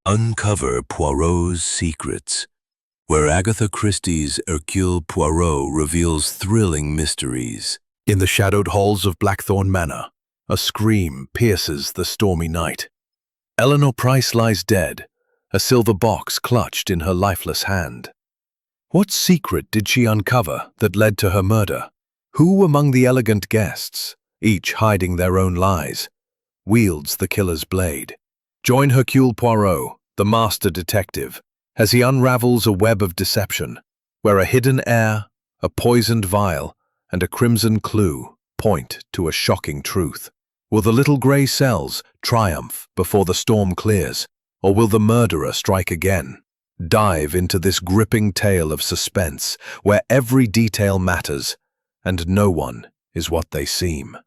Uncover Poirot's Secrets, where Agatha Christie's Hercule Poirot reveals thrilling mysteries. In the shadowed halls of Blackthorn Manor, a scream pierces the stormy night. Eleanor Price lies dead, a silver box clutched in her lifeless hand. What secret did she uncover that led to her murder? Who among the elegant guests, each hiding their own lies, wields the killer's blade? Join Hercule Poirot, the master detective, as he unravels a web of deception, where a hidden heir, a poisoned vial, and a crimson clue point to a shocking truth. Will the little grey cells triumph before the storm clears, or will the murderer strike again? Dive into this gripping tale of suspense, where every detail matters, and no one is what they seem.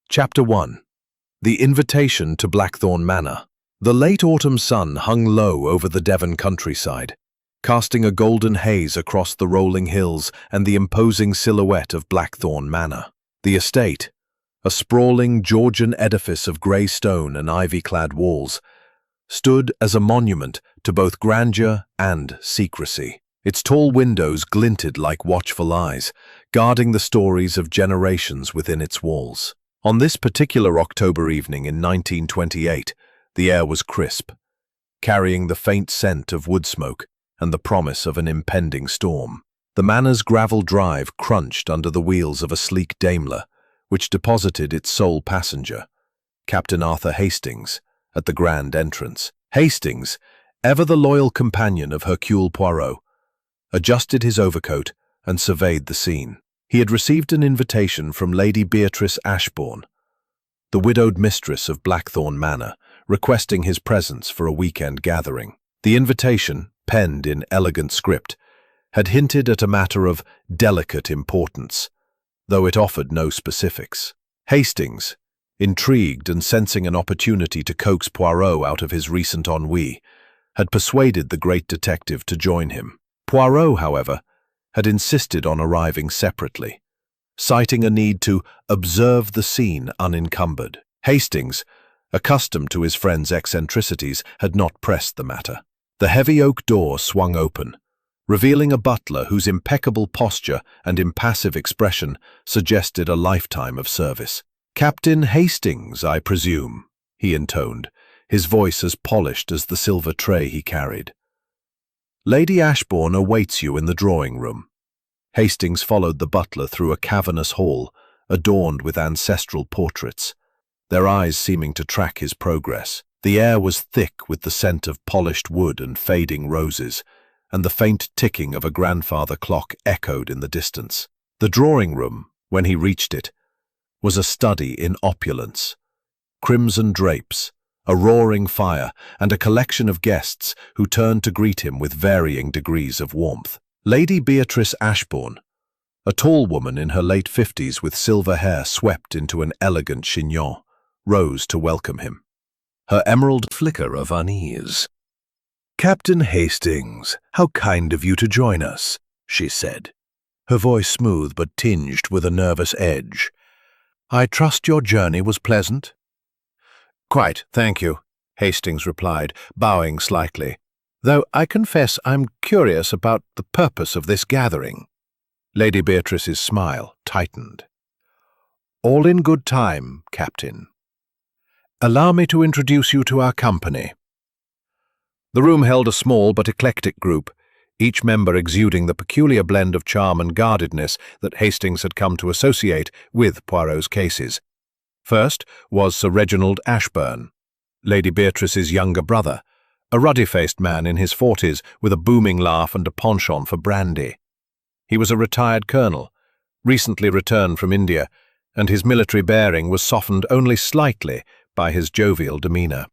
Chapter 1. The Invitation to Blackthorn Manor. The late autumn sun hung low over the Devon countryside, casting a golden haze across the rolling hills and the imposing silhouette of Blackthorn Manor. The estate, a sprawling Georgian edifice of grey stone and ivy-clad walls, stood as a monument to both grandeur and secrecy. Its tall windows glinted like watchful eyes, guarding the stories of generations within its walls. On this particular October evening in 1928, the air was crisp, carrying the faint scent of wood smoke and the promise of an impending storm. The manor's gravel drive crunched under the wheels of a sleek Daimler, which deposited its sole passenger, Captain Arthur Hastings, at the grand entrance. Hastings, ever the loyal companion of Hercule Poirot, adjusted his overcoat and surveyed the scene. He had received an invitation from Lady Beatrice Ashbourne, the widowed mistress of Blackthorn Manor, requesting his presence for a weekend gathering. The invitation, penned in elegant script, had hinted at a matter of delicate importance, though it offered no specifics. Hastings, intrigued and sensing an opportunity to coax Poirot out of his recent ennui, had persuaded the great detective to join him. Poirot, however, had insisted on arriving separately, citing a need to observe the scene unencumbered. Hastings, accustomed to his friend's eccentricities, had not pressed the matter. The heavy oak door swung open, revealing a butler whose impeccable posture and impassive expression suggested a lifetime of service. "Captain Hastings, I presume," he intoned, his voice as polished as the silver tray he carried. "Lady Ashbourne awaits you in the drawing-room." Hastings followed the butler through a cavernous hall adorned with ancestral portraits, their eyes seeming to track his progress. The air was thick with the scent of polished wood and fading roses, and the faint ticking of a grandfather clock echoed in the distance. The drawing-room, when he reached it, was a study in opulence. Crimson drapes, a roaring fire, and a collection of guests who turned to greet him with varying degrees of warmth. Lady Beatrice Ashbourne, a tall woman in her late 50s with silver hair swept into an elegant chignon, rose to welcome him, her emerald flicker of unease. "Captain Hastings, how kind of you to join us," she said, her voice smooth but tinged with a nervous edge. "I trust your journey was pleasant?" "Quite, thank you," Hastings replied, bowing slightly, "though I confess I'm curious about the purpose of this gathering." Lady Beatrice's smile tightened. "All in good time, Captain. Allow me to introduce you to our company." The room held a small but eclectic group, each member exuding the peculiar blend of charm and guardedness that Hastings had come to associate with Poirot's cases. First was Sir Reginald Ashburn, Lady Beatrice's younger brother, a ruddy-faced man in his 40s with a booming laugh and a penchant for brandy. He was a retired colonel, recently returned from India, and his military bearing was softened only slightly by his jovial demeanour.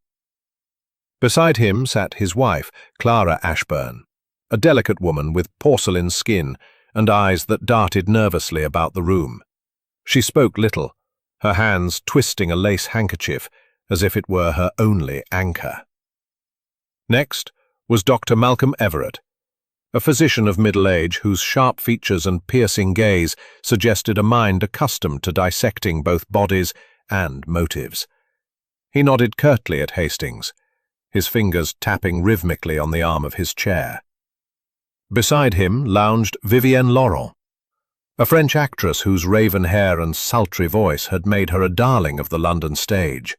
Beside him sat his wife, Clara Ashburn, a delicate woman with porcelain skin and eyes that darted nervously about the room. She spoke little, her hands twisting a lace handkerchief as if it were her only anchor. Next was Dr. Malcolm Everett, a physician of middle age whose sharp features and piercing gaze suggested a mind accustomed to dissecting both bodies and motives. He nodded curtly at Hastings, his fingers tapping rhythmically on the arm of his chair. Beside him lounged Vivienne Laurent, a French actress whose raven hair and sultry voice had made her a darling of the London stage.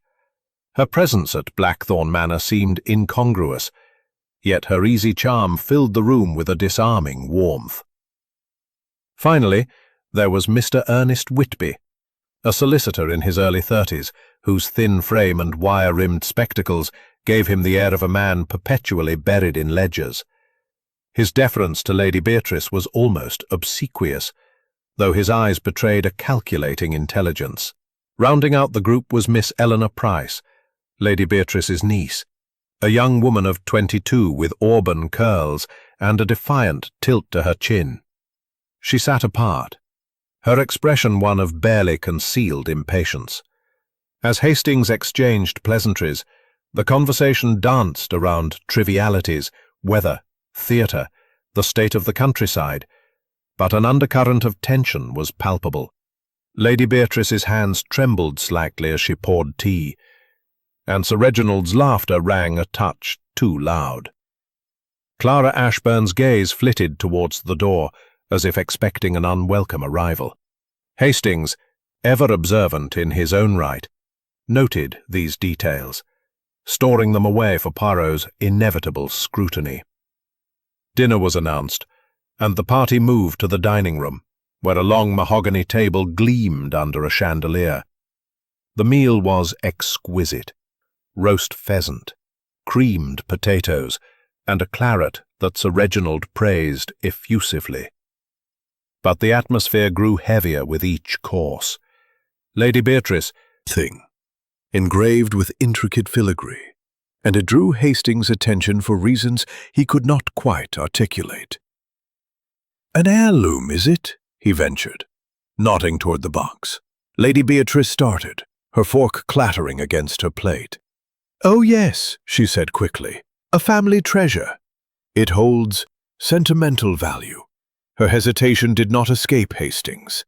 Her presence at Blackthorn Manor seemed incongruous, yet her easy charm filled the room with a disarming warmth. Finally, there was Mr. Ernest Whitby, a solicitor in his early 30s, whose thin frame and wire-rimmed spectacles gave him the air of a man perpetually buried in ledgers. His deference to Lady Beatrice was almost obsequious, though his eyes betrayed a calculating intelligence. Rounding out the group was Miss Eleanor Price, Lady Beatrice's niece, a young woman of 22 with auburn curls and a defiant tilt to her chin. She sat apart, her expression one of barely concealed impatience. As Hastings exchanged pleasantries, the conversation danced around trivialities, weather, theatre, the state of the countryside, but an undercurrent of tension was palpable. Lady Beatrice's hands trembled slightly as she poured tea, and Sir Reginald's laughter rang a touch too loud. Clara Ashburn's gaze flitted towards the door, as if expecting an unwelcome arrival. Hastings, ever observant in his own right, noted these details, storing them away for Poirot's inevitable scrutiny. Dinner was announced, and the party moved to the dining room, where a long mahogany table gleamed under a chandelier. The meal was exquisite: roast pheasant, creamed potatoes, and a claret that Sir Reginald praised effusively. But the atmosphere grew heavier with each course. Lady Beatrice, engraved with intricate filigree, and it drew Hastings' attention for reasons he could not quite articulate. "An heirloom, is it?" he ventured, nodding toward the box. Lady Beatrice started, her fork clattering against her plate. "Oh yes," she said quickly, "a family treasure. It holds sentimental value." Her hesitation did not escape Hastings,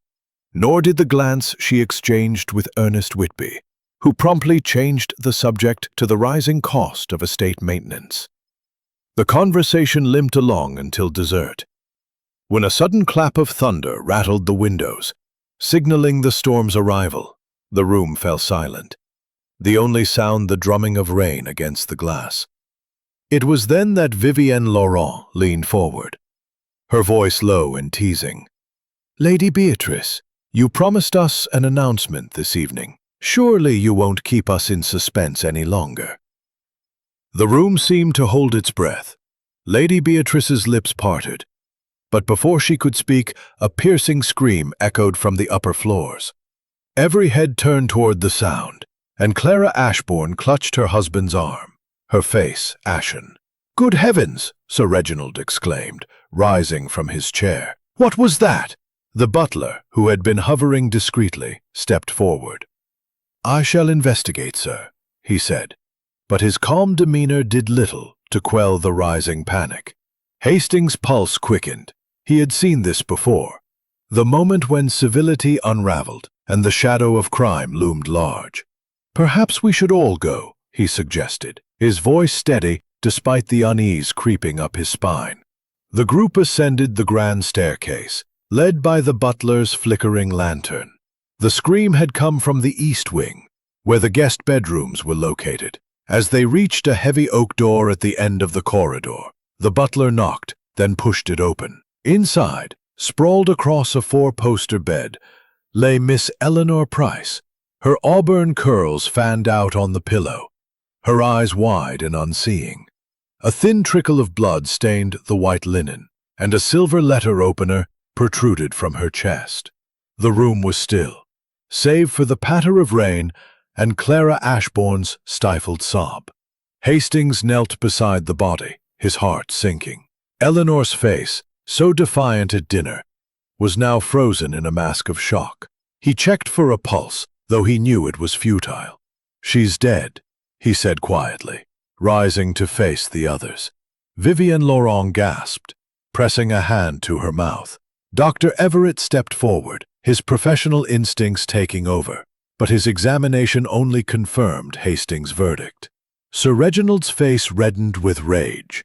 nor did the glance she exchanged with Ernest Whitby, who promptly changed the subject to the rising cost of estate maintenance. The conversation limped along until dessert, when a sudden clap of thunder rattled the windows, signaling the storm's arrival. The room fell silent, the only sound the drumming of rain against the glass. It was then that Vivienne Laurent leaned forward, her voice low and teasing. "Lady Beatrice, you promised us an announcement this evening. Surely you won't keep us in suspense any longer." The room seemed to hold its breath. Lady Beatrice's lips parted, but before she could speak, a piercing scream echoed from the upper floors. Every head turned toward the sound, and Clara Ashbourne clutched her husband's arm, her face ashen. "Good heavens!" Sir Reginald exclaimed, rising from his chair. "What was that?" The butler, who had been hovering discreetly, stepped forward. "I shall investigate, sir," he said, but his calm demeanor did little to quell the rising panic. Hastings' pulse quickened. He had seen this before, the moment when civility unraveled and the shadow of crime loomed large. "Perhaps we should all go," he suggested, his voice steady despite the unease creeping up his spine. The group ascended the grand staircase, led by the butler's flickering lantern. The scream had come from the east wing, where the guest bedrooms were located. As they reached a heavy oak door at the end of the corridor, the butler knocked, then pushed it open. Inside, sprawled across a four-poster bed, lay Miss Eleanor Price, her auburn curls fanned out on the pillow, her eyes wide and unseeing. A thin trickle of blood stained the white linen, and a silver letter opener protruded from her chest. The room was still, save for the patter of rain and Clara Ashbourne's stifled sob. Hastings knelt beside the body, his heart sinking. Eleanor's face, so defiant at dinner, was now frozen in a mask of shock. He checked for a pulse, though he knew it was futile. "She's dead," he said quietly, rising to face the others. Vivienne Laurent gasped, pressing a hand to her mouth. Dr. Everett stepped forward, his professional instincts taking over, but his examination only confirmed Hastings' verdict. Sir Reginald's face reddened with rage,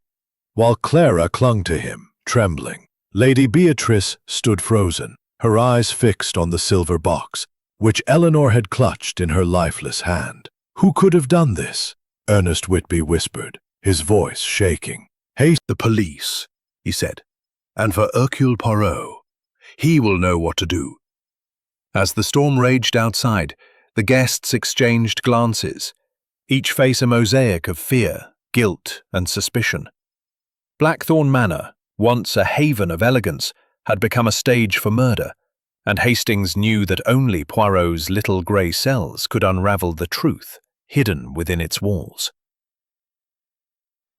while Clara clung to him, trembling. Lady Beatrice stood frozen, her eyes fixed on the silver box, which Eleanor had clutched in her lifeless hand. "Who could have done this?" Ernest Whitby whispered, his voice shaking. "Haste the police," he said, "and for Hercule Poirot. He will know what to do." As the storm raged outside, the guests exchanged glances, each face a mosaic of fear, guilt, and suspicion. Blackthorn Manor, once a haven of elegance, had become a stage for murder, and Hastings knew that only Poirot's little grey cells could unravel the truth hidden within its walls.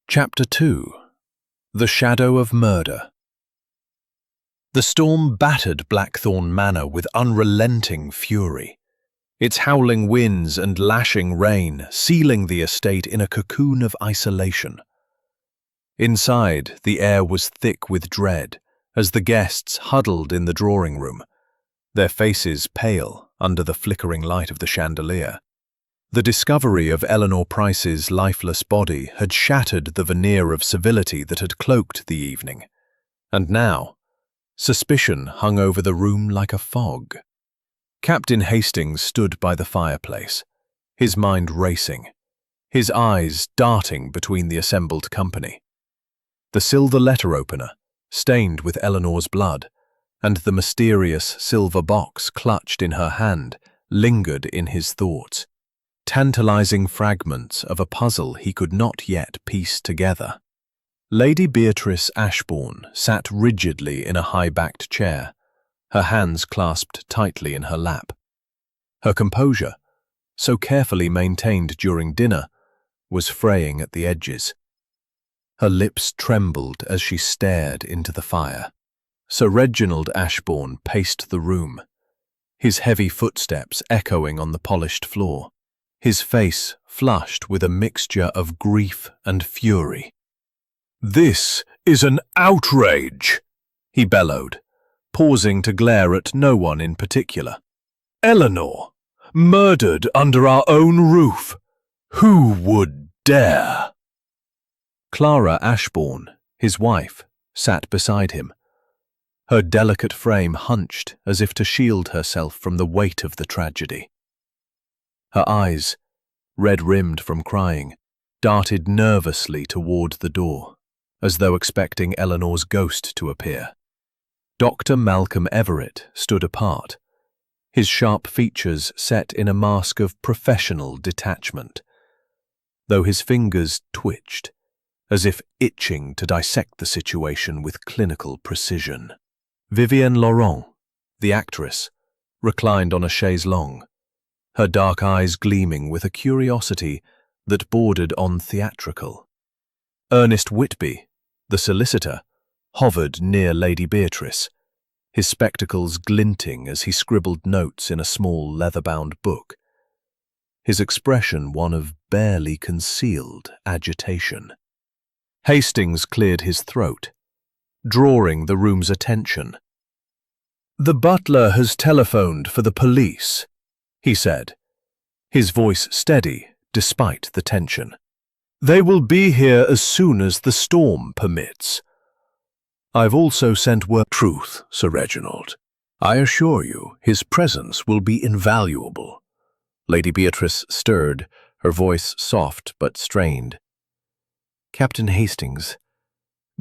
Chapter 2. The Shadow of Murder. The storm battered Blackthorn Manor with unrelenting fury, its howling winds and lashing rain sealing the estate in a cocoon of isolation. Inside, the air was thick with dread as the guests huddled in the drawing room, their faces pale under the flickering light of the chandelier. The discovery of Eleanor Price's lifeless body had shattered the veneer of civility that had cloaked the evening, and now suspicion hung over the room like a fog. Captain Hastings stood by the fireplace, his mind racing, his eyes darting between the assembled company. The silver letter opener, stained with Eleanor's blood, and the mysterious silver box clutched in her hand lingered in his thoughts, tantalizing fragments of a puzzle he could not yet piece together. Lady Beatrice Ashbourne sat rigidly in a high-backed chair, her hands clasped tightly in her lap. Her composure, so carefully maintained during dinner, was fraying at the edges. Her lips trembled as she stared into the fire. Sir Reginald Ashbourne paced the room, his heavy footsteps echoing on the polished floor, his face flushed with a mixture of grief and fury. "This is an outrage," he bellowed, pausing to glare at no one in particular. "Eleanor, murdered under our own roof. Who would dare?" Clara Ashbourne, his wife, sat beside him, her delicate frame hunched as if to shield herself from the weight of the tragedy. Her eyes, red-rimmed from crying, darted nervously toward the door, as though expecting Eleanor's ghost to appear. Dr. Malcolm Everett stood apart, his sharp features set in a mask of professional detachment, though his fingers twitched, as if itching to dissect the situation with clinical precision. Vivienne Laurent, the actress, reclined on a chaise longue, her dark eyes gleaming with a curiosity that bordered on theatrical. Ernest Whitby, the solicitor, hovered near Lady Beatrice, his spectacles glinting as he scribbled notes in a small leather-bound book, his expression one of barely concealed agitation. Hastings cleared his throat, drawing the room's attention. "The butler has telephoned for the police," he said, his voice steady despite the tension. "They will be here as soon as the storm permits. I've also sent word." "Truth, Sir Reginald. I assure you his presence will be invaluable." Lady Beatrice stirred, her voice soft but strained. "Captain Hastings,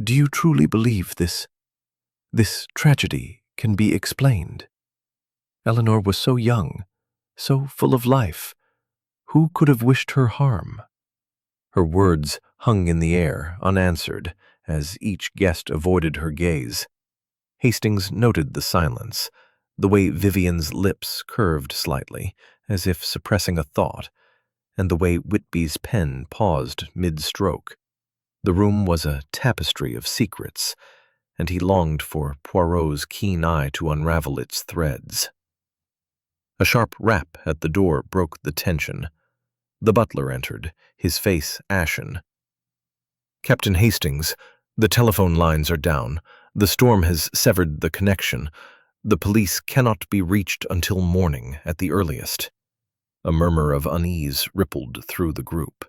do you truly believe this tragedy can be explained? Eleanor was so young, so full of life. Who could have wished her harm?" Her words hung in the air, unanswered, as each guest avoided her gaze. Hastings noted the silence, the way Vivian's lips curved slightly, as if suppressing a thought, and the way Whitby's pen paused mid-stroke. The room was a tapestry of secrets, and he longed for Poirot's keen eye to unravel its threads. A sharp rap at the door broke the tension. The butler entered, his face ashen. "Captain Hastings, the telephone lines are down. The storm has severed the connection. The police cannot be reached until morning at the earliest." A murmur of unease rippled through the group.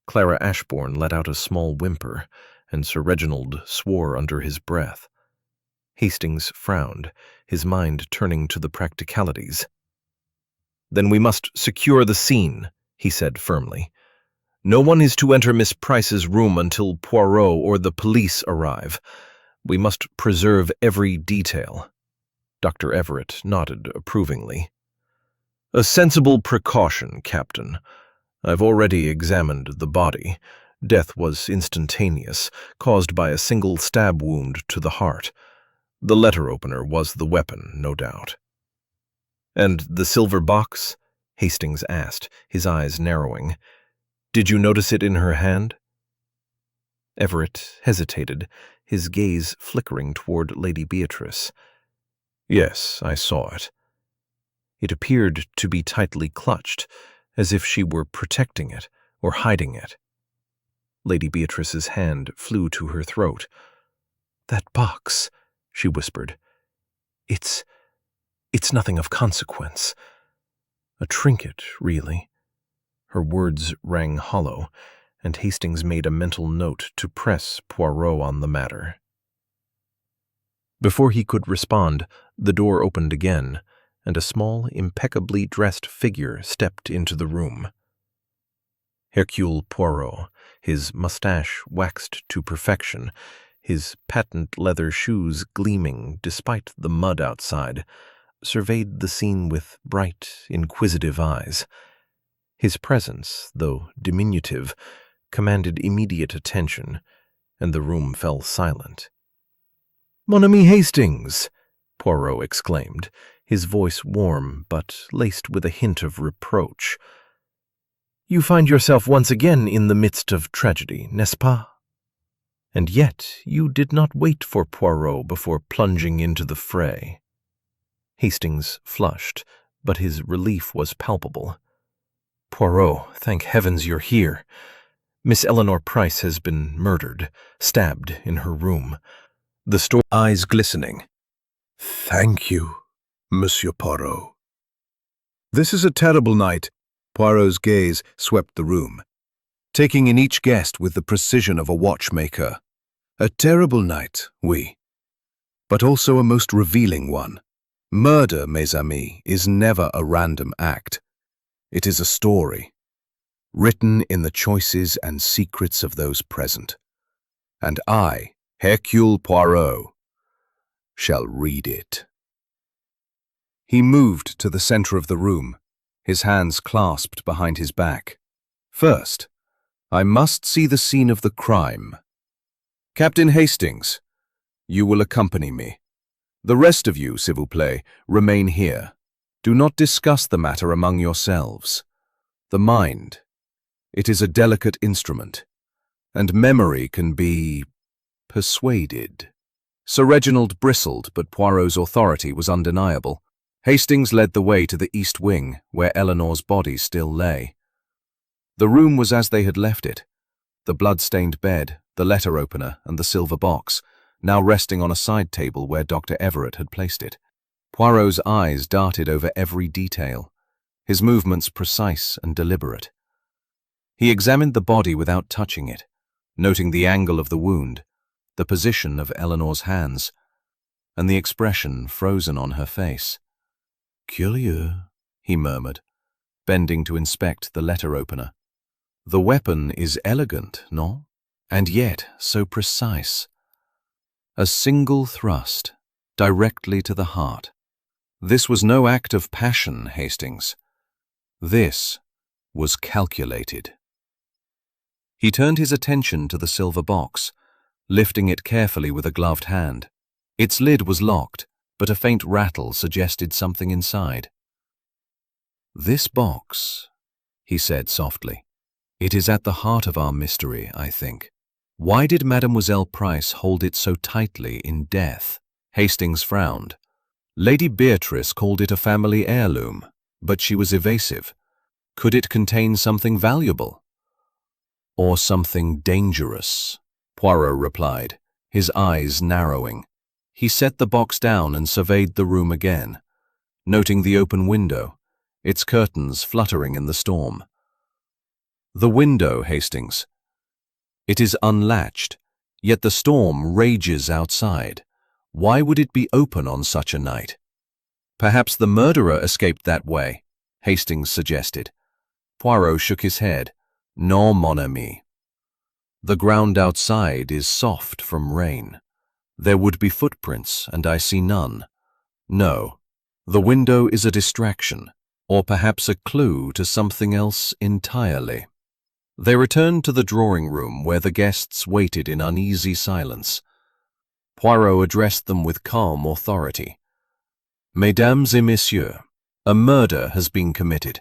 Clara Ashbourne let out a small whimper, and Sir Reginald swore under his breath. Hastings frowned, his mind turning to the practicalities. "Then we must secure the scene," he said firmly. "No one is to enter Miss Price's room until Poirot or the police arrive. We must preserve every detail." Dr. Everett nodded approvingly. "A sensible precaution, Captain. I've already examined the body. Death was instantaneous, caused by a single stab wound to the heart. The letter opener was the weapon, no doubt." "And the silver box?" Hastings asked, his eyes narrowing. "Did you notice it in her hand?" Everett hesitated, his gaze flickering toward Lady Beatrice. "Yes, I saw it. It appeared to be tightly clutched, as if she were protecting it or hiding it." Lady Beatrice's hand flew to her throat. "That box," she whispered. It's nothing of consequence. A trinket, really." Her words rang hollow, and Hastings made a mental note to press Poirot on the matter. Before he could respond, the door opened again, and a small, impeccably dressed figure stepped into the room. Hercule Poirot, his mustache waxed to perfection, his patent leather shoes gleaming despite the mud outside, surveyed the scene with bright, inquisitive eyes. His presence, though diminutive, commanded immediate attention, and the room fell silent. "Mon ami Hastings!" Poirot exclaimed, his voice warm but laced with a hint of reproach. "You find yourself once again in the midst of tragedy, n'est-ce pas? And yet you did not wait for Poirot before plunging into the fray." Hastings flushed, but his relief was palpable. "Poirot, thank heavens you're here. Miss Eleanor Price has been murdered, stabbed in her room. The eyes glistening. Thank you, Monsieur Poirot. This is a terrible night. Poirot's gaze swept the room, taking in each guest with the precision of a watchmaker. A terrible night, oui, but also a most revealing one. Murder, mes amis, is never a random act. It is a story, written in the choices and secrets of those present. And I, Hercule Poirot, shall read it. He moved to the center of the room, his hands clasped behind his back. First, I must see the scene of the crime. Captain Hastings, you will accompany me. The rest of you, s'il vous plaît, remain here. Do not discuss the matter among yourselves. The mind, it is a delicate instrument, and memory can be persuaded. Sir Reginald bristled, but Poirot's authority was undeniable. Hastings led the way to the east wing, where Eleanor's body still lay. The room was as they had left it. The blood-stained bed, the letter opener, and the silver box, now resting on a side table where Dr. Everett had placed it. Poirot's eyes darted over every detail, his movements precise and deliberate. He examined the body without touching it, noting the angle of the wound, the position of Eleanor's hands, and the expression frozen on her face. "Curieux," he murmured, bending to inspect the letter opener. "The weapon is elegant, no? And yet so precise. A single thrust, directly to the heart. This was no act of passion, Hastings. This was calculated." He turned his attention to the silver box, lifting it carefully with a gloved hand. Its lid was locked, but a faint rattle suggested something inside. "This box," he said softly. "It is at the heart of our mystery, I think. Why did Mademoiselle Price hold it so tightly in death?" Hastings frowned. Lady Beatrice called it a family heirloom, but she was evasive. Could it contain something valuable? "Or something dangerous?" Poirot replied, his eyes narrowing. He set the box down and surveyed the room again, noting the open window, its curtains fluttering in the storm. The window, Hastings. It is unlatched, yet the storm rages outside. Why would it be open on such a night? Perhaps the murderer escaped that way, Hastings suggested. Poirot shook his head. Non, mon ami. The ground outside is soft from rain. There would be footprints, and I see none. No, the window is a distraction, or perhaps a clue to something else entirely. They returned to the drawing room where the guests waited in uneasy silence. Poirot addressed them with calm authority. Mesdames et messieurs, a murder has been committed,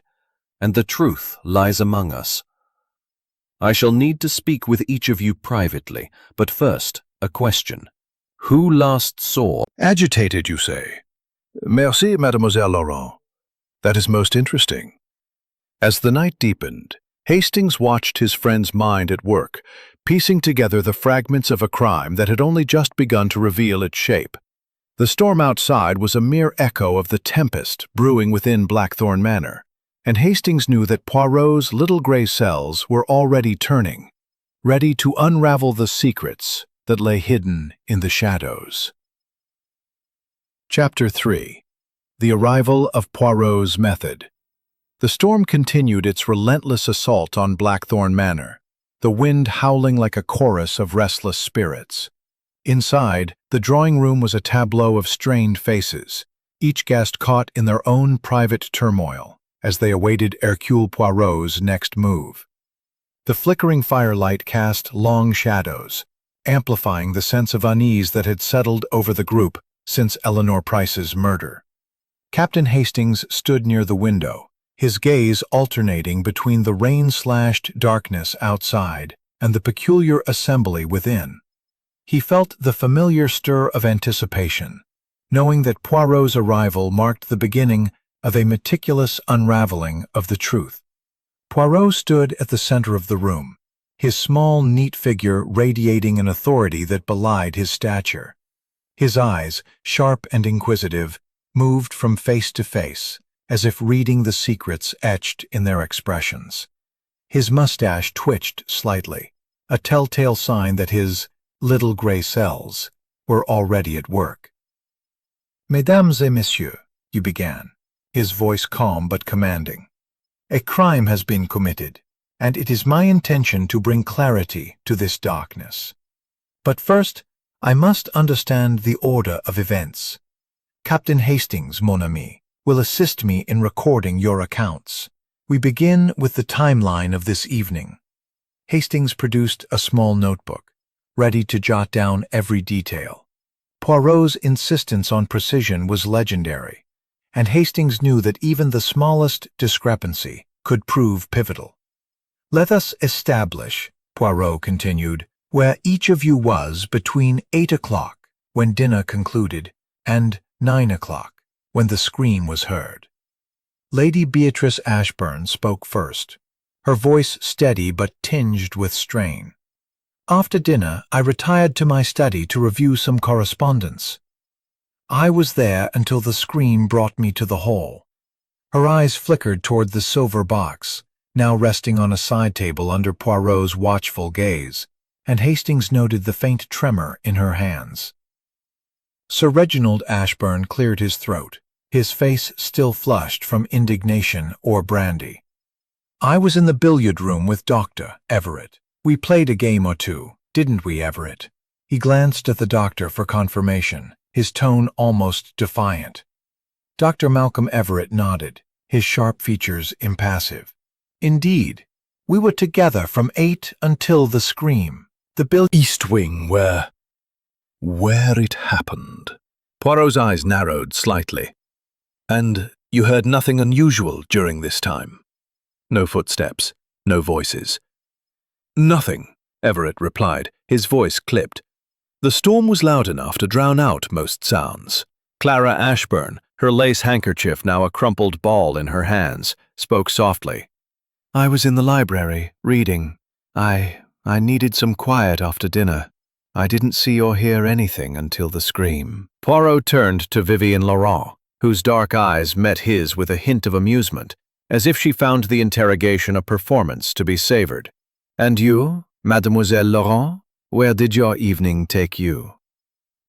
and the truth lies among us. I shall need to speak with each of you privately, but first, a question. Who last saw— Agitated, you say? Merci, Mademoiselle Laurent. That is most interesting. As the night deepened, Hastings watched his friend's mind at work, piecing together the fragments of a crime that had only just begun to reveal its shape. The storm outside was a mere echo of the tempest brewing within Blackthorn Manor, and Hastings knew that Poirot's little gray cells were already turning, ready to unravel the secrets that lay hidden in the shadows. Chapter 3. The Arrival of Poirot's Method. The storm continued its relentless assault on Blackthorn Manor, the wind howling like a chorus of restless spirits. Inside, the drawing room was a tableau of strained faces, each guest caught in their own private turmoil, as they awaited Hercule Poirot's next move. The flickering firelight cast long shadows, amplifying the sense of unease that had settled over the group since Eleanor Price's murder. Captain Hastings stood near the window, his gaze alternating between the rain-slashed darkness outside and the peculiar assembly within. He felt the familiar stir of anticipation, knowing that Poirot's arrival marked the beginning of a meticulous unraveling of the truth. Poirot stood at the center of the room, his small, neat figure radiating an authority that belied his stature. His eyes, sharp and inquisitive, moved from face to face, as if reading the secrets etched in their expressions. His mustache twitched slightly, a telltale sign that his little gray cells were already at work. Mesdames et messieurs, he began, his voice calm but commanding. A crime has been committed, and it is my intention to bring clarity to this darkness. But first, I must understand the order of events. Captain Hastings, mon ami, will assist me in recording your accounts. We begin with the timeline of this evening. Hastings produced a small notebook, ready to jot down every detail. Poirot's insistence on precision was legendary, and Hastings knew that even the smallest discrepancy could prove pivotal. Let us establish, Poirot continued, where each of you was between 8 o'clock, when dinner concluded, and 9 o'clock, when the scream was heard. Lady Beatrice Ashburn spoke first, her voice steady but tinged with strain. After dinner, I retired to my study to review some correspondence. I was there until the scream brought me to the hall. Her eyes flickered toward the silver box, now resting on a side table under Poirot's watchful gaze, and Hastings noted the faint tremor in her hands. Sir Reginald Ashburn cleared his throat, his face still flushed from indignation or brandy. I was in the billiard room with Dr. Everett. We played a game or two, didn't we, Everett? He glanced at the doctor for confirmation, his tone almost defiant. Dr. Malcolm Everett nodded, his sharp features impassive. Indeed, we were together from 8 until the scream. The East Wing, where it happened. Poirot's eyes narrowed slightly. And you heard nothing unusual during this time? No footsteps, no voices. Nothing, Everett replied, his voice clipped. The storm was loud enough to drown out most sounds. Clara Ashburn, her lace handkerchief now a crumpled ball in her hands, spoke softly. I was in the library, reading. I needed some quiet after dinner. I didn't see or hear anything until the scream. Poirot turned to Vivian Laurent, whose dark eyes met his with a hint of amusement, as if she found the interrogation a performance to be savored. "And you, Mademoiselle Laurent, where did your evening take you?"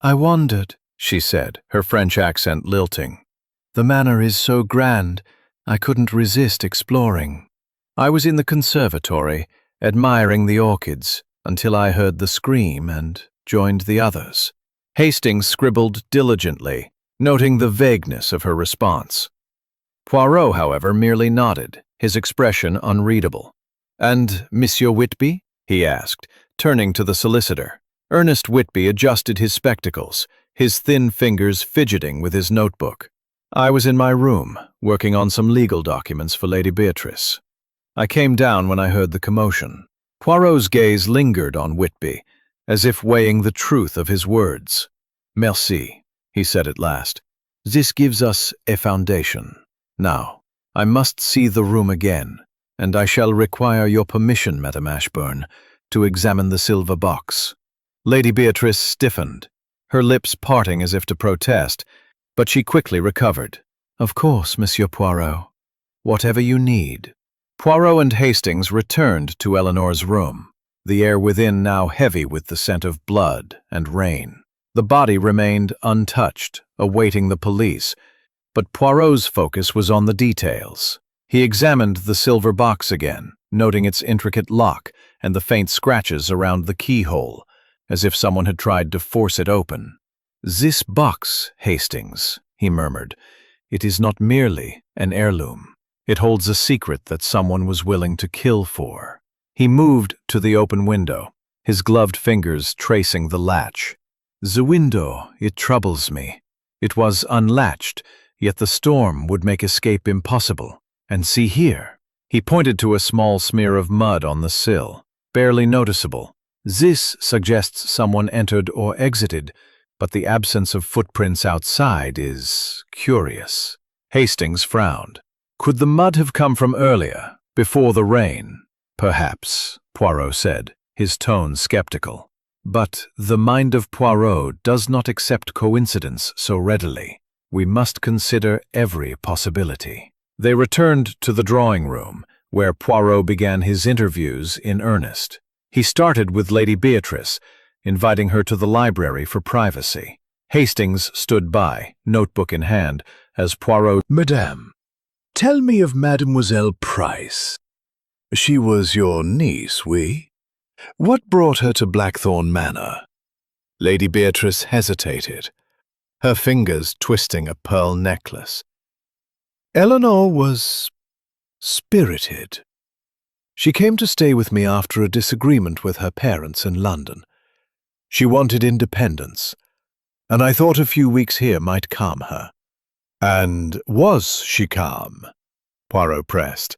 "I wandered," she said, her French accent lilting. "The manor is so grand, I couldn't resist exploring. I was in the conservatory, admiring the orchids, until I heard the scream and joined the others." Hastings scribbled diligently, noting the vagueness of her response. Poirot, however, merely nodded, his expression unreadable. "And Monsieur Whitby?" he asked, turning to the solicitor. Ernest Whitby adjusted his spectacles, his thin fingers fidgeting with his notebook. "I was in my room, working on some legal documents for Lady Beatrice. I came down when I heard the commotion." Poirot's gaze lingered on Whitby, as if weighing the truth of his words. "Merci," he said at last. "This gives us a foundation. Now, I must see the room again, and I shall require your permission, Madame Ashburn, to examine the silver box." Lady Beatrice stiffened, her lips parting as if to protest, but she quickly recovered. "Of course, Monsieur Poirot. Whatever you need." Poirot and Hastings returned to Eleanor's room, the air within now heavy with the scent of blood and rain. The body remained untouched, awaiting the police, but Poirot's focus was on the details. He examined the silver box again, noting its intricate lock and the faint scratches around the keyhole, as if someone had tried to force it open. "This box, Hastings," he murmured. "It is not merely an heirloom. It holds a secret that someone was willing to kill for." He moved to the open window, his gloved fingers tracing the latch. "The window, it troubles me. It was unlatched, yet the storm would make escape impossible. And see here." He pointed to a small smear of mud on the sill, barely noticeable. "This suggests someone entered or exited, but the absence of footprints outside is curious." Hastings frowned. "Could the mud have come from earlier, before the rain?" "Perhaps," Poirot said, his tone skeptical. "But the mind of Poirot does not accept coincidence so readily. We must consider every possibility." They returned to the drawing room, where Poirot began his interviews in earnest. He started with Lady Beatrice, inviting her to the library for privacy. Hastings stood by, notebook in hand, as Poirot— "Madame, tell me of Mademoiselle Price. She was your niece, oui? What brought her to Blackthorn Manor?" Lady Beatrice hesitated, her fingers twisting a pearl necklace. "Eleanor was spirited. She came to stay with me after a disagreement with her parents in London. She wanted independence, and I thought a few weeks here might calm her." "And was she calm?" Poirot pressed,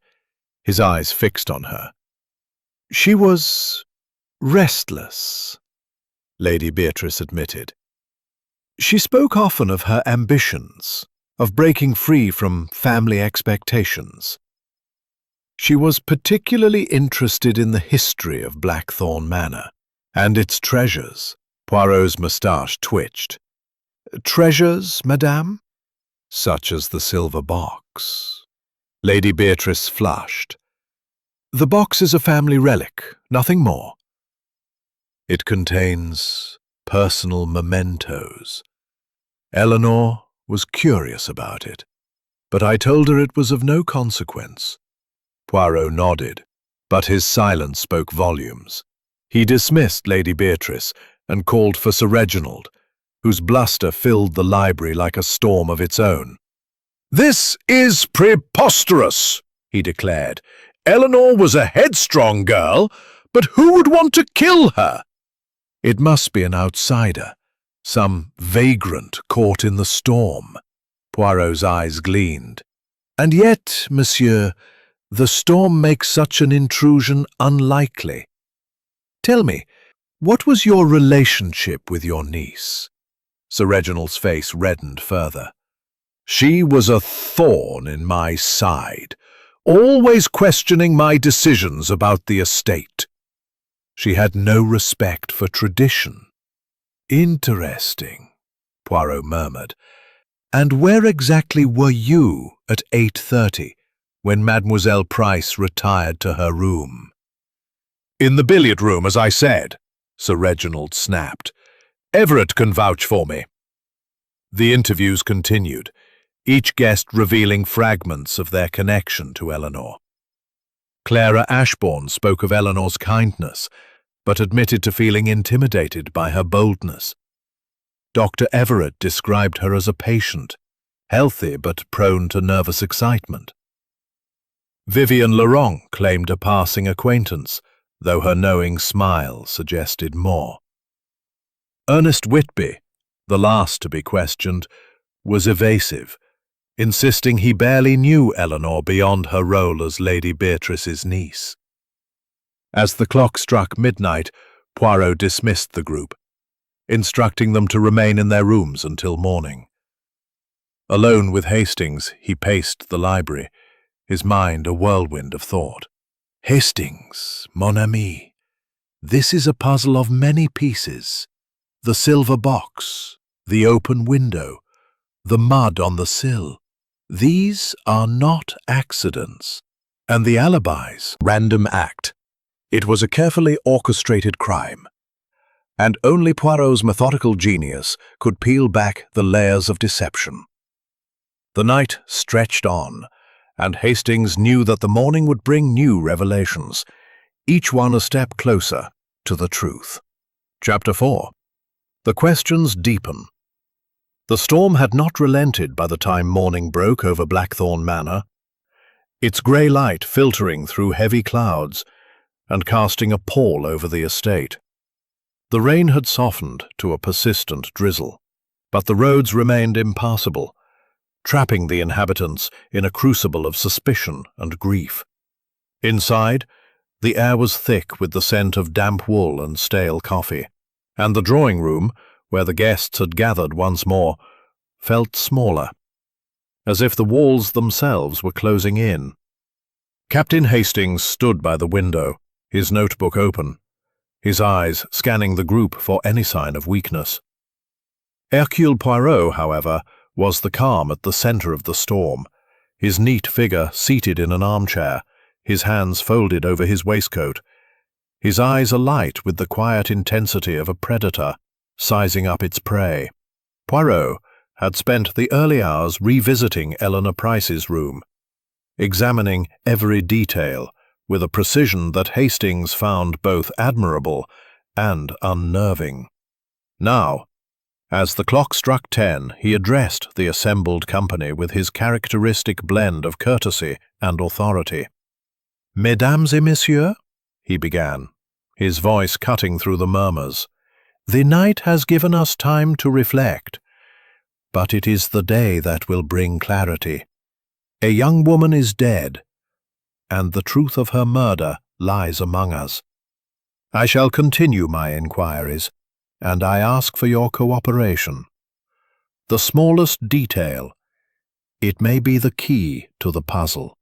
his eyes fixed on her. "She was restless," Lady Beatrice admitted. "She spoke often of her ambitions, of breaking free from family expectations. She was particularly interested in the history of Blackthorn Manor and its treasures." Poirot's moustache twitched. "Treasures, madame?" "Such as the silver box." Lady Beatrice flushed. "The box is a family relic, nothing more. It contains personal mementos. Eleanor was curious about it, but I told her it was of no consequence." Poirot nodded, but his silence spoke volumes. He dismissed Lady Beatrice and called for Sir Reginald, whose bluster filled the library like a storm of its own. "This is preposterous," he declared. "Eleanor was a headstrong girl, but who would want to kill her?" "It must be an outsider, some vagrant caught in the storm." Poirot's eyes gleamed. "And yet, monsieur, the storm makes such an intrusion unlikely. Tell me, what was your relationship with your niece?" Sir Reginald's face reddened further. "She was a thorn in my side, always questioning my decisions about the estate. She had no respect for tradition." "Interesting," Poirot murmured. "And where exactly were you at 8:30? when Mademoiselle Price retired to her room. "In the billiard room, as I said," Sir Reginald snapped. "Everett can vouch for me." The interviews continued, each guest revealing fragments of their connection to Eleanor. Clara Ashbourne spoke of Eleanor's kindness, but admitted to feeling intimidated by her boldness. Dr. Everett described her as a patient, healthy but prone to nervous excitement. Vivienne Laurent claimed a passing acquaintance, though her knowing smile suggested more. Ernest Whitby, the last to be questioned, was evasive, insisting he barely knew Eleanor beyond her role as Lady Beatrice's niece. As the clock struck midnight, Poirot dismissed the group, instructing them to remain in their rooms until morning. Alone with Hastings, he paced the library, his mind a whirlwind of thought. "Hastings, mon ami, this is a puzzle of many pieces. The silver box, the open window, the mud on the sill. These are not accidents. And the alibis, random act. It was a carefully orchestrated crime. And only Poirot's methodical genius could peel back the layers of deception." The night stretched on, and Hastings knew that the morning would bring new revelations, each one a step closer to the truth. Chapter 4. The questions deepen. The storm had not relented by the time morning broke over Blackthorn Manor, its grey light filtering through heavy clouds and casting a pall over the estate. The rain had softened to a persistent drizzle, but the roads remained impassable, trapping the inhabitants in a crucible of suspicion and grief. Inside, the air was thick with the scent of damp wool and stale coffee, and the drawing-room, where the guests had gathered once more, felt smaller, as if the walls themselves were closing in. Captain Hastings stood by the window, his notebook open, his eyes scanning the group for any sign of weakness. Hercule Poirot, however, was the calm at the centre of the storm, his neat figure seated in an armchair, his hands folded over his waistcoat, his eyes alight with the quiet intensity of a predator, sizing up its prey. Poirot had spent the early hours revisiting Eleanor Price's room, examining every detail with a precision that Hastings found both admirable and unnerving. Now, as the clock struck 10, he addressed the assembled company with his characteristic blend of courtesy and authority. "Mesdames et messieurs," he began, his voice cutting through the murmurs, "the night has given us time to reflect, but it is the day that will bring clarity. A young woman is dead, and the truth of her murder lies among us. I shall continue my inquiries, and I ask for your cooperation. The smallest detail, it may be the key to the puzzle."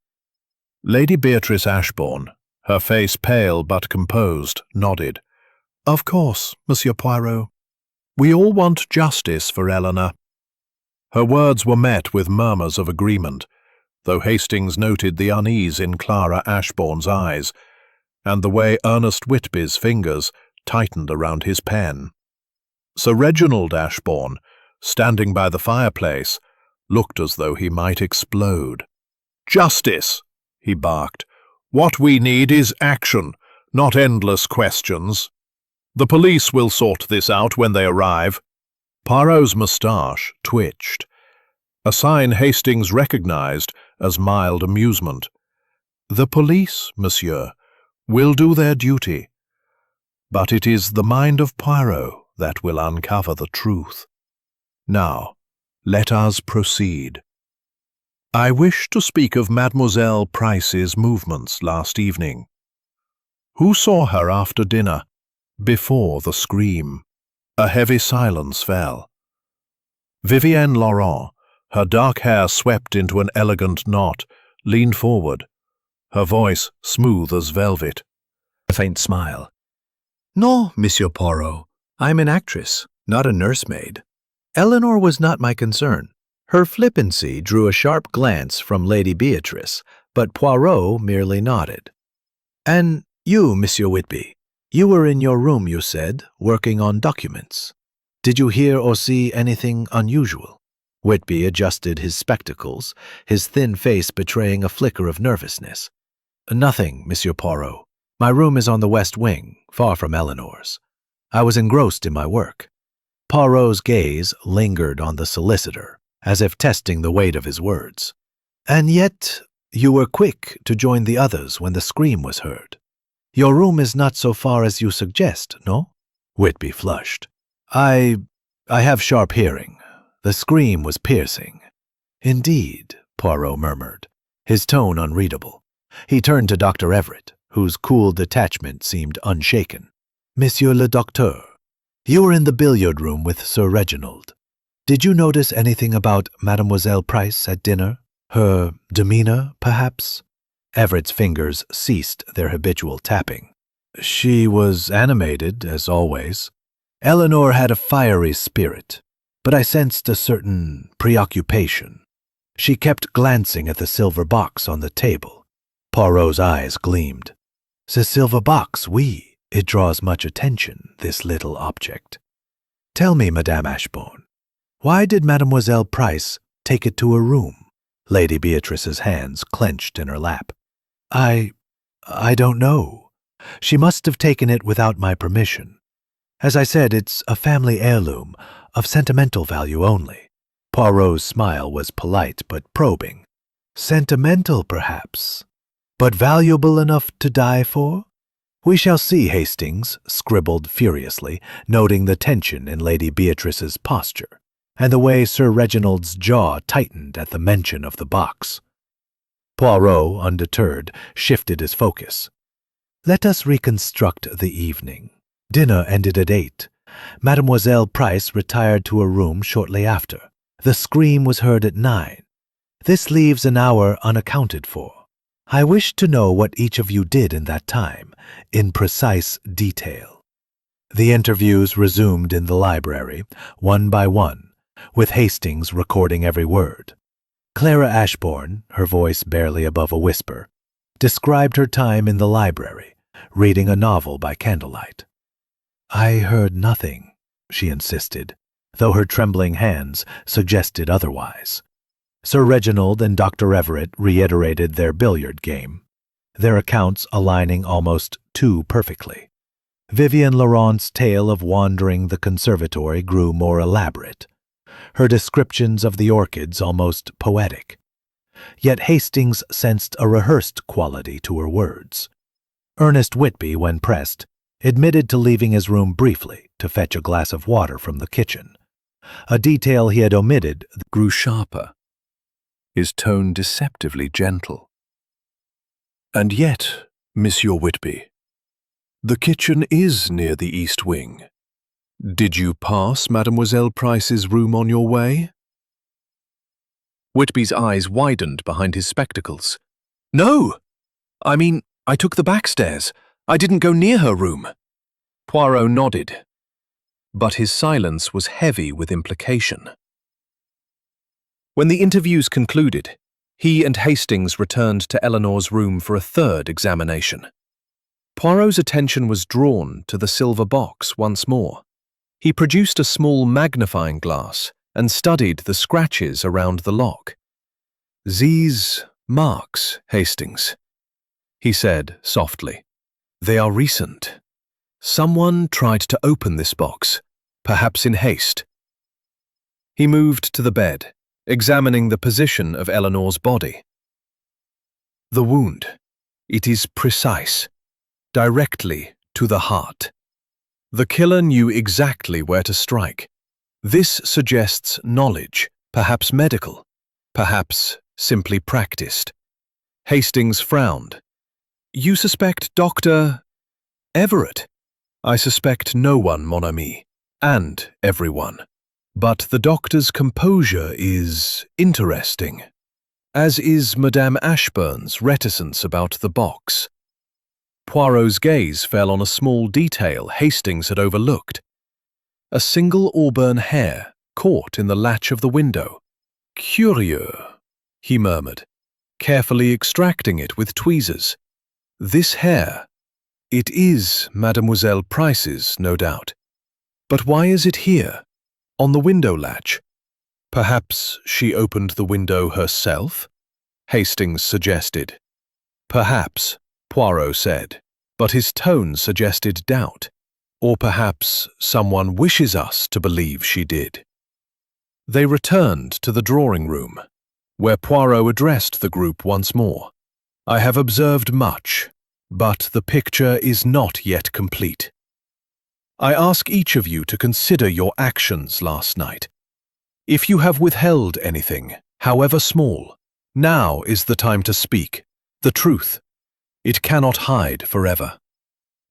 Lady Beatrice Ashbourne, her face pale but composed, nodded. "Of course, Monsieur Poirot. We all want justice for Eleanor." Her words were met with murmurs of agreement, though Hastings noted the unease in Clara Ashbourne's eyes, and the way Ernest Whitby's fingers tightened around his pen. Sir Reginald Ashbourne, standing by the fireplace, looked as though he might explode. "Justice!" he barked. "What we need is action, not endless questions. The police will sort this out when they arrive." Poirot's moustache twitched, a sign Hastings recognized as mild amusement. "The police, monsieur, will do their duty, but it is the mind of Poirot that will uncover the truth. Now, let us proceed. I wish to speak of Mademoiselle Price's movements last evening. Who saw her after dinner, before the scream?" A heavy silence fell. Vivienne Laurent, her dark hair swept into an elegant knot, leaned forward, her voice smooth as velvet. A faint smile. "No, Monsieur Poirot. I'm an actress, not a nursemaid." Eleanor was not my concern. Her flippancy drew a sharp glance from Lady Beatrice, but Poirot merely nodded. "And you, Monsieur Whitby, you were in your room, you said, working on documents. Did you hear or see anything unusual?" Whitby adjusted his spectacles, his thin face betraying a flicker of nervousness. "Nothing, Monsieur Poirot. My room is on the west wing, far from Eleanor's. I was engrossed in my work." Poirot's gaze lingered on the solicitor, as if testing the weight of his words. "And yet you were quick to join the others when the scream was heard. Your room is not so far as you suggest, no?" Whitby flushed. I have sharp hearing. The scream was piercing." "Indeed," Poirot murmured, his tone unreadable. He turned to Dr. Everett, whose cool detachment seemed unshaken. "Monsieur le Docteur, you were in the billiard room with Sir Reginald. Did you notice anything about Mademoiselle Price at dinner? Her demeanor, perhaps?" Everett's fingers ceased their habitual tapping. "She was animated, as always. Eleanor had a fiery spirit, but I sensed a certain preoccupation. She kept glancing at the silver box on the table." Poirot's eyes gleamed. "The silver box, oui. It draws much attention, this little object. Tell me, Madame Ashbourne, why did Mademoiselle Price take it to her room?" Lady Beatrice's hands clenched in her lap. I don't know. She must have taken it without my permission. As I said, it's a family heirloom, of sentimental value only." Poirot's smile was polite but probing. "Sentimental, perhaps, but valuable enough to die for?" "We shall see," Hastings scribbled furiously, noting the tension in Lady Beatrice's posture, and the way Sir Reginald's jaw tightened at the mention of the box. Poirot, undeterred, shifted his focus. "Let us reconstruct the evening. Dinner ended at 8. Mademoiselle Price retired to her room shortly after. The scream was heard at 9. This leaves an hour unaccounted for. I wish to know what each of you did in that time, in precise detail." The interviews resumed in the library, one by one, with Hastings recording every word. Clara Ashbourne, her voice barely above a whisper, described her time in the library, reading a novel by candlelight. "I heard nothing," she insisted, though her trembling hands suggested otherwise. Sir Reginald and Dr. Everett reiterated their billiard game, their accounts aligning almost too perfectly. Vivienne Laurent's tale of wandering the conservatory grew more elaborate, her descriptions of the orchids almost poetic. Yet Hastings sensed a rehearsed quality to her words. Ernest Whitby, when pressed, admitted to leaving his room briefly to fetch a glass of water from the kitchen. A detail he had omitted Grew sharper, his tone deceptively gentle. "And yet, Monsieur Whitby, the kitchen is near the east wing. Did you pass Mademoiselle Price's room on your way?" Whitby's eyes widened behind his spectacles. "No! I mean, I took the back stairs. I didn't go near her room." Poirot nodded, but his silence was heavy with implication. When the interviews concluded, he and Hastings returned to Eleanor's room for a third examination. Poirot's attention was drawn to the silver box once more. He produced a small magnifying glass and studied the scratches around the lock. "These marks, Hastings," he said softly. "They are recent. Someone tried to open this box, perhaps in haste." He moved to the bed, examining the position of Eleanor's body. "The wound. It is precise, directly to the heart. The killer knew exactly where to strike. This suggests knowledge, perhaps medical, perhaps simply practiced." Hastings frowned. "You suspect Dr. Everett?" "I suspect no one, mon ami, and everyone. But the doctor's composure is interesting, as is Madame Ashbourne's reticence about the box." Poirot's gaze fell on a small detail Hastings had overlooked. A single auburn hair caught in the latch of the window. "Curieux," he murmured. carefully extracting it with tweezers. "This hair. It is Mademoiselle Price's, no doubt. But why is it here, on the window latch? Perhaps she opened the window herself?" Hastings suggested. "Perhaps," Poirot said, but his tone suggested doubt. "Or perhaps someone wishes us to believe she did." They returned to the drawing room, where Poirot addressed the group once more. "I have observed much, but the picture is not yet complete. I ask each of you to consider your actions last night. If you have withheld anything, however small, now is the time to speak. The truth. It cannot hide forever."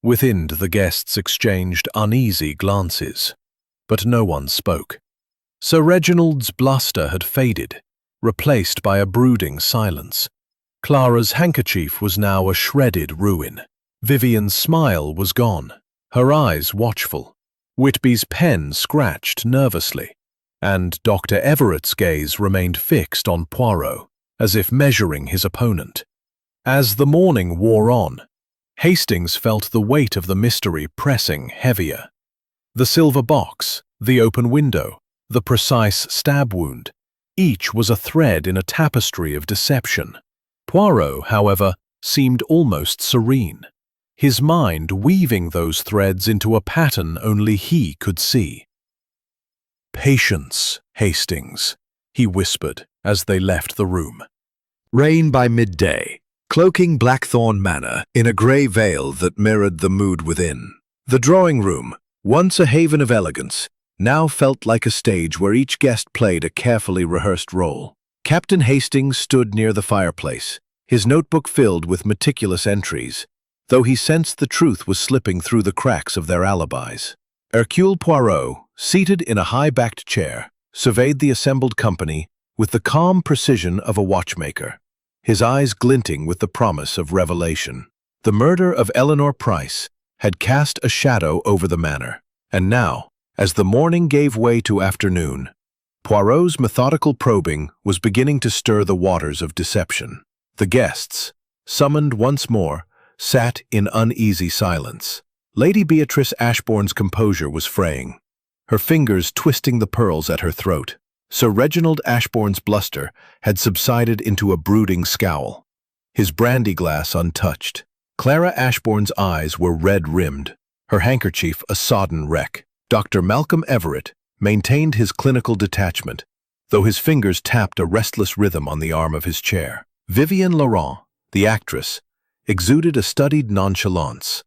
Within, the guests exchanged uneasy glances, but no one spoke. Sir Reginald's bluster had faded, replaced by a brooding silence. Clara's handkerchief was now a shredded ruin. Vivian's smile was gone, her eyes watchful. Whitby's pen scratched nervously, and Dr. Everett's gaze remained fixed on Poirot, as if measuring his opponent. As the morning wore on, Hastings felt the weight of the mystery pressing heavier. The silver box, the open window, the precise stab wound, each was a thread in a tapestry of deception. Poirot, however, seemed almost serene, his mind weaving those threads into a pattern only he could see. "Patience, Hastings," he whispered as they left the room. Rain by midday, cloaking Blackthorn Manor in a grey veil that mirrored the mood within. The drawing room, once a haven of elegance, now felt like a stage where each guest played a carefully rehearsed role. Captain Hastings stood near the fireplace, his notebook filled with meticulous entries, though he sensed the truth was slipping through the cracks of their alibis. Hercule Poirot, seated in a high-backed chair, surveyed the assembled company with the calm precision of a watchmaker, his eyes glinting with the promise of revelation. The murder of Eleanor Price had cast a shadow over the manor, and now, as the morning gave way to afternoon, Poirot's methodical probing was beginning to stir the waters of deception. The guests, summoned once more, sat in uneasy silence. Lady Beatrice Ashbourne's composure was fraying, her fingers twisting the pearls at her throat. Sir Reginald Ashbourne's bluster had subsided into a brooding scowl, his brandy glass untouched. Clara Ashbourne's eyes were red-rimmed, her handkerchief a sodden wreck. Dr. Malcolm Everett maintained his clinical detachment, though his fingers tapped a restless rhythm on the arm of his chair. Vivian Laurent, the actress, exuded a studied nonchalance,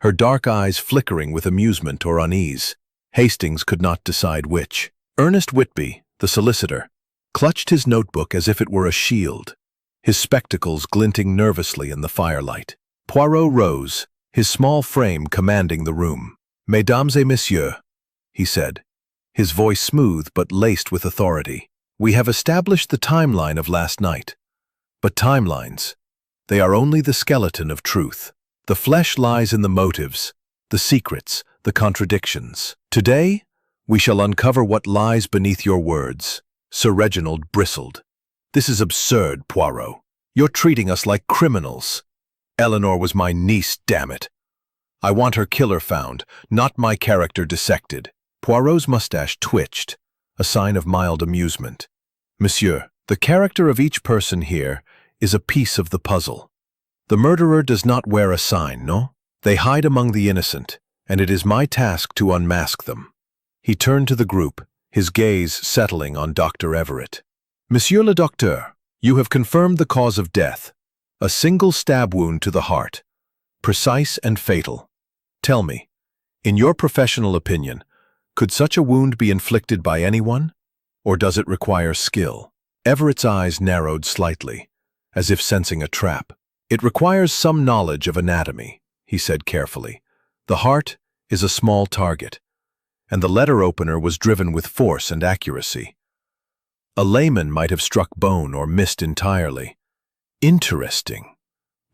her dark eyes flickering with amusement or unease. Hastings could not decide which. Ernest Whitby, the solicitor, clutched his notebook as if it were a shield, his spectacles glinting nervously in the firelight. Poirot rose, his small frame commanding the room. "Mesdames et messieurs," he said, his voice smooth but laced with authority. "We have established the timeline of last night. But timelines, they are only the skeleton of truth. The flesh lies in the motives, the secrets, the contradictions. Today, we shall uncover what lies beneath your words." Sir Reginald bristled. "This is absurd, Poirot. You're treating us like criminals. Eleanor was my niece, damn it. I want her killer found, not my character dissected." Poirot's mustache twitched, a sign of mild amusement. "Monsieur, the character of each person here is a piece of the puzzle. The murderer does not wear a sign, no? They hide among the innocent, and it is my task to unmask them." He turned to the group, his gaze settling on Dr. Everett. "Monsieur le Docteur, you have confirmed the cause of death. A single stab wound to the heart, precise and fatal. Tell me, in your professional opinion, could such a wound be inflicted by anyone, or does it require skill?" Everett's eyes narrowed slightly, as if sensing a trap. "It requires some knowledge of anatomy," he said carefully. "The heart is a small target, and the letter opener was driven with force and accuracy. A layman might have struck bone or missed entirely." "Interesting,"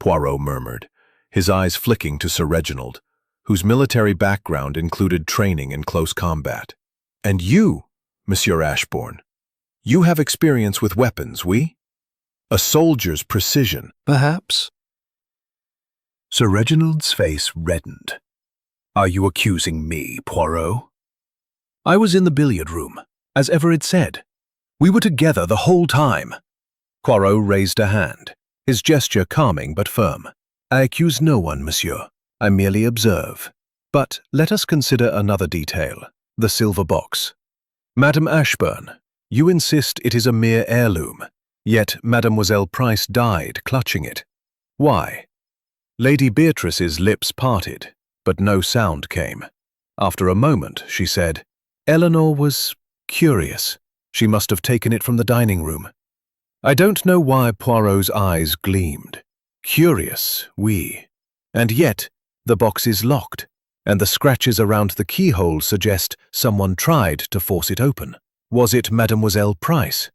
Poirot murmured, his eyes flicking to Sir Reginald, whose military background included training in close combat. "And you, Monsieur Ashbourne, you have experience with weapons, oui?" A soldier's precision, perhaps? Sir Reginald's face reddened. "Are you accusing me, Poirot?" "I was in the billiard room, as Everett said. We were together the whole time." Poirot raised a hand, his gesture calming but firm. "I accuse no one, monsieur. I merely observe. But let us consider another detail, the silver box. Madame Ashburn, you insist it is a mere heirloom, yet Mademoiselle Price died clutching it. Why?" Lady Beatrice's lips parted, but no sound came. After a moment, she said, "Eleanor was curious. She must have taken it from the dining room." I don't know why Poirot's eyes gleamed. Curious, oui. And yet, the box is locked, and the scratches around the keyhole suggest someone tried to force it open. Was it Mademoiselle Price?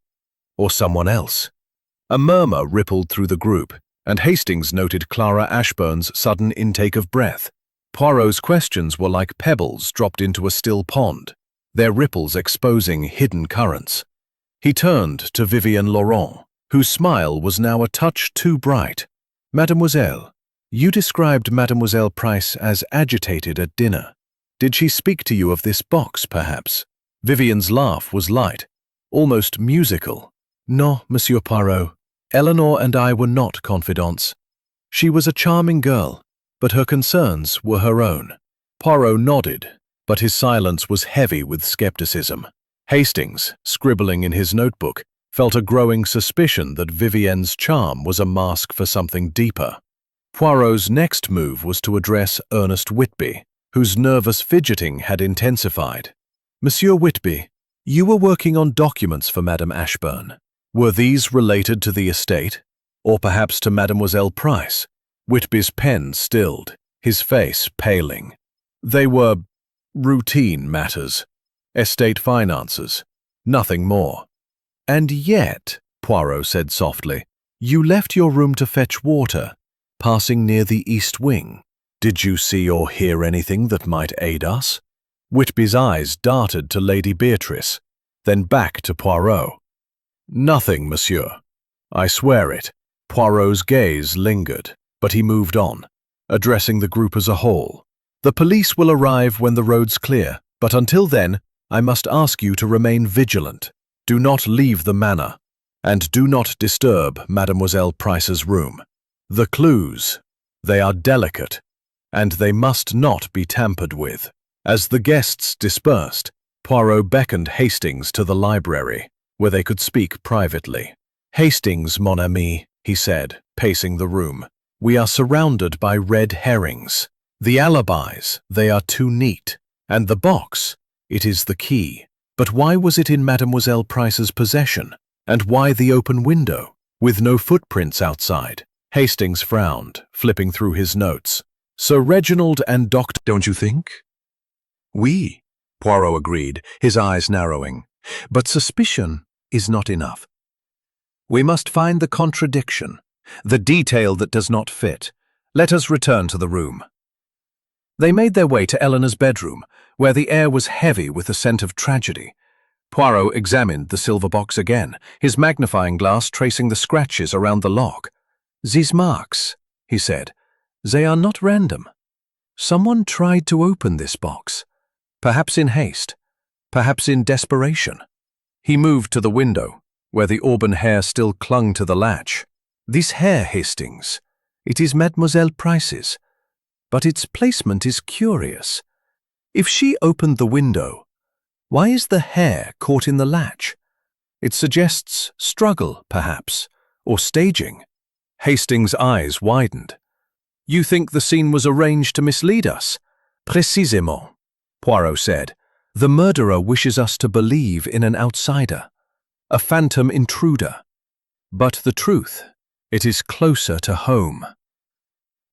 Or someone else? A murmur rippled through the group, and Hastings noted Clara Ashburn's sudden intake of breath. Poirot's questions were like pebbles dropped into a still pond, their ripples exposing hidden currents. He turned to Vivienne Laurent, whose smile was now a touch too bright. "Mademoiselle, you described Mademoiselle Price as agitated at dinner. Did she speak to you of this box, perhaps?" Vivienne's laugh was light, almost musical. "No, Monsieur Poirot. Eleanor and I were not confidants. She was a charming girl, but her concerns were her own." Poirot nodded, but his silence was heavy with skepticism. Hastings, scribbling in his notebook, felt a growing suspicion that Vivienne's charm was a mask for something deeper. Poirot's next move was to address Ernest Whitby, whose nervous fidgeting had intensified. "Monsieur Whitby, you were working on documents for Madame Ashburn. Were these related to the estate, or perhaps to Mademoiselle Price?" Whitby's pen stilled, his face paling. "They were routine matters, estate finances, nothing more." "And yet," Poirot said softly, "you left your room to fetch water, passing near the east wing. Did you see or hear anything that might aid us?" Whitby's eyes darted to Lady Beatrice, then back to Poirot. "Nothing, monsieur. I swear it." Poirot's gaze lingered, but he moved on, addressing the group as a whole. "The police will arrive when the road's clear, but until then, I must ask you to remain vigilant. Do not leave the manor, and do not disturb Mademoiselle Price's room. The clues, they are delicate, and they must not be tampered with." As the guests dispersed, Poirot beckoned Hastings to the library, where they could speak privately. "Hastings, mon ami," he said, pacing the room, "we are surrounded by red herrings. The alibis, they are too neat. And the box, it is the key. But why was it in Mademoiselle Price's possession? And why the open window, with no footprints outside?" Hastings frowned, flipping through his notes. "Sir Reginald and Dr. "Don't you think?" "Oui," Poirot agreed, his eyes narrowing. "But suspicion is not enough. We must find the contradiction, the detail that does not fit. Let us return to the room." They made their way to Eleanor's bedroom, where the air was heavy with the scent of tragedy. Poirot examined the silver box again, his magnifying glass tracing the scratches around the lock. "These marks," he said, "they are not random. Someone tried to open this box, perhaps in haste, perhaps in desperation." He moved to the window, where the auburn hair still clung to the latch. "This hair, Hastings, it is Mademoiselle Price's, but its placement is curious. If she opened the window, why is the hair caught in the latch? It suggests struggle, perhaps, or staging." Hastings' eyes widened. "You think the scene was arranged to mislead us?" "Précisément," Poirot said. "The murderer wishes us to believe in an outsider, a phantom intruder. But the truth, it is closer to home."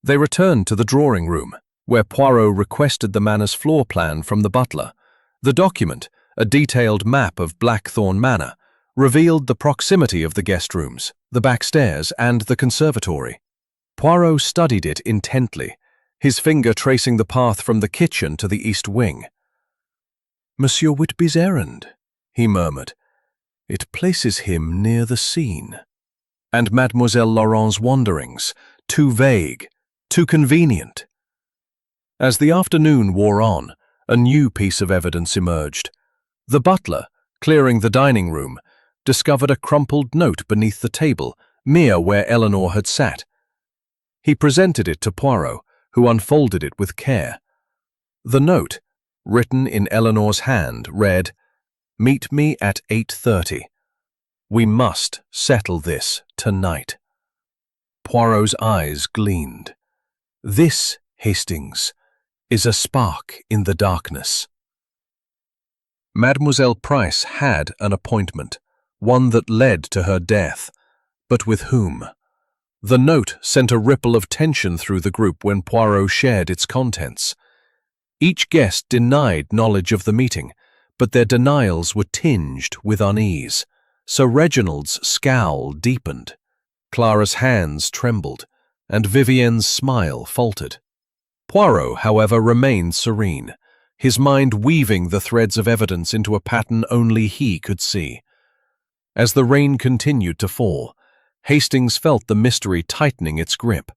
They returned to the drawing room, where Poirot requested the manor's floor plan from the butler. The document, a detailed map of Blackthorn Manor, revealed the proximity of the guest rooms, the back stairs, and the conservatory. Poirot studied it intently, his finger tracing the path from the kitchen to the east wing. "Monsieur Whitby's errand," he murmured. "It places him near the scene." And Mademoiselle Laurent's wanderings, too vague, too convenient. As the afternoon wore on, a new piece of evidence emerged. The butler, clearing the dining room, discovered a crumpled note beneath the table, near where Eleanor had sat. He presented it to Poirot, who unfolded it with care. The note, written in Eleanor's hand, read, "Meet me at 8:30. We must settle this tonight." Poirot's eyes gleamed. This, Hastings, is a spark in the darkness. Mademoiselle Price had an appointment, one that led to her death. But with whom? The note sent a ripple of tension through the group when Poirot shared its contents. Each guest denied knowledge of the meeting, but their denials were tinged with unease. Sir Reginald's scowl deepened. Clara's hands trembled, and Vivienne's smile faltered. Poirot, however, remained serene, his mind weaving the threads of evidence into a pattern only he could see. As the rain continued to fall, Hastings felt the mystery tightening its grip.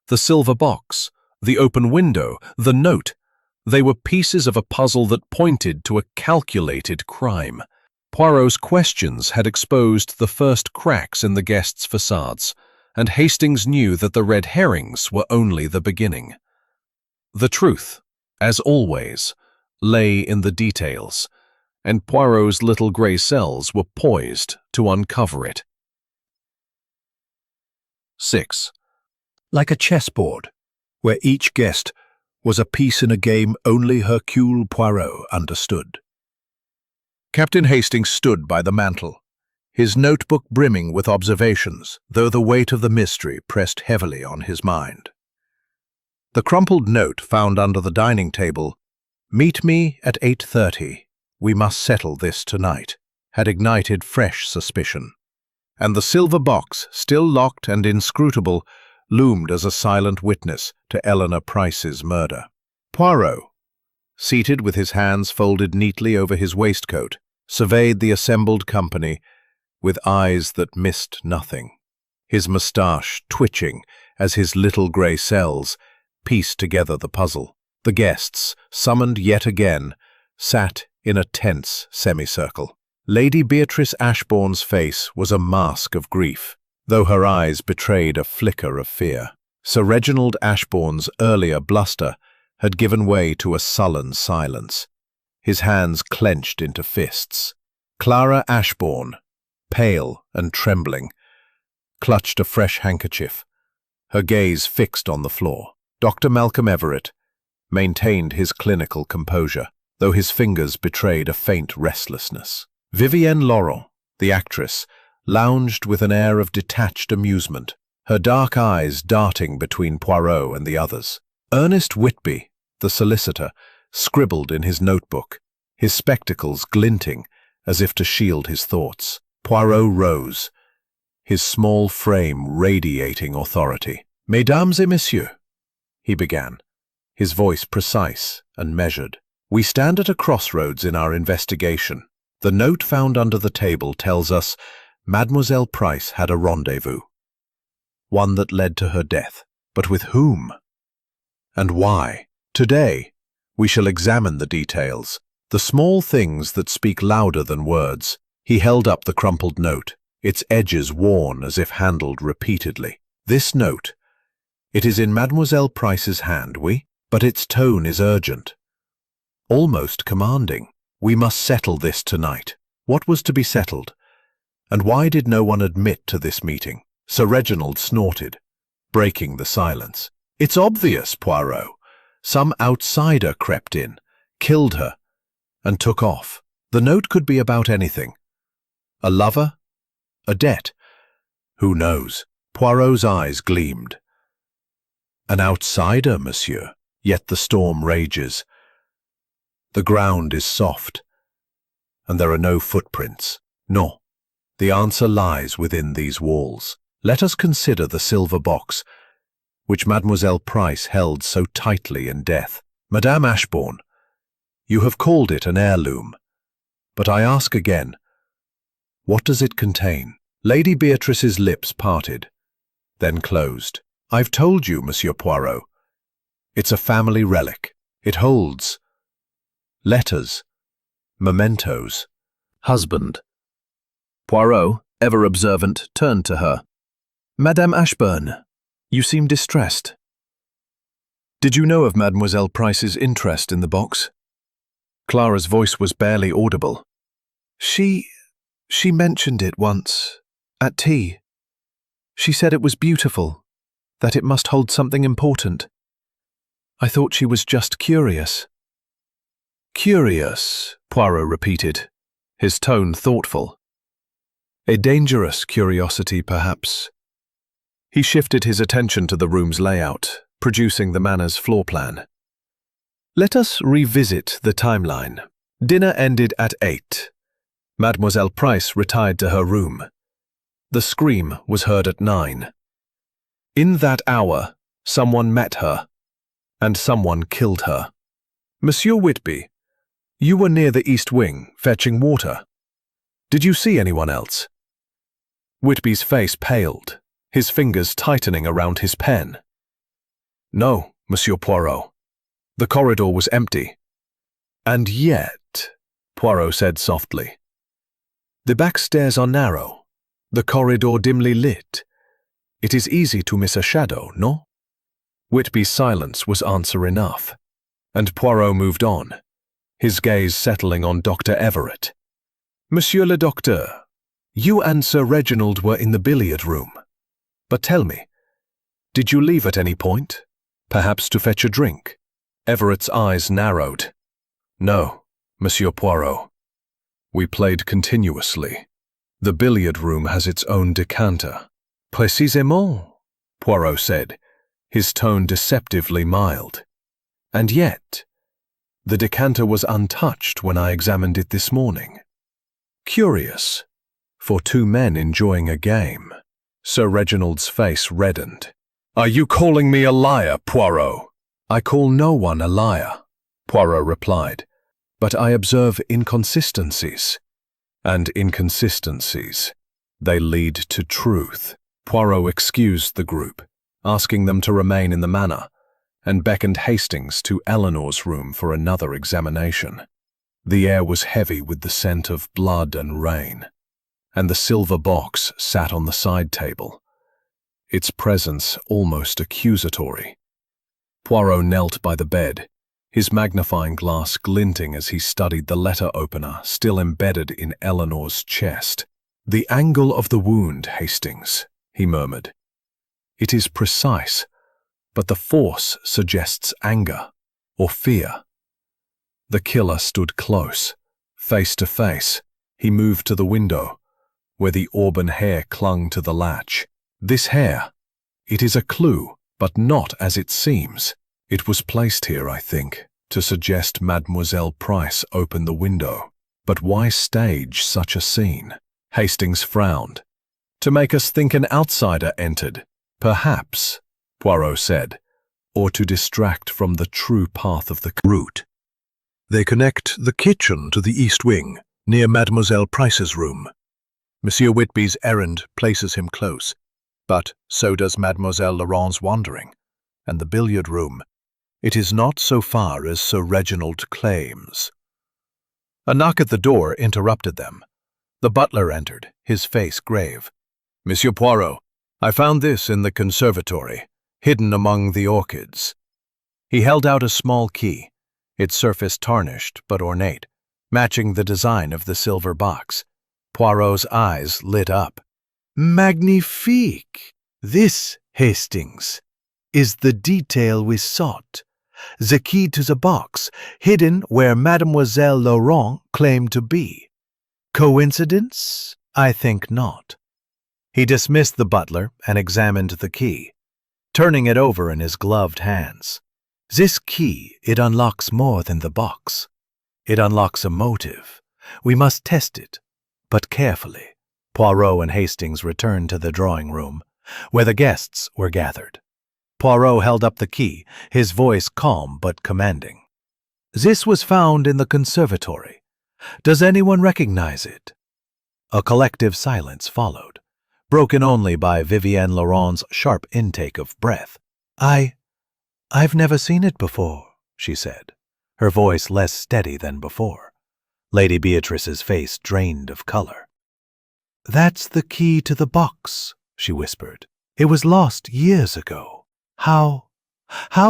The silver box, the open window, the note, they were pieces of a puzzle that pointed to a calculated crime. Poirot's questions had exposed the first cracks in the guests' facades, and Hastings knew that the red herrings were only the beginning. The truth, as always, lay in the details, and Poirot's little grey cells were poised to uncover it. 6. Like a chessboard, where each guest was a piece in a game only Hercule Poirot understood. Captain Hastings stood by the mantel, his notebook brimming with observations, though the weight of the mystery pressed heavily on his mind. The crumpled note found under the dining table, "Meet me at 8:30. We must settle this tonight," had ignited fresh suspicion. And the silver box, still locked and inscrutable, loomed as a silent witness to Eleanor Price's murder. Poirot, seated with his hands folded neatly over his waistcoat, surveyed the assembled company with eyes that missed nothing, his moustache twitching as his little grey cells pieced together the puzzle. The guests, summoned yet again, sat in a tense semicircle. Lady Beatrice Ashbourne's face was a mask of grief, though her eyes betrayed a flicker of fear. Sir Reginald Ashbourne's earlier bluster had given way to a sullen silence, his hands clenched into fists. Clara Ashbourne, pale and trembling, clutched a fresh handkerchief, her gaze fixed on the floor. Dr. Malcolm Everett maintained his clinical composure, though his fingers betrayed a faint restlessness. Vivienne Laurent, the actress, lounged with an air of detached amusement, her dark eyes darting between Poirot and the others. Ernest Whitby, the solicitor, scribbled in his notebook, his spectacles glinting as if to shield his thoughts. Poirot rose, his small frame radiating authority. "Mesdames et messieurs," he began, his voice precise and measured. "We stand at a crossroads in our investigation. The note found under the table tells us Mademoiselle Price had a rendezvous, one that led to her death. But with whom? And why? Today, we shall examine the details, the small things that speak louder than words." He held up the crumpled note, its edges worn as if handled repeatedly. "This note, it is in Mademoiselle Price's hand, but its tone is urgent, almost commanding. We must settle this tonight." What was to be settled? And why did no one admit to this meeting? Sir Reginald snorted, breaking the silence. "It's obvious, Poirot. Some outsider crept in, killed her, and took off. The note could be about anything. A lover? A debt? Who knows?" Poirot's eyes gleamed. "An outsider, monsieur. Yet the storm rages. The ground is soft, and there are no footprints. No, the answer lies within these walls. Let us consider the silver box, which Mademoiselle Price held so tightly in death. Madame Ashbourne, you have called it an heirloom, but I ask again, what does it contain?" Lady Beatrice's lips parted, then closed. "I've told you, Monsieur Poirot. It's a family relic. It holds letters, mementos." Husband. Poirot, ever observant, turned to her. "Madame Ashburn, you seem distressed. Did you know of Mademoiselle Price's interest in the box?" Clara's voice was barely audible. She mentioned it once, at tea. She said it was beautiful, that it must hold something important. I thought she was just curious." "Curious," Poirot repeated, his tone thoughtful. "A dangerous curiosity, perhaps." He shifted his attention to the room's layout, producing the manor's floor plan. "Let us revisit the timeline. Dinner ended at 8. Mademoiselle Price retired to her room. The scream was heard at 9. In that hour, someone met her, and someone killed her. Monsieur Whitby, you were near the east wing, fetching water. Did you see anyone else?" Whitby's face paled, his fingers tightening around his pen. "No, Monsieur Poirot. The corridor was empty." "And yet," Poirot said softly, "the back stairs are narrow, the corridor dimly lit. It is easy to miss a shadow, no?" Whitby's silence was answer enough, and Poirot moved on, his gaze settling on Dr. Everett. "Monsieur le Docteur, you and Sir Reginald were in the billiard room. But tell me, did you leave at any point, perhaps to fetch a drink?" Everett's eyes narrowed. "No, Monsieur Poirot. We played continuously. The billiard room has its own decanter." "Précisément," Poirot said, his tone deceptively mild. "And yet, the decanter was untouched when I examined it this morning. Curious, for two men enjoying a game." Sir Reginald's face reddened. "Are you calling me a liar, Poirot?" "I call no one a liar," Poirot replied, "but I observe inconsistencies. And inconsistencies, they lead to truth." Poirot excused the group, asking them to remain in the manor, and beckoned Hastings to Eleanor's room for another examination. The air was heavy with the scent of blood and rain, and the silver box sat on the side table, its presence almost accusatory. Poirot knelt by the bed, his magnifying glass glinting as he studied the letter opener still embedded in Eleanor's chest. "The angle of the wound, Hastings," he murmured. "It is precise, but the force suggests anger or fear." The killer stood close, face to face. He moved to the window, where the auburn hair clung to the latch. "This hair, it is a clue, but not as it seems. It was placed here, I think, to suggest Mademoiselle Price opened the window. But why stage such a scene?" Hastings frowned. "To make us think an outsider entered, perhaps," Poirot said, "or to distract from the true path of the route." They connect the kitchen to the east wing, near Mademoiselle Price's room. Monsieur Whitby's errand places him close, but so does Mademoiselle Laurent's wandering, and the billiard room. It is not so far as Sir Reginald claims. A knock at the door interrupted them. The butler entered, his face grave. "Monsieur Poirot, I found this in the conservatory, hidden among the orchids." He held out a small key, its surface tarnished but ornate, matching the design of the silver box. Poirot's eyes lit up. "Magnifique! This, Hastings, is the detail we sought. The key to the box, hidden where Mademoiselle Laurent claimed to be. Coincidence? I think not." He dismissed the butler and examined the key, turning it over in his gloved hands. "This key, it unlocks more than the box. It unlocks a motive. We must test it, but carefully." Poirot and Hastings returned to the drawing room, where the guests were gathered. Poirot held up the key, his voice calm but commanding. "This was found in the conservatory. Does anyone recognize it?" A collective silence followed, broken only by Vivienne Laurent's sharp intake of breath. I've never seen it before, she said, her voice less steady than before. Lady Beatrice's face drained of color. That's the key to the box, she whispered. It was lost years ago. How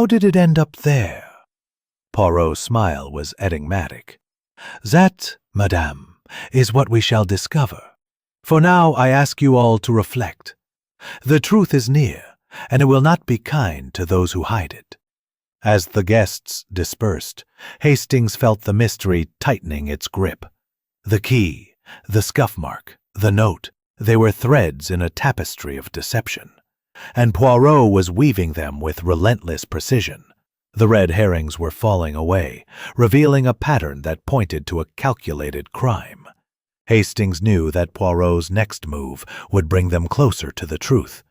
did it end up there? Poirot's smile was enigmatic. That, madame, is what we shall discover. For now I ask you all to reflect. The truth is near, and it will not be kind to those who hide it. As the guests dispersed, Hastings felt the mystery tightening its grip. The key, the scuff mark, the note, they were threads in a tapestry of deception, and Poirot was weaving them with relentless precision. The red herrings were falling away, revealing a pattern that pointed to a calculated crime. Hastings knew that Poirot's next move would bring them closer to the truth,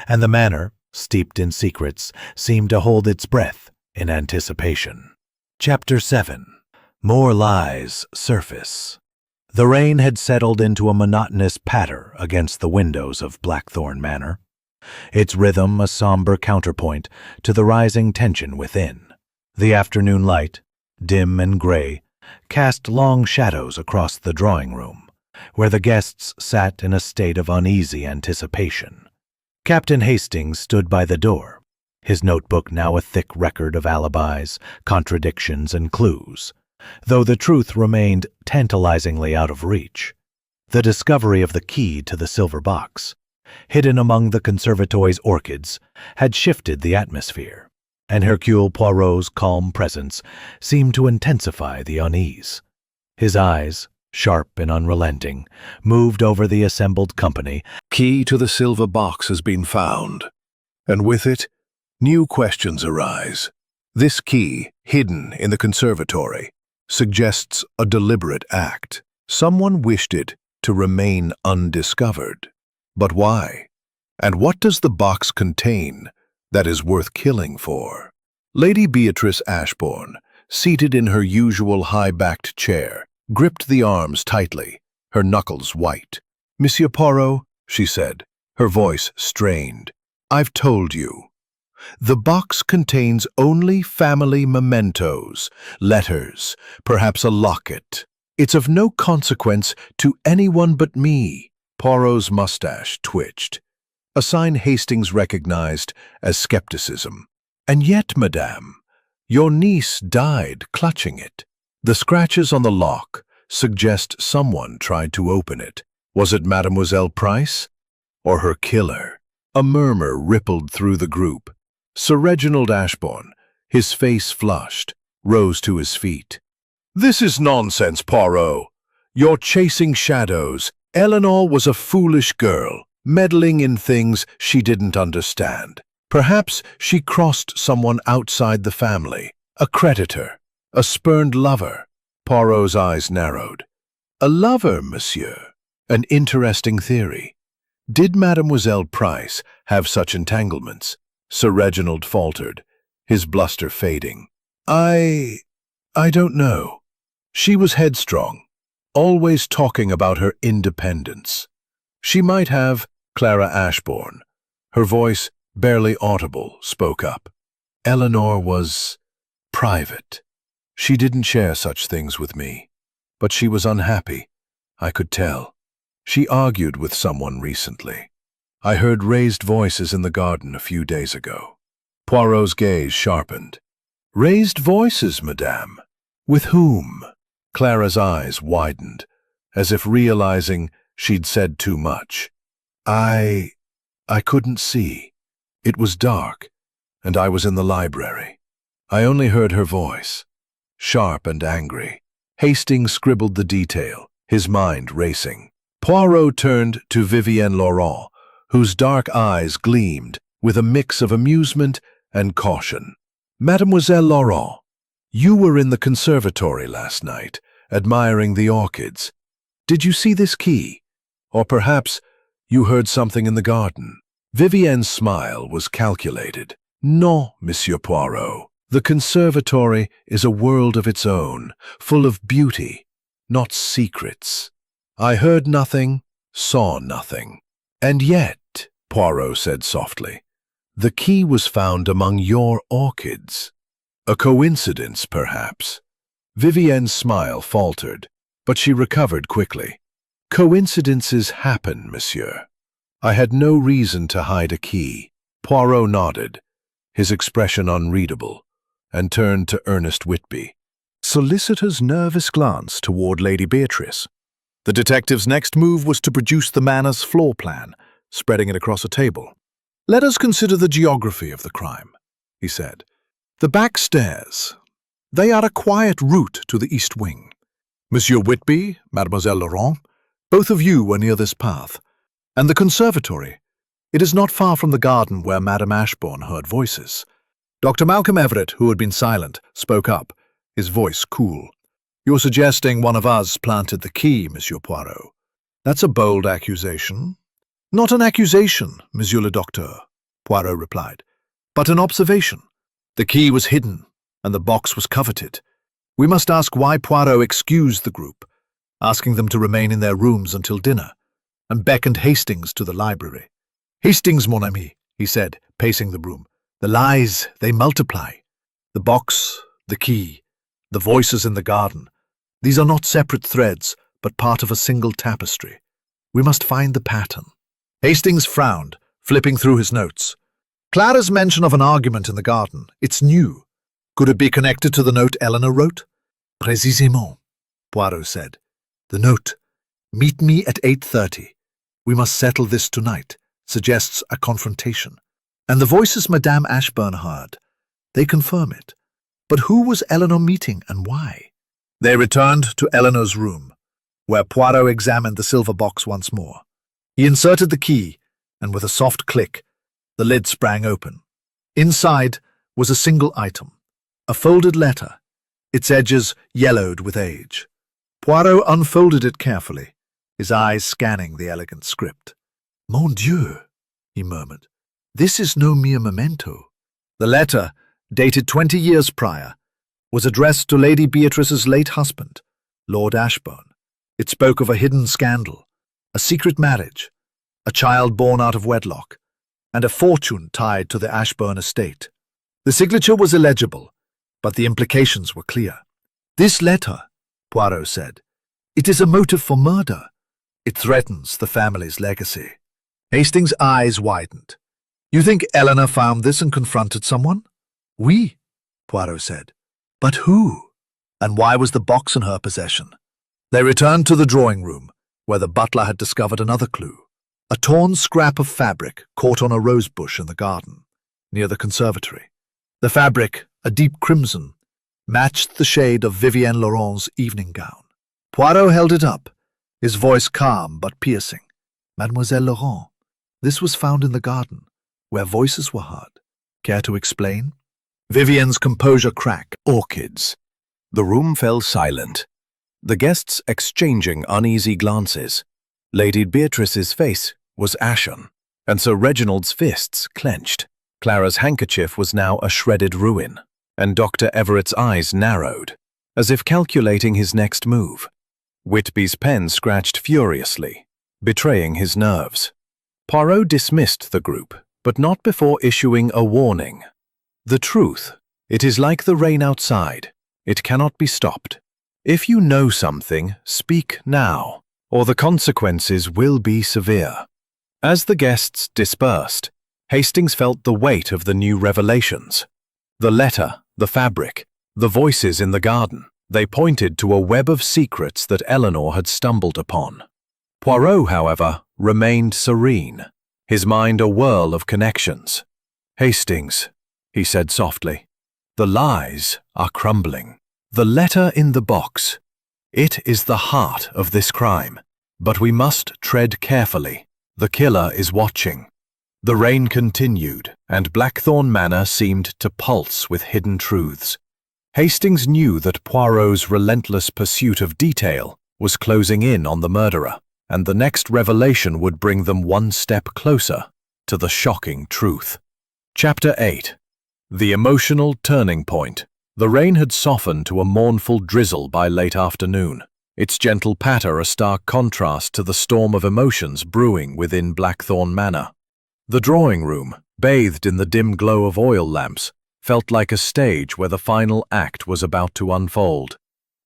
and the manor, steeped in secrets, seemed to hold its breath in anticipation. Chapter 7. More lies surface. The rain had settled into a monotonous patter against the windows of Blackthorn Manor, its rhythm a somber counterpoint to the rising tension within. The afternoon light, dim and gray, cast long shadows across the drawing room, where the guests sat in a state of uneasy anticipation. Captain Hastings stood by the door, his notebook now a thick record of alibis, contradictions, and clues, though the truth remained tantalizingly out of reach. The discovery of the key to the silver box, hidden among the conservatory's orchids, had shifted the atmosphere, and Hercule Poirot's calm presence seemed to intensify the unease. His eyes, sharp and unrelenting, moved over the assembled company. Key to the silver box has been found, and with it, new questions arise. This key, hidden in the conservatory, suggests a deliberate act. Someone wished it to remain undiscovered. But why? And what does the box contain that is worth killing for? Lady Beatrice Ashbourne, seated in her usual high-backed chair, gripped the arms tightly, her knuckles white. "Monsieur Poirot," she said, her voice strained, "I've told you. The box contains only family mementos, letters, perhaps a locket. It's of no consequence to anyone but me." Poirot's mustache twitched, a sign Hastings recognized as skepticism. "And yet, madame, your niece died clutching it. The scratches on the lock suggest someone tried to open it. Was it Mademoiselle Price or her killer?" A murmur rippled through the group. Sir Reginald Ashbourne, his face flushed, rose to his feet. "This is nonsense, Poirot. You're chasing shadows. Eleanor was a foolish girl, meddling in things she didn't understand. Perhaps she crossed someone outside the family, a creditor, a spurned lover." Poirot's eyes narrowed. "A lover, monsieur? An interesting theory. Did Mademoiselle Price have such entanglements?" Sir Reginald faltered, his bluster fading. I don't know. She was headstrong, always talking about her independence. She might have. Clara Ashbourne, her voice barely audible, spoke up. "Eleanor was private. She didn't share such things with me, but she was unhappy, I could tell. She argued with someone recently. I heard raised voices in the garden a few days ago." Poirot's gaze sharpened. "Raised voices, madame? With whom?" Clara's eyes widened, as if realizing she'd said too much. I couldn't see. It was dark, and I was in the library. I only heard her voice, sharp and angry." Hastings scribbled the detail, his mind racing. Poirot turned to Vivienne Laurent, whose dark eyes gleamed with a mix of amusement and caution. "Mademoiselle Laurent, you were in the conservatory last night, admiring the orchids. Did you see this key? Or perhaps you heard something in the garden?" Vivienne's smile was calculated. "Non, Monsieur Poirot. The conservatory is a world of its own, full of beauty, not secrets. I heard nothing, saw nothing. And yet, Poirot said softly, the key was found among your orchids. A coincidence, perhaps. Vivienne's smile faltered, but she recovered quickly. Coincidences happen, monsieur. I had no reason to hide a key. Poirot nodded, his expression unreadable, and turned to Ernest Whitby. Solicitor's nervous glance toward Lady Beatrice. The detective's next move was to produce the manor's floor plan, spreading it across a table. Let us consider the geography of the crime, he said. The back stairs. They are a quiet route to the east wing. Monsieur Whitby, Mademoiselle Laurent, both of you were near this path. And the conservatory. It is not far from the garden where Madame Ashbourne heard voices. Dr. Malcolm Everett, who had been silent, spoke up, his voice cool. You're suggesting one of us planted the key, Monsieur Poirot. That's a bold accusation. Not an accusation, Monsieur le Docteur, Poirot replied, but an observation. The key was hidden, and the box was coveted. We must ask why Poirot excused the group, asking them to remain in their rooms until dinner, and beckoned Hastings to the library. Hastings, mon ami, he said, pacing the room. The lies, they multiply. The box, the key, the voices in the garden. These are not separate threads, but part of a single tapestry. We must find the pattern. Hastings frowned, flipping through his notes. Clara's mention of an argument in the garden. It's new. Could it be connected to the note Eleanor wrote? Précisément, Poirot said. The note. Meet me at 8:30. We must settle this tonight, suggests a confrontation. And the voices Madame Ashbourne heard. They confirm it. But who was Eleanor meeting and why? They returned to Eleanor's room, where Poirot examined the silver box once more. He inserted the key, and with a soft click, the lid sprang open. Inside was a single item, a folded letter, its edges yellowed with age. Poirot unfolded it carefully, his eyes scanning the elegant script. Mon Dieu, he murmured, this is no mere memento. The letter, dated 20 years prior, was addressed to Lady Beatrice's late husband, Lord Ashbourne. It spoke of a hidden scandal, a secret marriage, a child born out of wedlock, and a fortune tied to the Ashbourne estate. The signature was illegible, but the implications were clear. This letter, Poirot said, it is a motive for murder. It threatens the family's legacy. Hastings' eyes widened. You think Eleanor found this and confronted someone? Oui, Poirot said. But who? And why was the box in her possession? They returned to the drawing room, where the butler had discovered another clue. A torn scrap of fabric caught on a rose bush in the garden, near the conservatory. The fabric, a deep crimson, matched the shade of Vivienne Laurent's evening gown. Poirot held it up, his voice calm but piercing. Mademoiselle Laurent, this was found in the garden, where voices were heard. Care to explain? Vivienne's composure cracked. Orchids. The room fell silent, the guests exchanging uneasy glances. Lady Beatrice's face was ashen, and Sir Reginald's fists clenched. Clara's handkerchief was now a shredded ruin, and Dr. Everett's eyes narrowed, as if calculating his next move. Whitby's pen scratched furiously, betraying his nerves. Poirot dismissed the group, but not before issuing a warning. The truth, it is like the rain outside. It cannot be stopped. If you know something, speak now, or the consequences will be severe. As the guests dispersed, Hastings felt the weight of the new revelations. The letter, the fabric, the voices in the garden, they pointed to a web of secrets that Eleanor had stumbled upon. Poirot, however, remained serene, his mind a whirl of connections. Hastings, he said softly, the lies are crumbling. The letter in the box, it is the heart of this crime, but we must tread carefully. The killer is watching. The rain continued, and Blackthorn Manor seemed to pulse with hidden truths. Hastings knew that Poirot's relentless pursuit of detail was closing in on the murderer, and the next revelation would bring them one step closer to the shocking truth. Chapter 8. The emotional turning point. The rain had softened to a mournful drizzle by late afternoon. its gentle patter a stark contrast to the storm of emotions brewing within Blackthorn Manor. The drawing room, bathed in the dim glow of oil lamps, felt like a stage where the final act was about to unfold.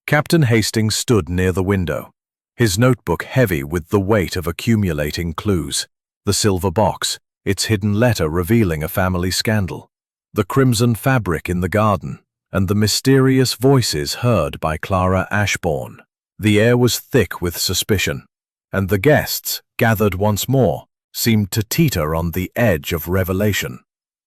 Captain Hastings stood near the window, his notebook heavy with the weight of accumulating clues. The silver box, its hidden letter revealing a family scandal, the crimson fabric in the garden, and the mysterious voices heard by Clara Ashbourne. The air was thick with suspicion, and the guests, gathered once more, seemed to teeter on the edge of revelation.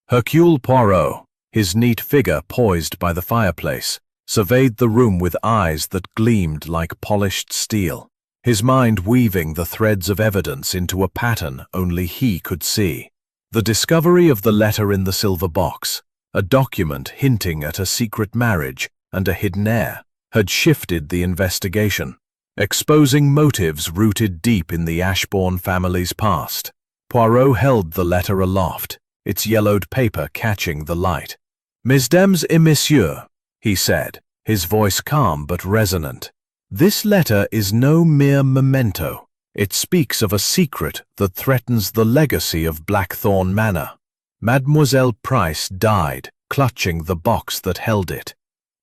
Hercule Poirot, his neat figure poised by the fireplace, surveyed the room with eyes that gleamed like polished steel, his mind weaving the threads of evidence into a pattern only he could see. The discovery of the letter in the silver box, a document hinting at a secret marriage and a hidden heir, had shifted the investigation, exposing motives rooted deep in the Ashbourne family's past. Poirot held the letter aloft, its yellowed paper catching the light. "Mesdames et messieurs," he said, his voice calm but resonant, "this letter is no mere memento. It speaks of a secret that threatens the legacy of Blackthorn Manor. Mademoiselle Price died, clutching the box that held it.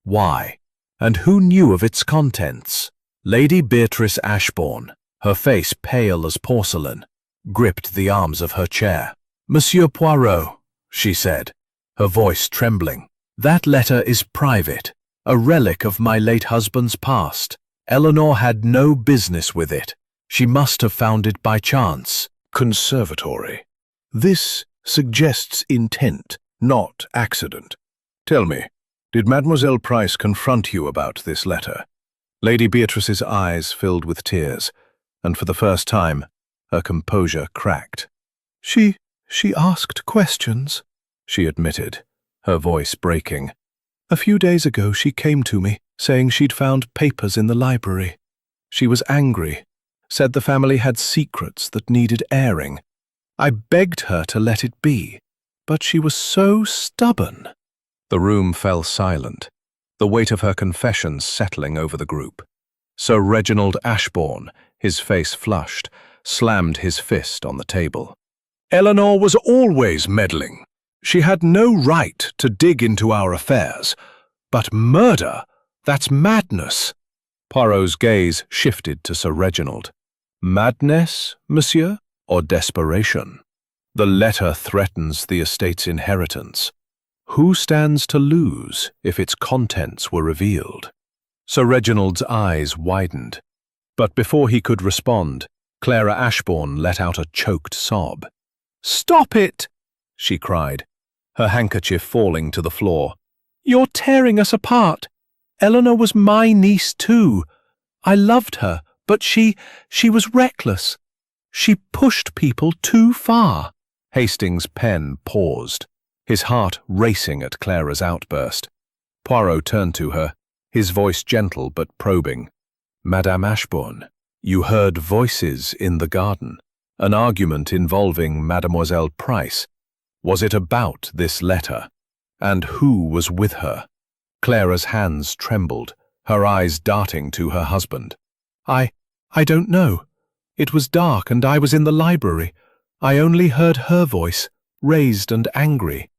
Why? And who knew of its contents?" Lady Beatrice Ashbourne, her face pale as porcelain, gripped the arms of her chair. "Monsieur Poirot," she said, her voice trembling, "that letter is private, a relic of my late husband's past. Eleanor had no business with it. She must have found it by chance." Conservatory. This suggests intent, not accident. Tell me, did Mademoiselle Price confront you about this letter? Lady Beatrice's eyes filled with tears, and for the first time, her composure cracked. She asked questions, she admitted, her voice breaking. "A few days ago she came to me, saying she'd found papers in the library. She was angry, said the family had secrets that needed airing. I begged her to let it be, but she was so stubborn." The room fell silent, the weight of her confessions settling over the group. Sir Reginald Ashbourne, his face flushed, slammed his fist on the table. "Eleanor was always meddling. She had no right to dig into our affairs. But murder, that's madness." Poirot's gaze shifted to Sir Reginald. "Madness, monsieur, or desperation? The letter threatens the estate's inheritance. Who stands to lose if its contents were revealed?" Sir Reginald's eyes widened, but before he could respond, Clara Ashbourne let out a choked sob. "Stop it!" she cried, her handkerchief falling to the floor. "You're tearing us apart. Eleanor was my niece too. I loved her, but she was reckless. She pushed people too far." Hastings' pen paused, his heart racing at Clara's outburst. Poirot turned to her, his voice gentle but probing. "Madame Ashbourne, you heard voices in the garden, an argument involving Mademoiselle Price. Was it about this letter? And who was with her?" Clara's hands trembled, her eyes darting to her husband. I don't know. It was dark and I was in the library. I only heard her voice, raised and angry.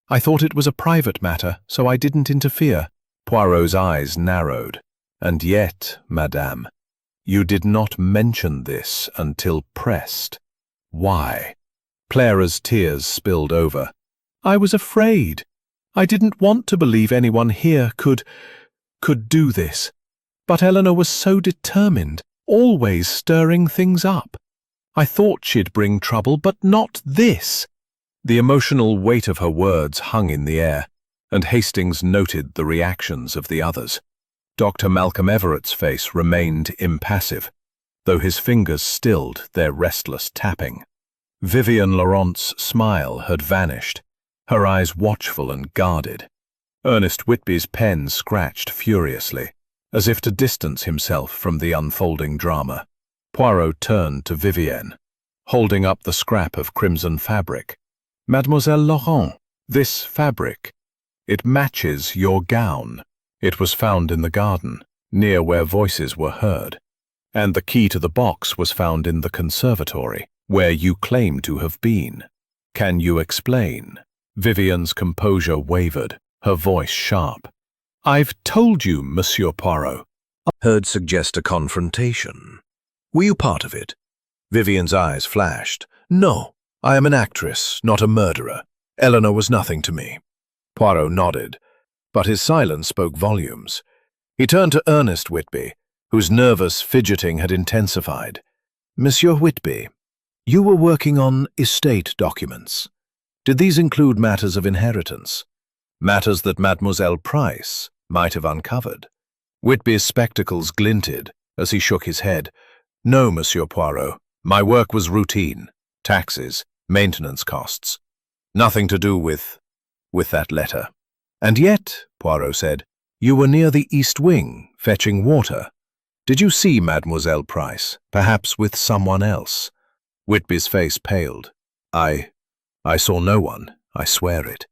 I thought it was a private matter, so I didn't interfere." Poirot's eyes narrowed. "And yet, madame, you did not mention this until pressed. Why?" Clara's tears spilled over. "I was afraid. I didn't want to believe anyone here could do this. But Eleanor was so determined, always stirring things up. I thought she'd bring trouble, but not this." The emotional weight of her words hung in the air, and Hastings noted the reactions of the others. Dr. Malcolm Everett's face remained impassive, though his fingers stilled their restless tapping. Vivian Laurent's smile had vanished, her eyes watchful and guarded. Ernest Whitby's pen scratched furiously, as if to distance himself from the unfolding drama. Poirot turned to Vivienne, holding up the scrap of crimson fabric. "Mademoiselle Laurent, this fabric, it matches your gown. It was found in the garden, near where voices were heard, and the key to the box was found in the conservatory, where you claim to have been. Can you explain? Vivian's composure wavered, her voice sharp. I've told you, Monsieur Poirot. Heard suggest a confrontation. Were you part of it? Vivian's eyes flashed. No, I am an actress, not a murderer. Eleanor was nothing to me. Poirot nodded, but his silence spoke volumes. He turned to Ernest Whitby, whose nervous fidgeting had intensified. Monsieur Whitby, you were working on estate documents. Did these include matters of inheritance? Matters that Mademoiselle Price might have uncovered? Whitby's spectacles glinted as he shook his head. No, Monsieur Poirot. My work was routine. Taxes, maintenance costs. Nothing to do with that letter. And yet, Poirot said, you were near the East Wing, fetching water. Did you see Mademoiselle Price, perhaps with someone else? Whitby's face paled. I saw no one, I swear it.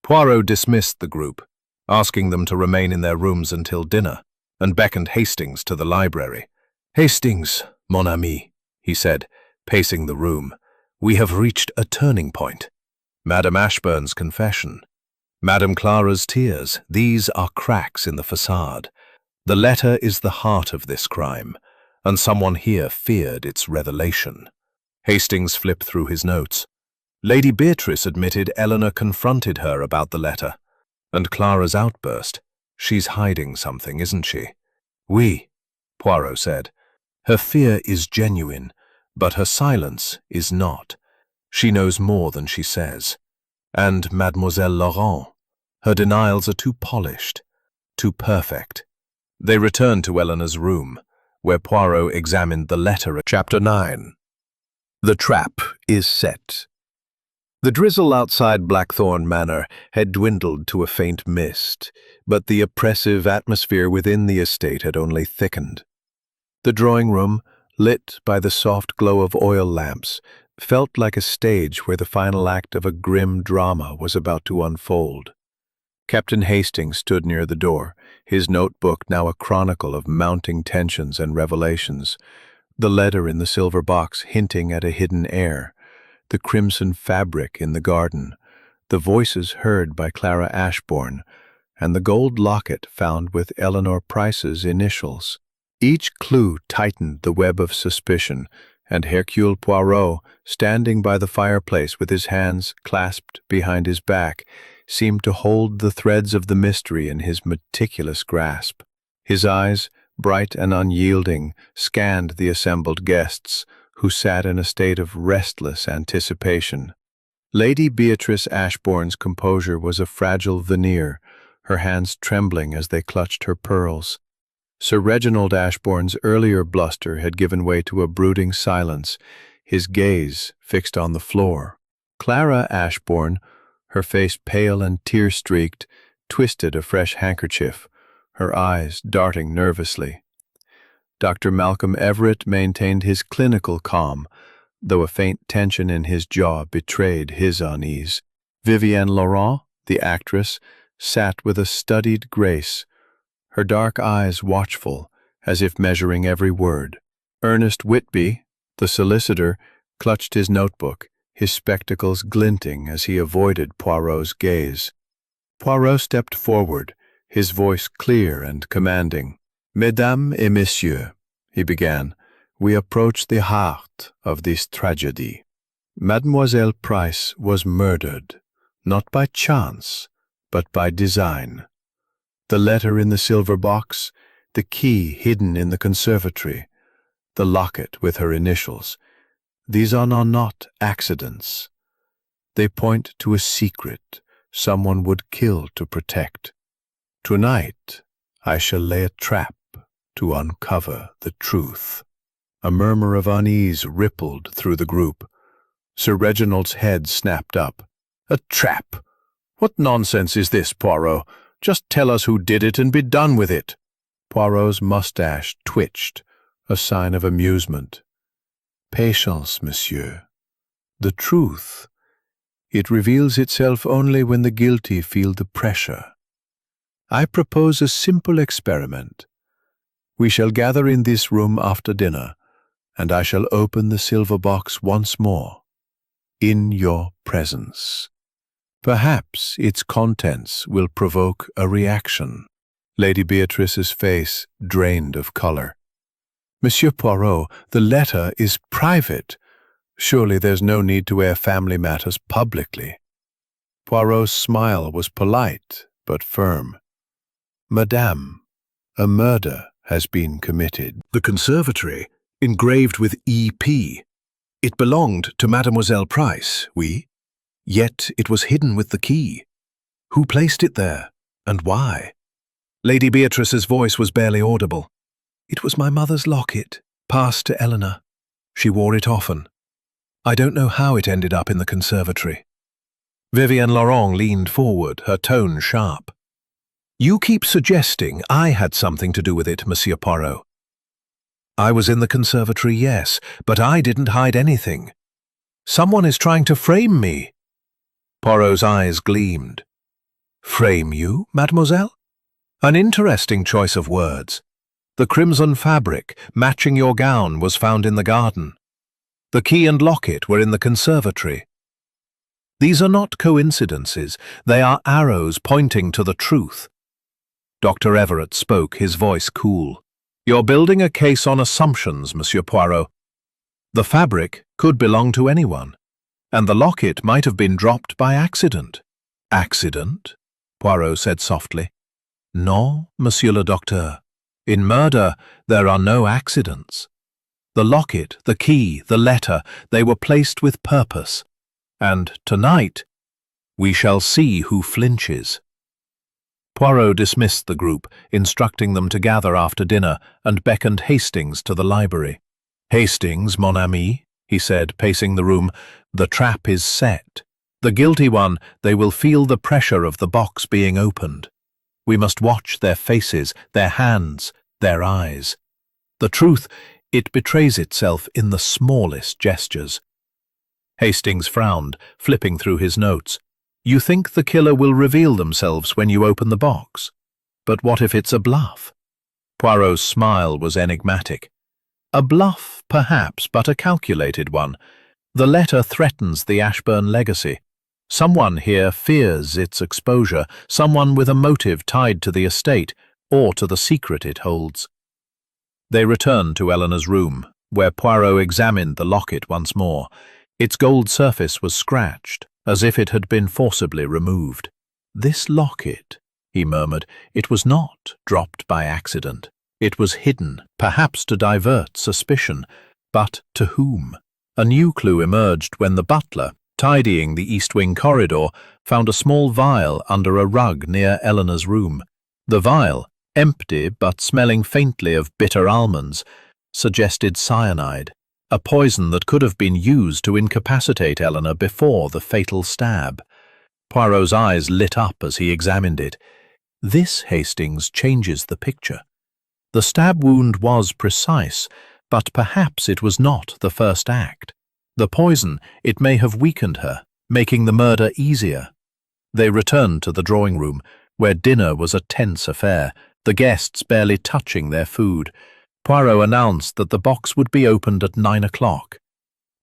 Poirot dismissed the group, asking them to remain in their rooms until dinner, and beckoned Hastings to the library. Hastings, mon ami, he said, pacing the room, we have reached a turning point. Madame Ashburn's confession, Madame Clara's tears, these are cracks in the facade. The letter is the heart of this crime, and someone here feared its revelation. Hastings flipped through his notes. Lady Beatrice admitted Eleanor confronted her about the letter, and Clara's outburst. She's hiding something, isn't she? Oui, Poirot said. Her fear is genuine, but her silence is not. She knows more than she says. And Mademoiselle Laurent, her denials are too polished, too perfect. They returned to Eleanor's room, where Poirot examined the letter. Chapter 9. The trap is set. The drizzle outside Blackthorn Manor had dwindled to a faint mist, but the oppressive atmosphere within the estate had only thickened. The drawing room, lit by the soft glow of oil lamps, felt like a stage where the final act of a grim drama was about to unfold. Captain Hastings stood near the door, his notebook now a chronicle of mounting tensions and revelations, the letter in the silver box hinting at a hidden heir, the crimson fabric in the garden, the voices heard by Clara Ashbourne, and the gold locket found with Eleanor Price's initials. Each clue tightened the web of suspicion, and Hercule Poirot, standing by the fireplace with his hands clasped behind his back, seemed to hold the threads of the mystery in his meticulous grasp. His eyes, bright and unyielding, scanned the assembled guests, who sat in a state of restless anticipation. Lady Beatrice Ashbourne's composure was a fragile veneer, her hands trembling as they clutched her pearls. Sir Reginald Ashbourne's earlier bluster had given way to a brooding silence, his gaze fixed on the floor. Clara Ashbourne, her face pale and tear-streaked, twisted a fresh handkerchief, her eyes darting nervously. Dr. Malcolm Everett maintained his clinical calm, though a faint tension in his jaw betrayed his unease. Vivienne Laurent, the actress, sat with a studied grace, her dark eyes watchful, as if measuring every word. Ernest Whitby, the solicitor, clutched his notebook, his spectacles glinting as he avoided Poirot's gaze. Poirot stepped forward, his voice clear and commanding. Mesdames et messieurs, he began, we approach the heart of this tragedy. Mademoiselle Price was murdered, not by chance, but by design. The letter in the silver box, the key hidden in the conservatory, the locket with her initials, these are not accidents. They point to a secret someone would kill to protect. Tonight, I shall lay a trap to uncover the truth. A murmur of unease rippled through the group. Sir Reginald's head snapped up. A trap? What nonsense is this, Poirot? Just tell us who did it and be done with it. Poirot's mustache twitched, a sign of amusement. Patience, monsieur. The truth. It reveals itself only when the guilty feel the pressure. I propose a simple experiment. We shall gather in this room after dinner, and I shall open the silver box once more, in your presence. Perhaps its contents will provoke a reaction." Lady Beatrice's face drained of color. "Monsieur Poirot, the letter is private. Surely there's no need to air family matters publicly." Poirot's smile was polite but firm. "Madame, a murder has been committed." The conservatory, engraved with E.P. It belonged to Mademoiselle Price, oui? Yet it was hidden with the key. Who placed it there, and why? Lady Beatrice's voice was barely audible. "It was my mother's locket, passed to Eleanor. She wore it often. I don't know how it ended up in the conservatory." Vivienne Laurent leaned forward, her tone sharp. "You keep suggesting I had something to do with it, Monsieur Poirot. I was in the conservatory, yes, but I didn't hide anything. Someone is trying to frame me." Poirot's eyes gleamed. "Frame you, mademoiselle? An interesting choice of words. The crimson fabric matching your gown was found in the garden. The key and locket were in the conservatory. These are not coincidences, they are arrows pointing to the truth." Dr. Everett spoke, his voice cool. "You're building a case on assumptions, Monsieur Poirot. The fabric could belong to anyone, and the locket might have been dropped by accident." "Accident?" Poirot said softly. "Non, Monsieur le Docteur. In murder, there are no accidents. The locket, the key, the letter, they were placed with purpose. And tonight, we shall see who flinches." Poirot dismissed the group, instructing them to gather after dinner, and beckoned Hastings to the library. "Hastings, mon ami," he said, pacing the room, "the trap is set. The guilty one, they will feel the pressure of the box being opened. We must watch their faces, their hands, their eyes. The truth, it betrays itself in the smallest gestures." Hastings frowned, flipping through his notes. "You think the killer will reveal themselves when you open the box? But what if it's a bluff?" Poirot's smile was enigmatic. "A bluff, perhaps, but a calculated one. The letter threatens the Ashburn legacy. Someone here fears its exposure, someone with a motive tied to the estate or to the secret it holds." They returned to Eleanor's room, where Poirot examined the locket once more. Its gold surface was scratched, as if it had been forcibly removed. "This locket," he murmured, "it was not dropped by accident. It was hidden, perhaps to divert suspicion. But to whom?" A new clue emerged when the butler, tidying the East Wing corridor, found a small vial under a rug near Eleanor's room. The vial, empty but smelling faintly of bitter almonds, suggested cyanide, a poison that could have been used to incapacitate Eleanor before the fatal stab. Poirot's eyes lit up as he examined it. "This, Hastings, changes the picture. The stab wound was precise, but perhaps it was not the first act. The poison, it may have weakened her, making the murder easier." They returned to the drawing room, where dinner was a tense affair, the guests barely touching their food. Poirot announced that the box would be opened at 9 o'clock,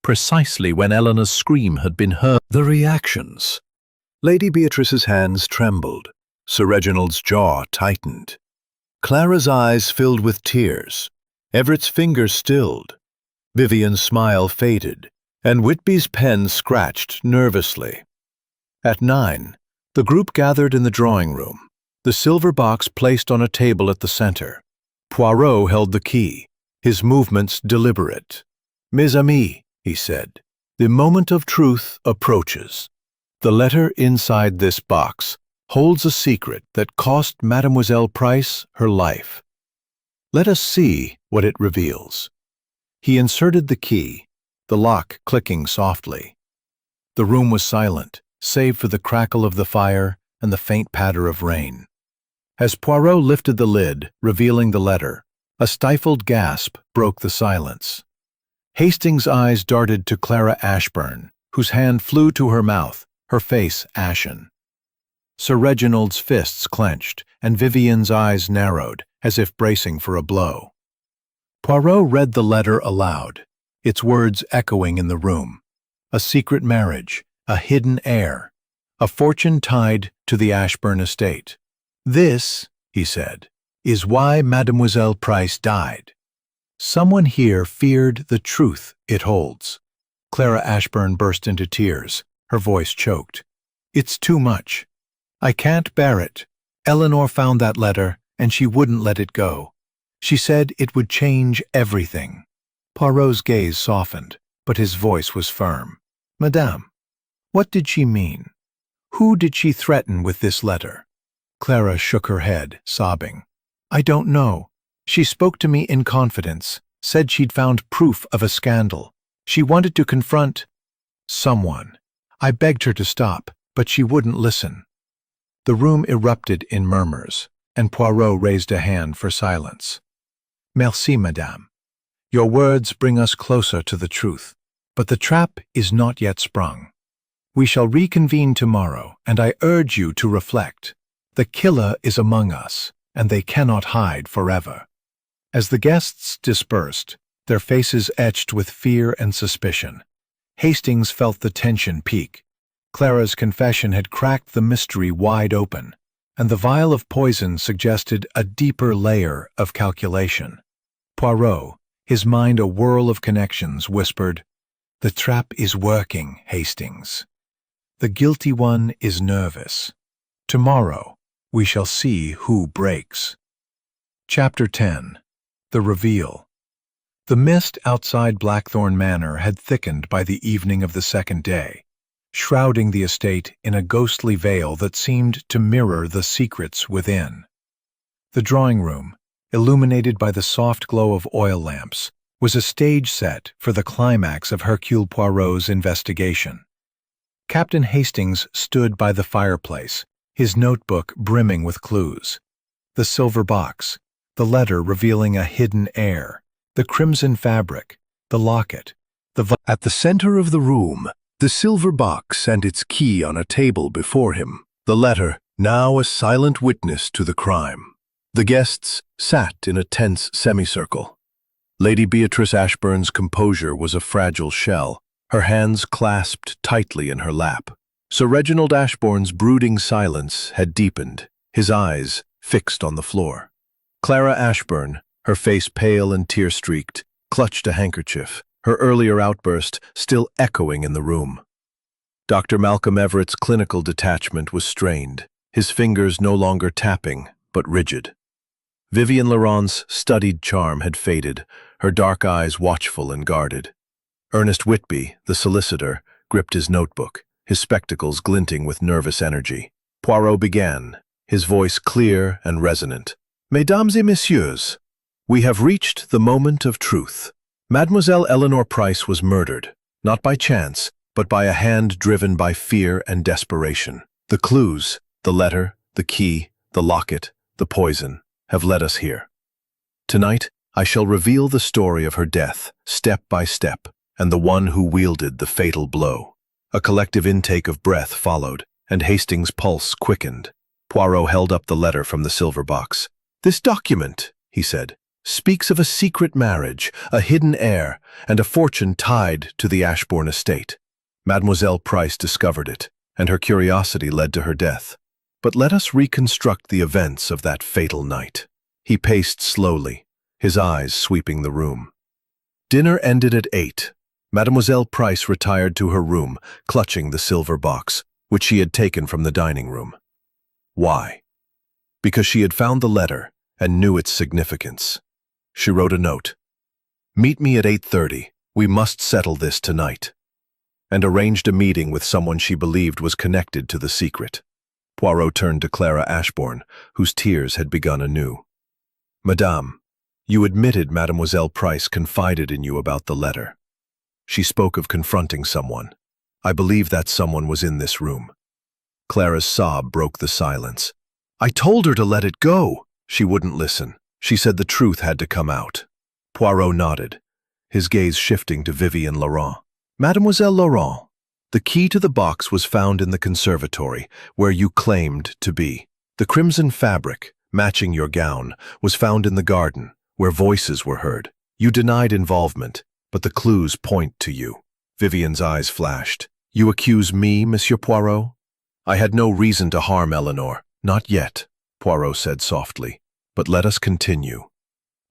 precisely when Eleanor's scream had been heard. The reactions. Lady Beatrice's hands trembled. Sir Reginald's jaw tightened. Clara's eyes filled with tears. Everett's fingers stilled. Vivian's smile faded, and Whitby's pen scratched nervously. At 9, the group gathered in the drawing room, the silver box placed on a table at the center. Poirot held the key, his movements deliberate. "Mes amis," he said, "the moment of truth approaches. The letter inside this box holds a secret that cost Mademoiselle Price her life. Let us see what it reveals." He inserted the key, the lock clicking softly. The room was silent, save for the crackle of the fire and the faint patter of rain. As Poirot lifted the lid, revealing the letter, a stifled gasp broke the silence. Hastings' eyes darted to Clara Ashburn, whose hand flew to her mouth, her face ashen. Sir Reginald's fists clenched, and Vivian's eyes narrowed, as if bracing for a blow. Poirot read the letter aloud, its words echoing in the room. A secret marriage, a hidden heir, a fortune tied to the Ashburn estate. "This," he said, "is why Mademoiselle Price died." Someone here feared the truth it holds. Clara Ashburn burst into tears, her voice choked. "It's too much. I can't bear it. Eleanor found that letter, and she wouldn't let it go. She said it would change everything." Poirot's gaze softened, but his voice was firm. "Madame, what did she mean? Who did she threaten with this letter?" Clara shook her head, sobbing. "I don't know. She spoke to me in confidence, said she'd found proof of a scandal. She wanted to confront someone. I begged her to stop, but she wouldn't listen." The room erupted in murmurs, and Poirot raised a hand for silence. "Merci, madame. Your words bring us closer to the truth, but the trap is not yet sprung. We shall reconvene tomorrow, and I urge you to reflect. The killer is among us, and they cannot hide forever." As the guests dispersed, their faces etched with fear and suspicion, Hastings felt the tension peak. Clara's confession had cracked the mystery wide open, and the vial of poison suggested a deeper layer of calculation. Poirot, his mind a whirl of connections, whispered, "The trap is working, Hastings. The guilty one is nervous. Tomorrow, we shall see who breaks." Chapter 10. The Reveal. The mist outside Blackthorn Manor had thickened by the evening of the second day, shrouding the estate in a ghostly veil that seemed to mirror the secrets within. The drawing room, illuminated by the soft glow of oil lamps, was a stage set for the climax of Hercule Poirot's investigation. Captain Hastings stood by the fireplace, his notebook brimming with clues. The silver box, the letter revealing a hidden heir, the crimson fabric, the locket, At the center of the room, the silver box and its key on a table before him, the letter, now a silent witness to the crime. The guests sat in a tense semicircle. Lady Beatrice Ashburn's composure was a fragile shell, her hands clasped tightly in her lap. Sir Reginald Ashbourne's brooding silence had deepened, his eyes fixed on the floor. Clara Ashburn, her face pale and tear-streaked, clutched a handkerchief, her earlier outburst still echoing in the room. Dr. Malcolm Everett's clinical detachment was strained, his fingers no longer tapping, but rigid. Vivian Laurent's studied charm had faded, her dark eyes watchful and guarded. Ernest Whitby, the solicitor, gripped his notebook, his spectacles glinting with nervous energy. Poirot began, his voice clear and resonant. "Mesdames et messieurs, we have reached the moment of truth. Mademoiselle Eleanor Price was murdered, not by chance, but by a hand driven by fear and desperation. The clues, the letter, the key, the locket, the poison, have led us here. Tonight, I shall reveal the story of her death, step by step, and the one who wielded the fatal blow." A collective intake of breath followed, and Hastings' pulse quickened. Poirot held up the letter from the silver box. "This document," he said, "speaks of a secret marriage, a hidden heir, and a fortune tied to the Ashbourne estate. Mademoiselle Price discovered it, and her curiosity led to her death. But let us reconstruct the events of that fatal night." He paced slowly, his eyes sweeping the room. Dinner ended at 8. Mademoiselle Price retired to her room, clutching the silver box, which she had taken from the dining room. Why? Because she had found the letter and knew its significance. She wrote a note. "Meet me at 8:30. We must settle this tonight," and arranged a meeting with someone she believed was connected to the secret. Poirot turned to Clara Ashbourne, whose tears had begun anew. "Madame, you admitted Mademoiselle Price confided in you about the letter. She spoke of confronting someone. I believe that someone was in this room." Clara's sob broke the silence. "I told her to let it go." "She wouldn't listen. She said the truth had to come out." Poirot nodded, his gaze shifting to Vivian Laurent. "Mademoiselle Laurent, The key to the box was found in the conservatory, where you claimed to be. The crimson fabric, matching your gown, was found in the garden, where voices were heard. You denied involvement, but the clues point to you. Vivian's eyes flashed. You accuse me, Monsieur Poirot? I had no reason to harm Eleanor. Not yet, Poirot said softly, but let us continue.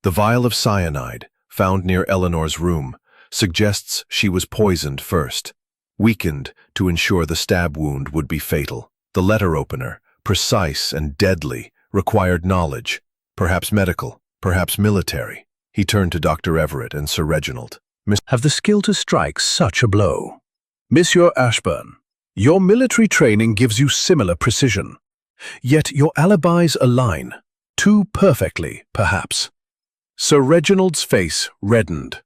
The vial of cyanide, found near Eleanor's room, suggests she was poisoned first, weakened to ensure the stab wound would be fatal. The letter opener, precise and deadly, required knowledge, perhaps medical, perhaps military. He turned to Dr. Everett and Sir Reginald. Have the skill to strike such a blow. Monsieur Ashburn, your military training gives you similar precision, yet your alibis align, too perfectly, perhaps. Sir Reginald's face reddened.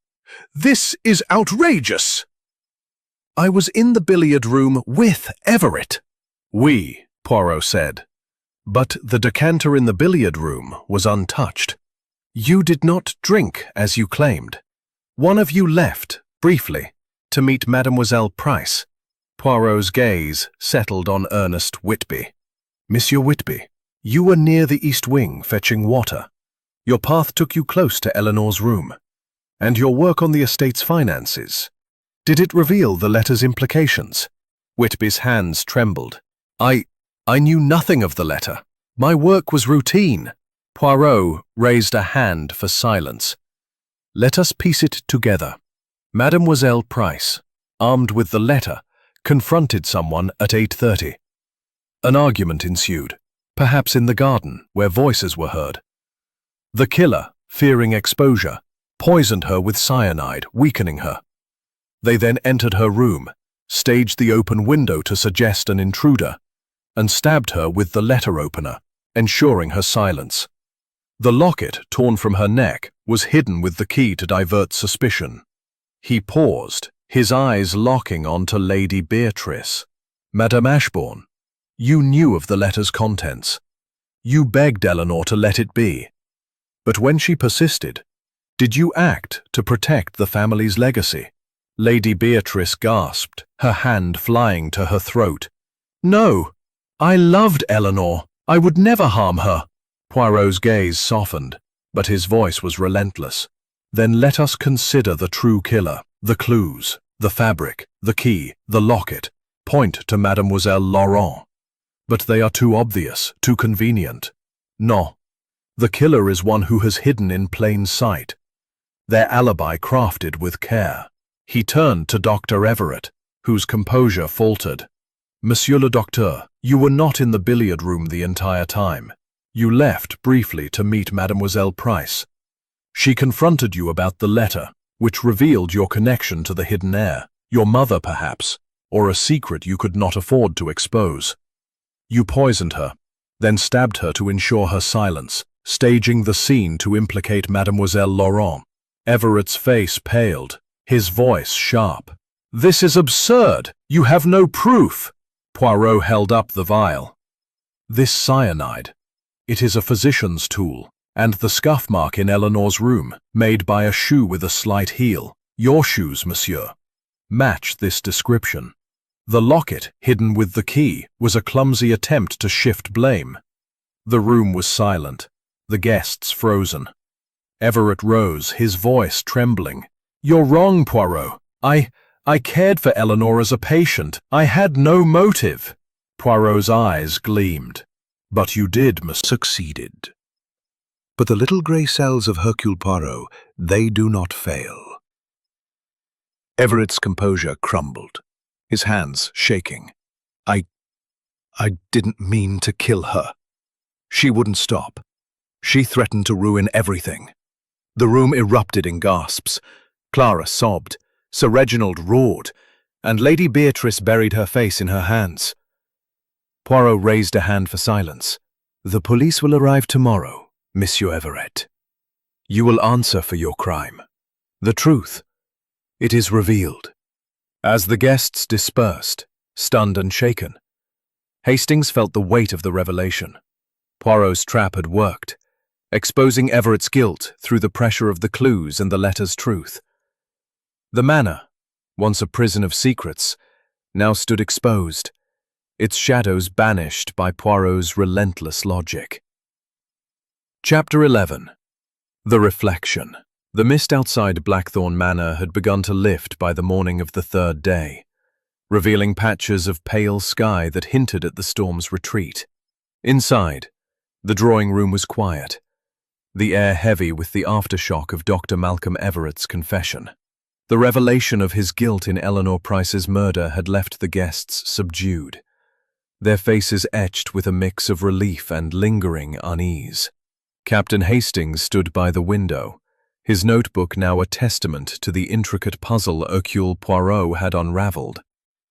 This is outrageous! I was in the billiard room with Everett. We, Poirot said. But the decanter in the billiard room was untouched. You did not drink, as you claimed. One of you left, briefly, to meet Mademoiselle Price. Poirot's gaze settled on Ernest Whitby. Monsieur Whitby, you were near the east wing fetching water. Your path took you close to Eleanor's room. And your work on the estate's finances. Did it reveal the letter's implications? Whitby's hands trembled. I knew nothing of the letter. My work was routine. Poirot raised a hand for silence. Let us piece it together. Mademoiselle Price, armed with the letter, confronted someone at 8:30. An argument ensued, perhaps in the garden, where voices were heard. The killer, fearing exposure, poisoned her with cyanide, weakening her. They then entered her room, staged the open window to suggest an intruder, and stabbed her with the letter opener, ensuring her silence. The locket, torn from her neck, was hidden with the key to divert suspicion. He paused, his eyes locking onto Lady Beatrice. Madame Ashbourne, you knew of the letter's contents. You begged Eleanor to let it be. But when she persisted, did you act to protect the family's legacy? Lady Beatrice gasped, her hand flying to her throat. No, I loved Eleanor. I would never harm her. Poirot's gaze softened, but his voice was relentless. Then let us consider the true killer. The clues, the fabric, the key, the locket, point to Mademoiselle Laurent. But they are too obvious, too convenient. No, the killer is one who has hidden in plain sight. Their alibi crafted with care. He turned to Dr. Everett, whose composure faltered. Monsieur le Docteur, you were not in the billiard room the entire time. You left briefly to meet Mademoiselle Price. She confronted you about the letter, which revealed your connection to the hidden heir, your mother perhaps, or a secret you could not afford to expose. You poisoned her, then stabbed her to ensure her silence, staging the scene to implicate Mademoiselle Laurent. Everett's face paled, his voice sharp. This is absurd! You have no proof! Poirot held up the vial. This cyanide. It is a physician's tool, and the scuff mark in Eleanor's room, made by a shoe with a slight heel. Your shoes, monsieur, match this description. The locket, hidden with the key, was a clumsy attempt to shift blame. The room was silent, the guests frozen. Everett rose, his voice trembling. You're wrong, Poirot. I cared for Eleanor as a patient. I had no motive. Poirot's eyes gleamed. But you did, Succeeded. But the little grey cells of Hercule Poirot, they do not fail. Everett's composure crumbled, his hands shaking. I didn't mean to kill her. She wouldn't stop. She threatened to ruin everything. The room erupted in gasps. Clara sobbed, Sir Reginald roared, and Lady Beatrice buried her face in her hands. Poirot raised a hand for silence. The police will arrive tomorrow, Monsieur Everett. You will answer for your crime. The truth. It is revealed. As the guests dispersed, stunned and shaken, Hastings felt the weight of the revelation. Poirot's trap had worked, exposing Everett's guilt through the pressure of the clues and the letter's truth. The manor, once a prison of secrets, now stood exposed, its shadows banished by Poirot's relentless logic. Chapter 11. The Reflection. The mist outside Blackthorn Manor had begun to lift by the morning of the third day, revealing patches of pale sky that hinted at the storm's retreat. Inside, the drawing room was quiet, the air heavy with the aftershock of Dr. Malcolm Everett's confession. The revelation of his guilt in Eleanor Price's murder had left the guests subdued, their faces etched with a mix of relief and lingering unease. Captain Hastings stood by the window, his notebook now a testament to the intricate puzzle Hercule Poirot had unraveled.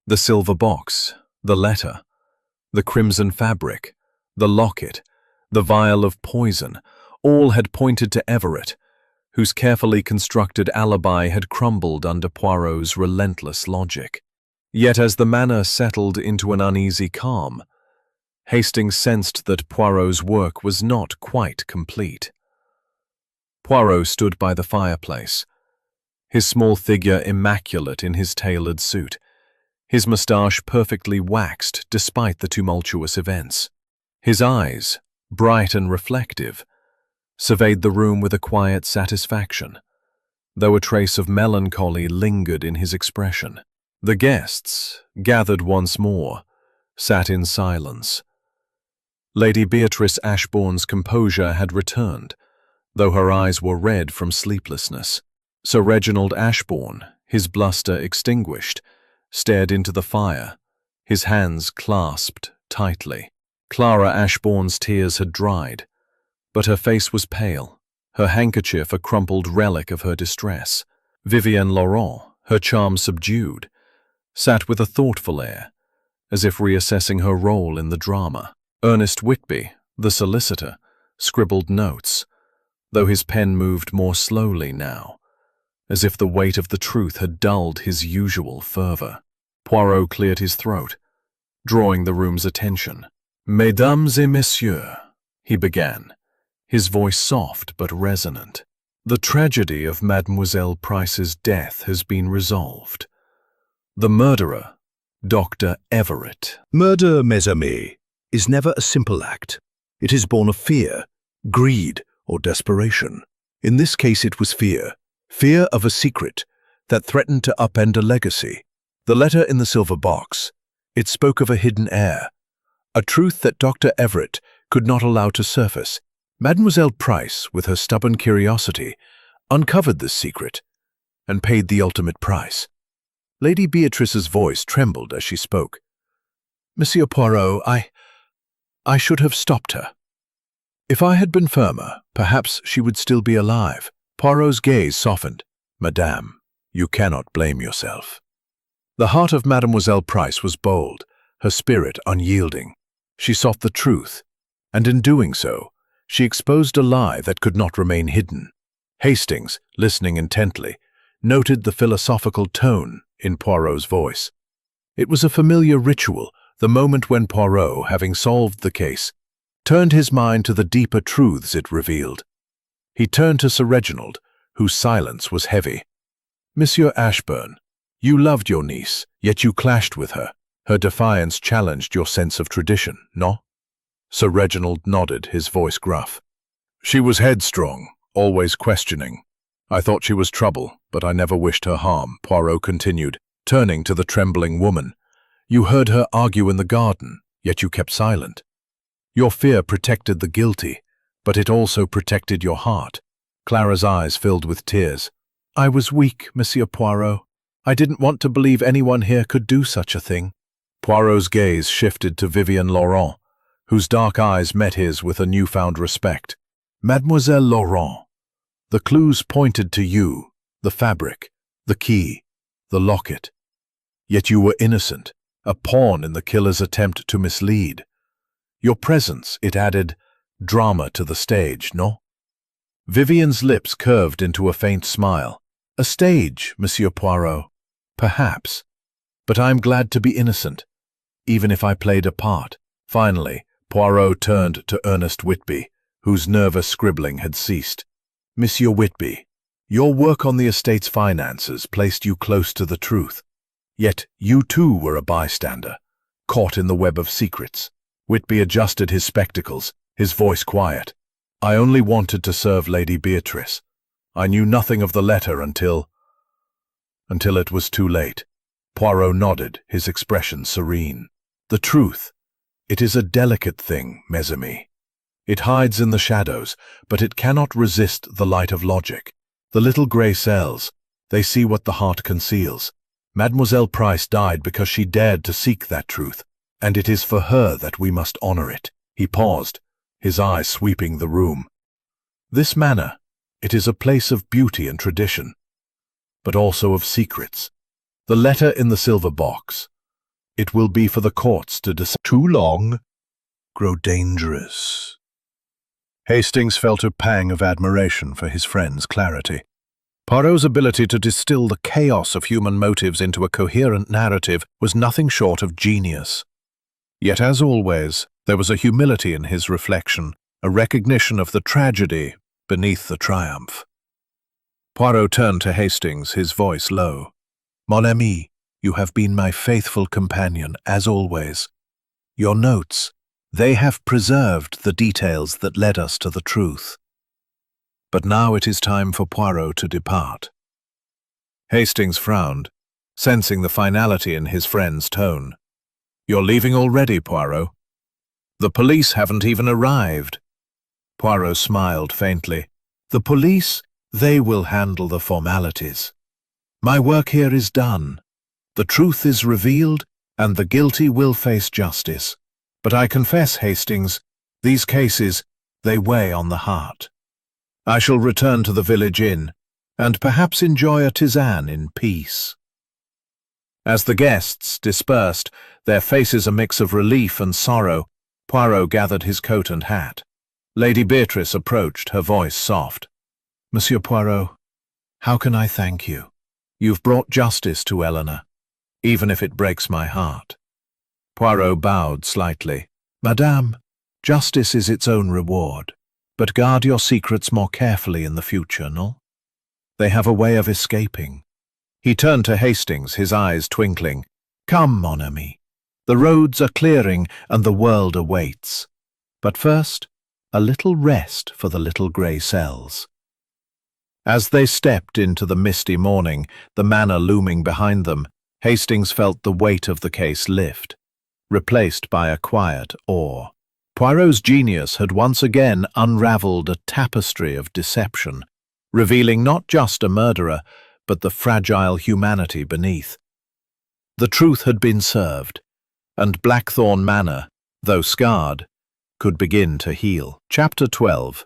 The silver box, the letter, the crimson fabric, the locket, the vial of poison, all had pointed to Everett, whose carefully constructed alibi had crumbled under Poirot's relentless logic. Yet as the manor settled into an uneasy calm, Hastings sensed that Poirot's work was not quite complete. Poirot stood by the fireplace, his small figure immaculate in his tailored suit, his moustache perfectly waxed despite the tumultuous events. His eyes, bright and reflective, surveyed the room with a quiet satisfaction, though a trace of melancholy lingered in his expression. The guests, gathered once more, sat in silence. Lady Beatrice Ashbourne's composure had returned, though her eyes were red from sleeplessness. Sir Reginald Ashbourne, his bluster extinguished, stared into the fire, his hands clasped tightly. Clara Ashbourne's tears had dried, but her face was pale, her handkerchief a crumpled relic of her distress. Vivienne Laurent, her charm subdued, sat with a thoughtful air, as if reassessing her role in the drama. Ernest Whitby, the solicitor, scribbled notes, though his pen moved more slowly now, as if the weight of the truth had dulled his usual fervor. Poirot cleared his throat, drawing the room's attention. "Mesdames et messieurs," he began, his voice soft but resonant. "The tragedy of Mademoiselle Price's death has been resolved. The murderer, Dr. Everett." Murder, mes amis, is never a simple act. It is born of fear, greed, or desperation. In this case it was fear. Fear of a secret that threatened to upend a legacy. The letter in the silver box, it spoke of a hidden heir, a truth that Dr. Everett could not allow to surface. Mademoiselle Price, with her stubborn curiosity, uncovered this secret and paid the ultimate price. Lady Beatrice's voice trembled as she spoke. "Monsieur Poirot, I should have stopped her. If I had been firmer, perhaps she would still be alive." Poirot's gaze softened. "Madame, you cannot blame yourself." The heart of Mademoiselle Price was bold, her spirit unyielding. She sought the truth, and in doing so, she exposed a lie that could not remain hidden. Hastings, listening intently, noted the philosophical tone in Poirot's voice. It was a familiar ritual, the moment when Poirot, having solved the case, turned his mind to the deeper truths it revealed. He turned to Sir Reginald, whose silence was heavy. "Monsieur Ashbourne, you loved your niece, yet you clashed with her. Her defiance challenged your sense of tradition, no?" Sir Reginald nodded, his voice gruff. "She was headstrong, always questioning. I thought she was trouble, but I never wished her harm," Poirot continued, turning to the trembling woman. "You heard her argue in the garden, yet you kept silent. Your fear protected the guilty, but it also protected your heart." Clara's eyes filled with tears. "I was weak, Monsieur Poirot. I didn't want to believe anyone here could do such a thing." Poirot's gaze shifted to Vivienne Laurent, whose dark eyes met his with a newfound respect. "Mademoiselle Laurent, the clues pointed to you, the fabric, the key, the locket. Yet you were innocent, a pawn in the killer's attempt to mislead. Your presence, it added drama to the stage, no?" Vivienne's lips curved into a faint smile. "A stage, Monsieur Poirot, perhaps. But I am glad to be innocent, even if I played a part." Finally, Poirot turned to Ernest Whitby, whose nervous scribbling had ceased. "Monsieur Whitby, your work on the estate's finances placed you close to the truth. Yet you too were a bystander, caught in the web of secrets. Whitby adjusted his spectacles, his voice quiet. I only wanted to serve Lady Beatrice. I knew nothing of the letter until it was too late. Poirot nodded, his expression serene. The truth. It is a delicate thing, mes amis. It hides in the shadows, but it cannot resist the light of logic. The little grey cells, they see what the heart conceals. Mademoiselle Price died because she dared to seek that truth, and it is for her that we must honor it. He paused, his eyes sweeping the room. This manor, it is a place of beauty and tradition, but also of secrets. The letter in the silver box. It will be for the courts to decide. Too long, grow dangerous. Hastings felt a pang of admiration for his friend's clarity. Poirot's ability to distill the chaos of human motives into a coherent narrative was nothing short of genius. Yet, as always, there was a humility in his reflection, a recognition of the tragedy beneath the triumph. Poirot turned to Hastings, his voice low. Mon ami, you have been my faithful companion, as always. Your notes, they have preserved the details that led us to the truth. But now it is time for Poirot to depart. Hastings frowned, sensing the finality in his friend's tone. You're leaving already, Poirot. The police haven't even arrived. Poirot smiled faintly. The police, they will handle the formalities. My work here is done. The truth is revealed, and the guilty will face justice. But I confess, Hastings, these cases, they weigh on the heart. I shall return to the village inn, and perhaps enjoy a tisane in peace. As the guests dispersed, their faces a mix of relief and sorrow, Poirot gathered his coat and hat. Lady Beatrice approached, her voice soft. Monsieur Poirot, how can I thank you? You've brought justice to Eleanor, even if it breaks my heart. Poirot bowed slightly. Madame, justice is its own reward, but guard your secrets more carefully in the future, no? They have a way of escaping. He turned to Hastings, his eyes twinkling. Come, mon ami. The roads are clearing and the world awaits. But first, a little rest for the little grey cells. As they stepped into the misty morning, the manor looming behind them, Hastings felt the weight of the case lift, replaced by a quiet awe. Poirot's genius had once again unravelled a tapestry of deception, revealing not just a murderer, but the fragile humanity beneath. The truth had been served, and Blackthorn Manor, though scarred, could begin to heal. Chapter 12.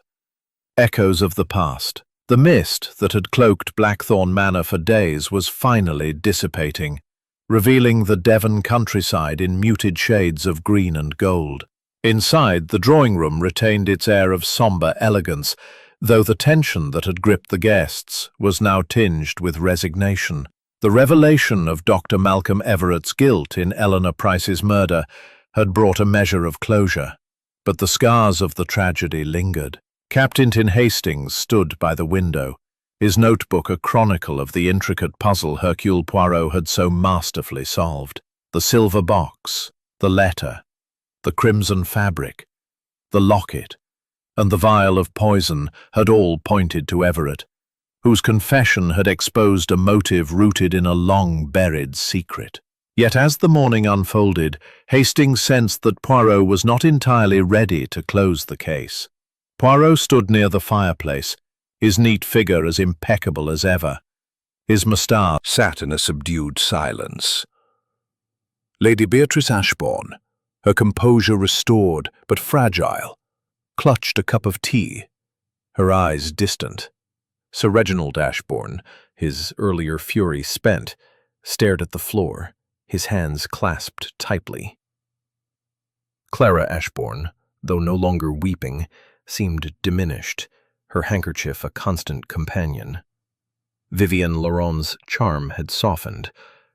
Echoes of the Past. The mist that had cloaked Blackthorn Manor for days was finally dissipating, revealing the Devon countryside in muted shades of green and gold. Inside, the drawing room retained its air of sombre elegance, though the tension that had gripped the guests was now tinged with resignation. The revelation of Dr. Malcolm Everett's guilt in Eleanor Price's murder had brought a measure of closure, but the scars of the tragedy lingered. Captain Hastings stood by the window, his notebook a chronicle of the intricate puzzle Hercule Poirot had so masterfully solved. The silver box, the letter, the crimson fabric, the locket, and the vial of poison had all pointed to Everett, whose confession had exposed a motive rooted in a long-buried secret. Yet as the morning unfolded, Hastings sensed that Poirot was not entirely ready to close the case. Poirot stood near the fireplace, his neat figure as impeccable as ever. His moustache Sat in a subdued silence. Lady Beatrice Ashbourne, her composure restored but fragile, clutched a cup of tea, her eyes distant. Sir Reginald Ashbourne, his earlier fury spent, stared at the floor, his hands clasped tightly. Clara Ashbourne, though no longer weeping, seemed diminished, her handkerchief a constant companion. Vivienne Laurent's charm had softened,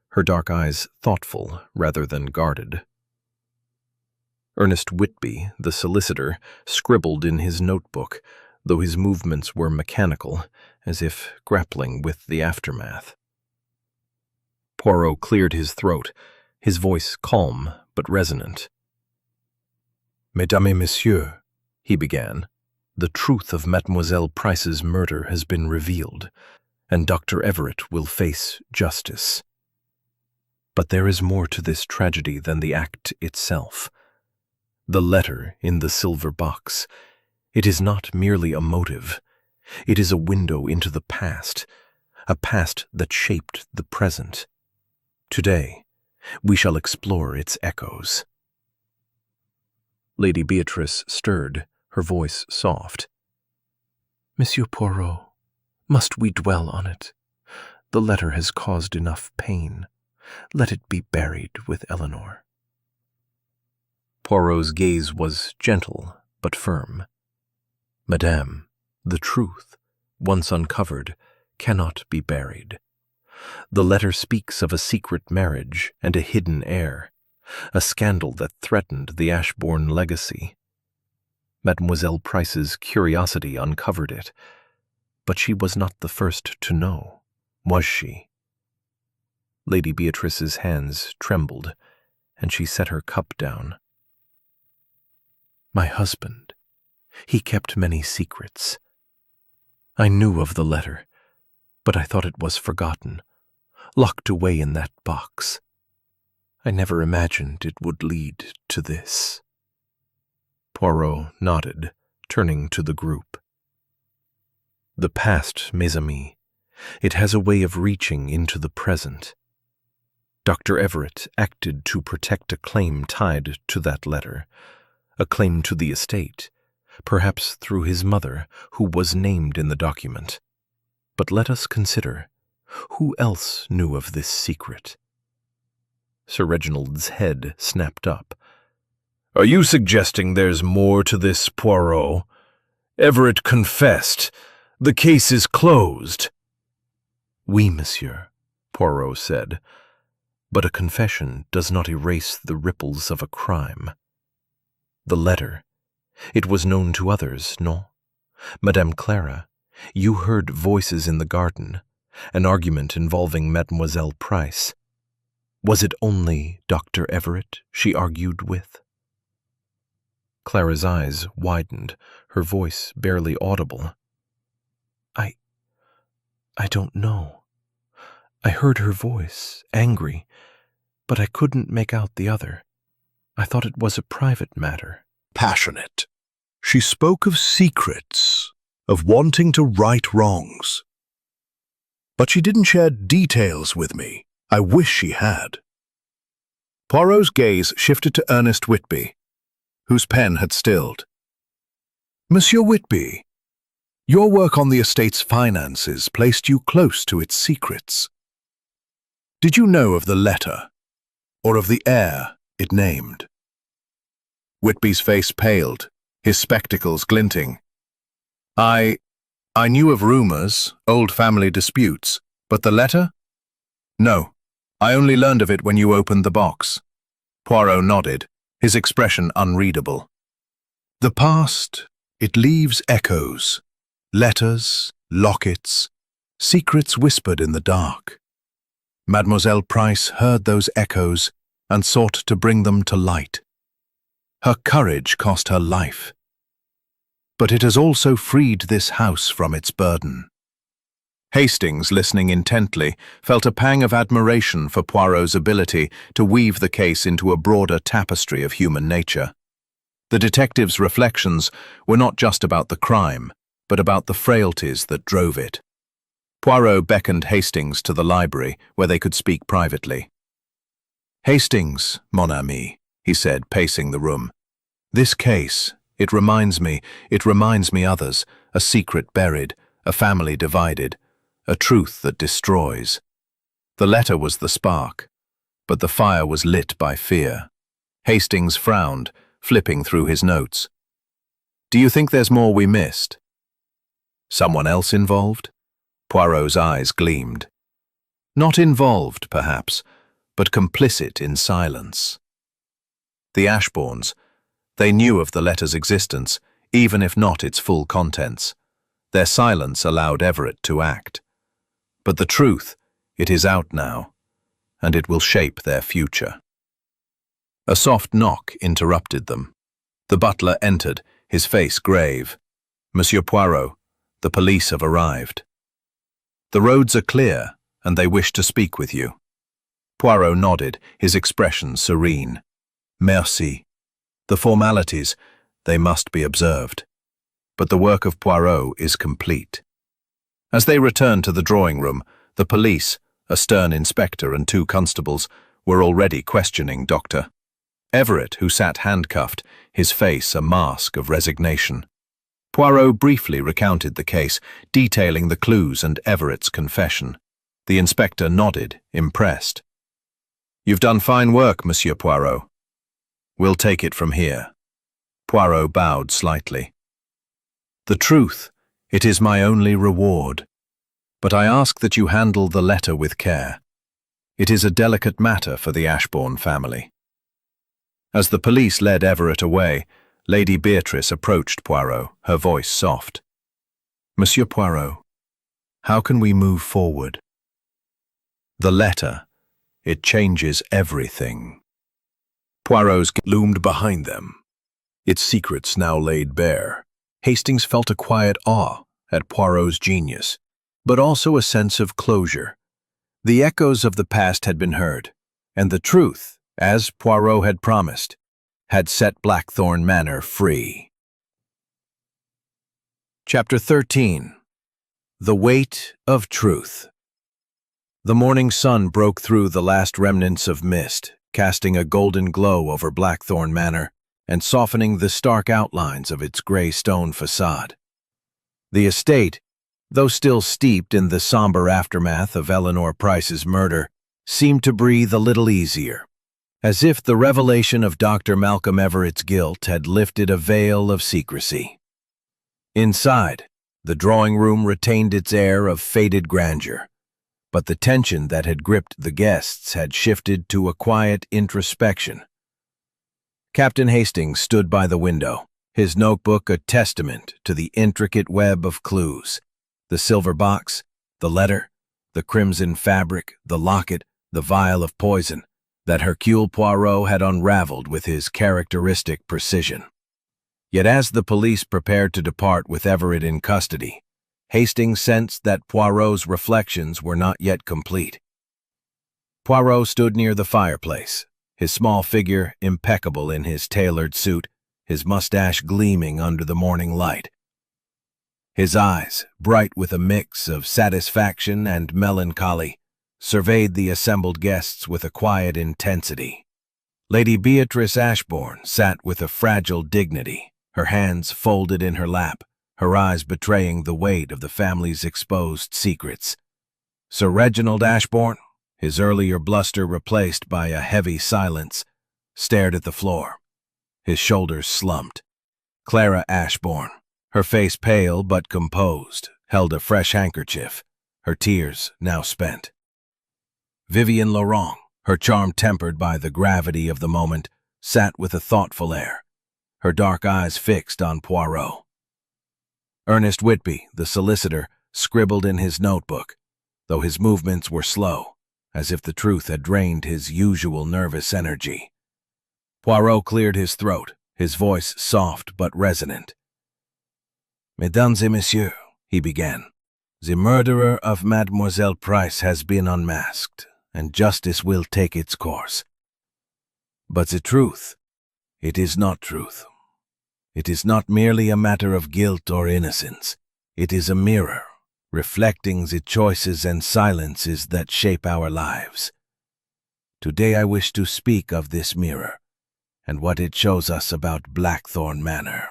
her dark eyes thoughtful rather than guarded. Ernest Whitby, the solicitor, scribbled in his notebook, though his movements were mechanical, as if grappling with the aftermath. Poirot cleared his throat, his voice calm but resonant. Mesdames et messieurs, He began. The truth of Mademoiselle Price's murder has been revealed, and Dr. Everett will face justice. But there is more to this tragedy than the act itself. The letter in the silver box, it is not merely a motive. It is a window into the past, a past that shaped the present. Today, we shall explore its echoes. Lady Beatrice stirred, her voice soft. Monsieur Poirot, must we dwell on it? The letter has caused enough pain. Let it be buried with Eleanor. Poirot's gaze was gentle but firm. Madame, the truth, once uncovered, cannot be buried. The letter speaks of a secret marriage and a hidden heir, a scandal that threatened the Ashbourne legacy. Mademoiselle Price's curiosity uncovered it, but she was not the first to know, was she? Lady Beatrice's hands trembled, and she set her cup down. My husband, he kept many secrets. I knew of the letter, but I thought it was forgotten, locked away in that box. I never imagined it would lead to this. Poirot nodded, turning to the group. The past, mes amis, it has a way of reaching into the present. Dr. Everett acted to protect a claim tied to that letter, a claim to the estate, perhaps through his mother, who was named in the document. But let us consider, who else knew of this secret? Sir Reginald's head snapped up. Are you suggesting there's more to this, Poirot? Everett confessed. The case is closed. Oui, monsieur, Poirot said, but a confession does not erase the ripples of a crime. The letter, it was known to others, no? Madame Clara, you heard voices in the garden, an argument involving Mademoiselle Price. Was it only Dr. Everett she argued with? Clara's eyes widened, her voice barely audible. I don't know. I heard her voice, angry, but I couldn't make out the other. I thought it was a private matter. Passionate. She spoke of secrets, of wanting to right wrongs. But she didn't share details with me. I wish she had. Poirot's gaze shifted to Ernest Whitby, whose pen had stilled. Monsieur Whitby, your work on the estate's finances placed you close to its secrets. Did you know of the letter, or of the heir it named? Whitby's face paled, his spectacles glinting. I knew of rumors, old family disputes, but the letter? No, I only learned of it when you opened the box. Poirot nodded, his expression unreadable. The past, it leaves echoes, letters, lockets, secrets whispered in the dark. Mademoiselle Price heard those echoes and sought to bring them to light. Her courage cost her life. But it has also freed this house from its burden. Hastings, listening intently, felt a pang of admiration for Poirot's ability to weave the case into a broader tapestry of human nature. The detective's reflections were not just about the crime, but about the frailties that drove it. Poirot beckoned Hastings to the library, where they could speak privately. Hastings, mon ami, he said, pacing the room. This case, it reminds me others, a secret buried, a family divided, a truth that destroys. The letter was the spark, but the fire was lit by fear. Hastings frowned, flipping through his notes. Do you think there's more we missed? Someone else involved? Poirot's eyes gleamed. Not involved, perhaps, but complicit in silence. The Ashbournes, they knew of the letter's existence, even if not its full contents. Their silence allowed Everett to act. But the truth, it is out now, and it will shape their future. A soft knock interrupted them. The butler entered, his face grave. "Monsieur Poirot, the police have arrived. The roads are clear, and they wish to speak with you." Poirot nodded, his expression serene. "Merci. The formalities, they must be observed. But the work of Poirot is complete." As they returned to the drawing room, the police, a stern inspector and 2 constables, were already questioning Dr. Everett, who sat handcuffed, his face a mask of resignation. Poirot briefly recounted the case, detailing the clues and Everett's confession. The inspector nodded, impressed. "You've done fine work, Monsieur Poirot. We'll take it from here." Poirot bowed slightly. "The truth, it is my only reward. But I ask that you handle the letter with care. It is a delicate matter for the Ashbourne family." As the police led Everett away, Lady Beatrice approached Poirot, her voice soft. "Monsieur Poirot, how can we move forward?" "The letter, it changes everything." Poirot's loomed behind them, its secrets now laid bare. Hastings felt a quiet awe at Poirot's genius, but also a sense of closure. The echoes of the past had been heard, and the truth, as Poirot had promised, had set Blackthorn Manor free. Chapter 13. The Weight of Truth. The morning sun broke through the last remnants of mist, casting a golden glow over Blackthorn Manor and softening the stark outlines of its gray stone facade. The estate, though still steeped in the somber aftermath of Eleanor Price's murder, seemed to breathe a little easier, as if the revelation of Dr. Malcolm Everett's guilt had lifted a veil of secrecy. Inside, the drawing room retained its air of faded grandeur, but the tension that had gripped the guests had shifted to a quiet introspection. Captain Hastings stood by the window, his notebook a testament to the intricate web of clues: the silver box, the letter, the crimson fabric, the locket, the vial of poison that Hercule Poirot had unraveled with his characteristic precision. Yet as the police prepared to depart with Everett in custody, Hastings sensed that Poirot's reflections were not yet complete. Poirot stood near the fireplace, his small figure impeccable in his tailored suit, his mustache gleaming under the morning light. His eyes, bright with a mix of satisfaction and melancholy, surveyed the assembled guests with a quiet intensity. Lady Beatrice Ashbourne sat with a fragile dignity, her hands folded in her lap, her eyes betraying the weight of the family's exposed secrets. Sir Reginald Ashbourne, his earlier bluster replaced by a heavy silence, stared at the floor, his shoulders slumped. Clara Ashbourne, her face pale but composed, held a fresh handkerchief, her tears now spent. Vivienne Laurent, her charm tempered by the gravity of the moment, sat with a thoughtful air, her dark eyes fixed on Poirot. Ernest Whitby, the solicitor, scribbled in his notebook, though his movements were slow, as if the truth had drained his usual nervous energy. Poirot cleared his throat, his voice soft but resonant. "Mesdames et messieurs," he began, "the murderer of Mademoiselle Price has been unmasked, and justice will take its course. But the truth, it is not truth. It is not merely a matter of guilt or innocence. It is a mirror, reflecting the choices and silences that shape our lives. Today I wish to speak of this mirror, and what it shows us about Blackthorn Manor."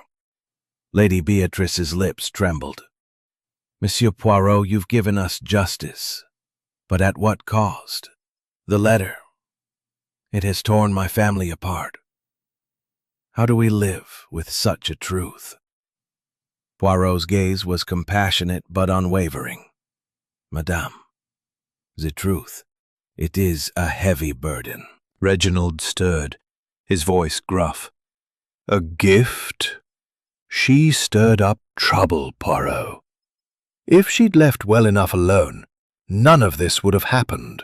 Lady Beatrice's lips trembled. "Monsieur Poirot, you've given us justice, but at what cost? The letter, it has torn my family apart. How do we live with such a truth?" Poirot's gaze was compassionate but unwavering. "Madame, the truth, it is a heavy burden." Reginald stirred, his voice gruff. "A gift? She stirred up trouble, Poirot. If she'd left well enough alone, none of this would have happened."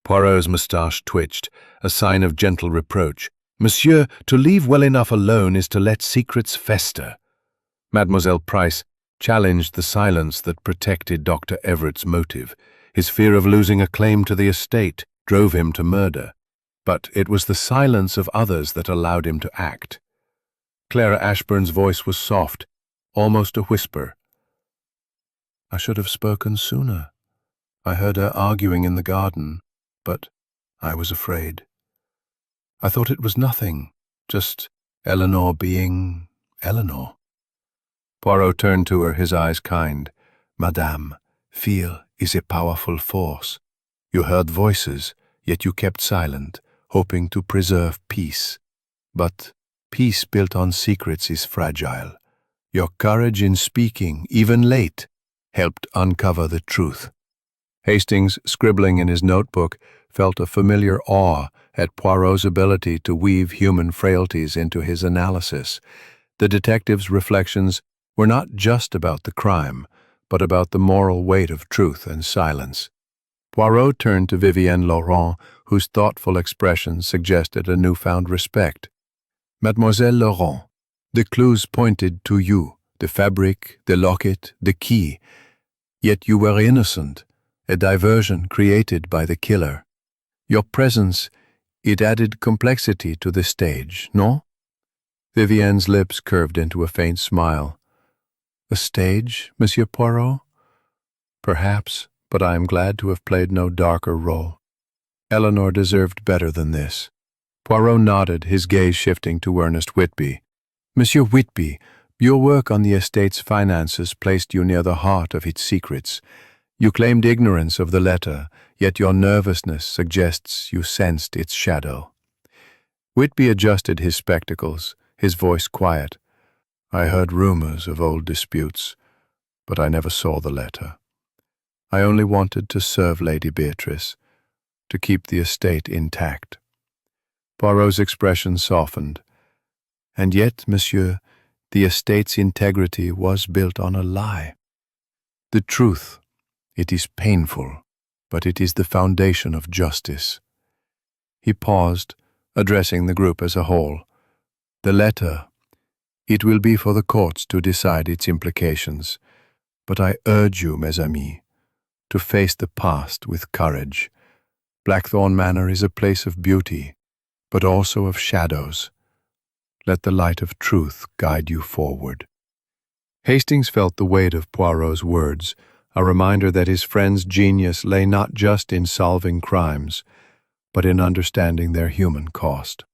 Poirot's moustache twitched, a sign of gentle reproach. Monsieur, to leave well enough alone is to let secrets fester. Mademoiselle Price challenged the silence that protected Dr. Everett's motive. His fear of losing a claim to the estate drove him to murder, but it was the silence of others that allowed him to act. Clara Ashburn's voice was soft, almost a whisper. I should have spoken sooner. I heard her arguing in the garden, but I was afraid. I thought it was nothing, just Eleanor being Eleanor. Poirot turned to her, his eyes kind. Madame, fear is a powerful force. You heard voices, yet you kept silent, hoping to preserve peace. But peace built on secrets is fragile. Your courage in speaking, even late, helped uncover the truth. Hastings, scribbling in his notebook, felt a familiar awe at Poirot's ability to weave human frailties into his analysis. The detective's reflections were not just about the crime, but about the moral weight of truth and silence. Poirot turned to Vivienne Laurent, whose thoughtful expression suggested a newfound respect. Mademoiselle Laurent, the clues pointed to you, the fabric, the locket, the key. Yet you were innocent, a diversion created by the killer. Your presence, it added complexity to the stage, no? Vivienne's lips curved into a faint smile. A stage, Monsieur Poirot? Perhaps, but I am glad to have played no darker role. Eleanor deserved better than this. Poirot nodded, his gaze shifting to Ernest Whitby. Monsieur Whitby, your work on the estate's finances placed you near the heart of its secrets. You claimed ignorance of the letter, yet your nervousness suggests you sensed its shadow. Whitby adjusted his spectacles, his voice quiet. I heard rumors of old disputes, but I never saw the letter. I only wanted to serve Lady Beatrice, to keep the estate intact. Poirot's expression softened. And yet, monsieur, the estate's integrity was built on a lie. The truth, it is painful, but it is the foundation of justice. He paused, addressing the group as a whole. The letter, it will be for the courts to decide its implications, but I urge you, mes amis, to face the past with courage. Blackthorn Manor is a place of beauty, but also of shadows. Let the light of truth guide you forward. Hastings felt the weight of Poirot's words, a reminder that his friend's genius lay not just in solving crimes, but in understanding their human cost.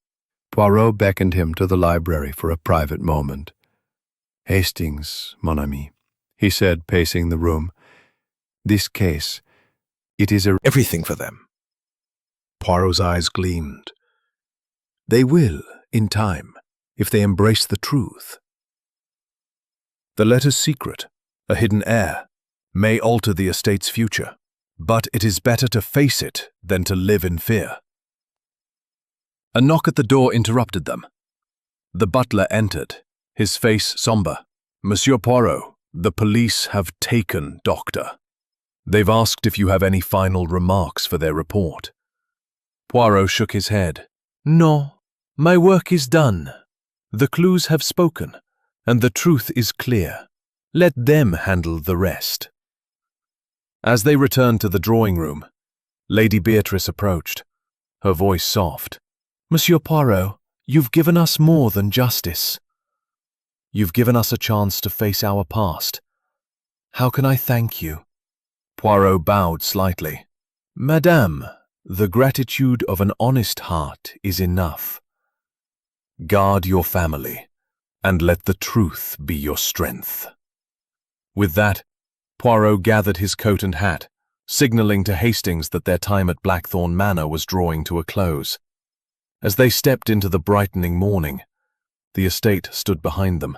Poirot beckoned him to the library for a private moment. Hastings, mon ami, he said, pacing the room. This case, it is everything for them. Poirot's eyes gleamed. They will, in time, if they embrace the truth. The letter's secret, a hidden heir, may alter the estate's future, but it is better to face it than to live in fear. A knock at the door interrupted them. The butler entered, his face somber. Monsieur Poirot, the police have taken Doctor. They've asked if you have any final remarks for their report. Poirot shook his head. No, my work is done. The clues have spoken, and the truth is clear. Let them handle the rest. As they returned to the drawing room, Lady Beatrice approached, her voice soft. Monsieur Poirot, you've given us more than justice. You've given us a chance to face our past. How can I thank you? Poirot bowed slightly. Madame, the gratitude of an honest heart is enough. Guard your family, and let the truth be your strength. With that, Poirot gathered his coat and hat, signaling to Hastings that their time at Blackthorn Manor was drawing to a close. As they stepped into the brightening morning, the estate stood behind them,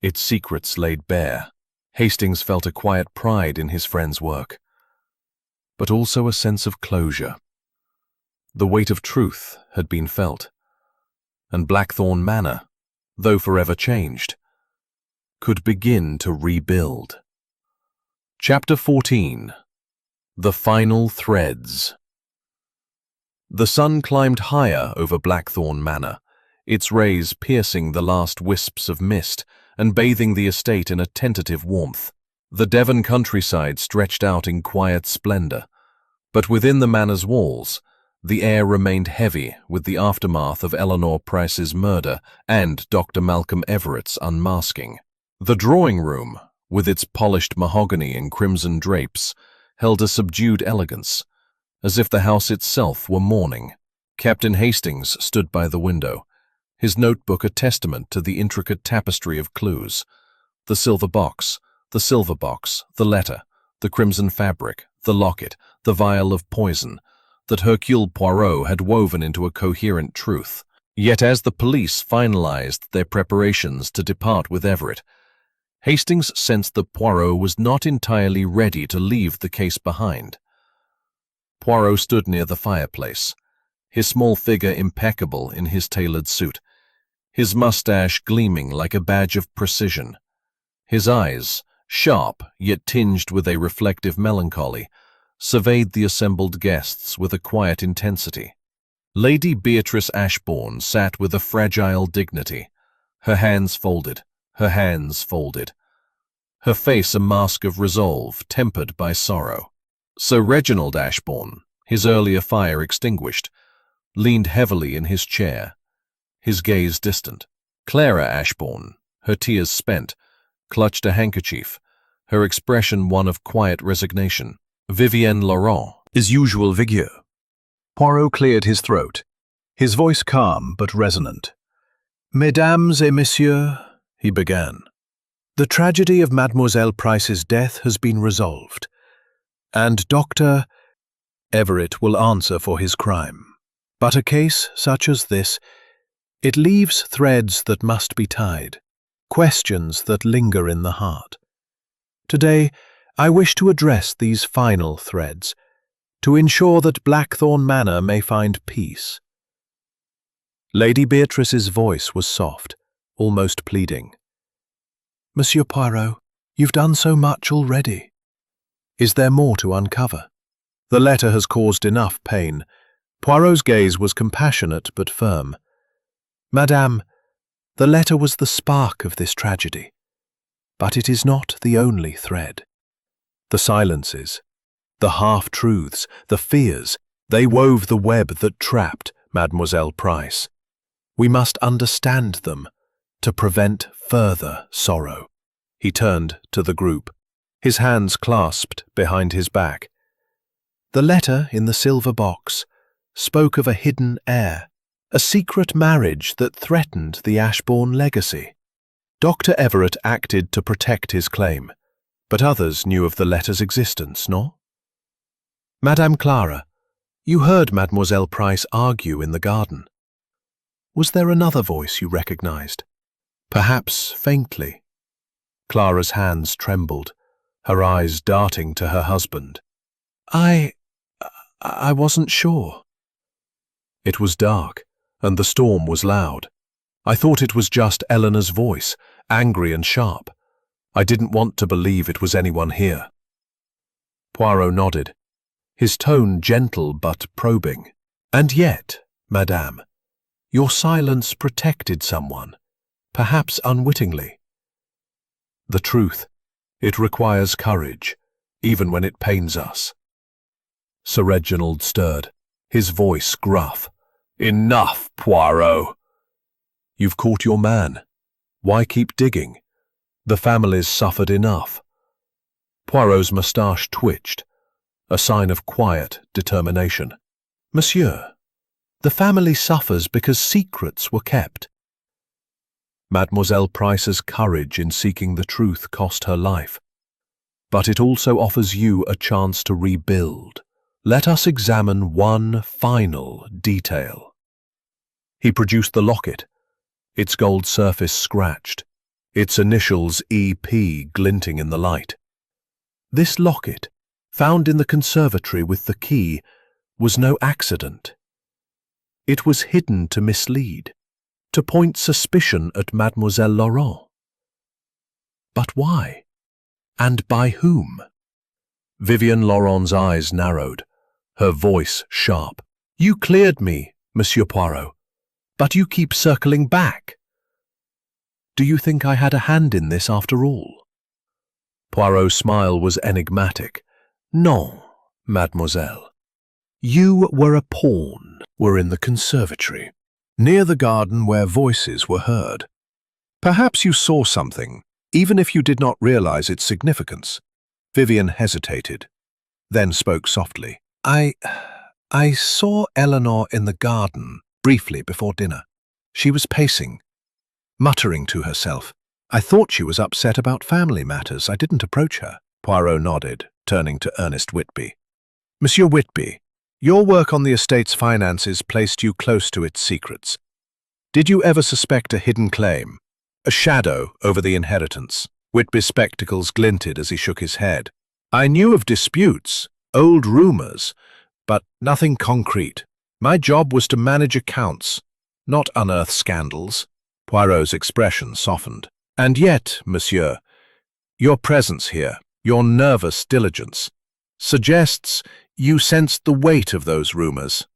its secrets laid bare. Hastings felt a quiet pride in his friend's work, but also a sense of closure. The weight of truth had been felt, and Blackthorn Manor, though forever changed, could begin to rebuild. Chapter 14. The Final Threads. The sun climbed higher over Blackthorn Manor, its rays piercing the last wisps of mist and bathing the estate in a tentative warmth. The Devon countryside stretched out in quiet splendor, but within the manor's walls, the air remained heavy with the aftermath of Eleanor Price's murder and Dr. Malcolm Everett's unmasking. The drawing room, with its polished mahogany and crimson drapes, held a subdued elegance, as if the house itself were mourning. Captain Hastings stood by the window, his notebook a testament to the intricate tapestry of clues. The silver box, the letter, the crimson fabric, the locket, the vial of poison, that Hercule Poirot had woven into a coherent truth. Yet as the police finalized their preparations to depart with Everett, Hastings sensed that Poirot was not entirely ready to leave the case behind. Poirot stood near the fireplace, his small figure impeccable in his tailored suit, his mustache gleaming like a badge of precision. His eyes, sharp yet tinged with a reflective melancholy, surveyed the assembled guests with a quiet intensity. Lady Beatrice Ashbourne sat with a fragile dignity, her hands folded, her face a mask of resolve tempered by sorrow. Sir Reginald Ashbourne, his earlier fire extinguished, leaned heavily in his chair, his gaze distant. Clara Ashbourne, her tears spent, clutched a handkerchief, her expression one of quiet resignation. Vivienne Laurent, his usual vigor. Poirot cleared his throat, his voice calm but resonant. Mesdames et messieurs, he began, the tragedy of Mademoiselle Price's death has been resolved, and Dr. Everett will answer for his crime. But a case such as this, it leaves threads that must be tied, questions that linger in the heart. Today, I wish to address these final threads, to ensure that Blackthorn Manor may find peace. Lady Beatrice's voice was soft, almost pleading. Monsieur Poirot, you've done so much already. Is there more to uncover? The letter has caused enough pain. Poirot's gaze was compassionate but firm. Madame, the letter was the spark of this tragedy, but it is not the only thread. The silences, the half-truths, the fears, they wove the web that trapped Mademoiselle Price. We must understand them to prevent further sorrow. He turned to the group, his hands clasped behind his back. The letter in the silver box spoke of a hidden heir, a secret marriage that threatened the Ashbourne legacy. Dr. Everett acted to protect his claim, but others knew of the letter's existence, no? Madame Clara, you heard Mademoiselle Price argue in the garden. Was there another voice you recognized? Perhaps faintly. Clara's hands trembled, her eyes darting to her husband. I wasn't sure. It was dark, and the storm was loud. I thought it was just Eleanor's voice, angry and sharp. I didn't want to believe it was anyone here. Poirot nodded, his tone gentle but probing. And yet, Madame, your silence protected someone, perhaps unwittingly. The truth, it requires courage, even when it pains us. Sir Reginald stirred, his voice gruff. Enough, Poirot! You've caught your man. Why keep digging? The family's suffered enough. Poirot's moustache twitched, a sign of quiet determination. Monsieur, the family suffers because secrets were kept. Mademoiselle Price's courage in seeking the truth cost her life, but it also offers you a chance to rebuild. Let us examine one final detail. He produced the locket, its gold surface scratched, its initials EP glinting in the light. This locket, found in the conservatory with the key, was no accident. It was hidden to mislead, to point suspicion at Mademoiselle Laurent. But why? And by whom? Vivienne Laurent's eyes narrowed, her voice sharp. You cleared me, Monsieur Poirot, but you keep circling back. Do you think I had a hand in this after all? Poirot's smile was enigmatic. Non, mademoiselle. You were a pawn, were in the conservatory, near the garden where voices were heard. Perhaps you saw something, even if you did not realize its significance. Vivian hesitated, then spoke softly. I saw Eleanor in the garden, briefly before dinner. She was pacing, muttering to herself. I thought she was upset about family matters. I didn't approach her. Poirot nodded, turning to Ernest Whitby. Monsieur Whitby, your work on the estate's finances placed you close to its secrets. Did you ever suspect a hidden claim, a shadow over the inheritance? Whitby's spectacles glinted as he shook his head. I knew of disputes, old rumors, but nothing concrete. My job was to manage accounts, not unearth scandals. Poirot's expression softened. And yet, monsieur, your presence here, your nervous diligence, suggests you sensed the weight of those rumors.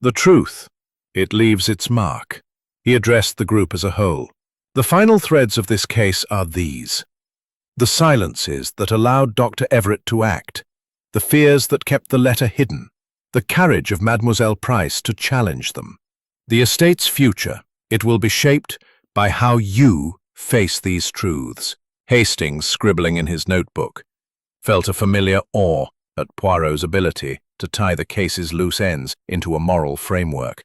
The truth, it leaves its mark. He addressed the group as a whole. The final threads of this case are these. The silences that allowed Dr. Everett to act, the fears that kept the letter hidden, the courage of Mademoiselle Price to challenge them. The estate's future, it will be shaped by how you face these truths. Hastings, scribbling in his notebook, felt a familiar awe at Poirot's ability to tie the case's loose ends into a moral framework.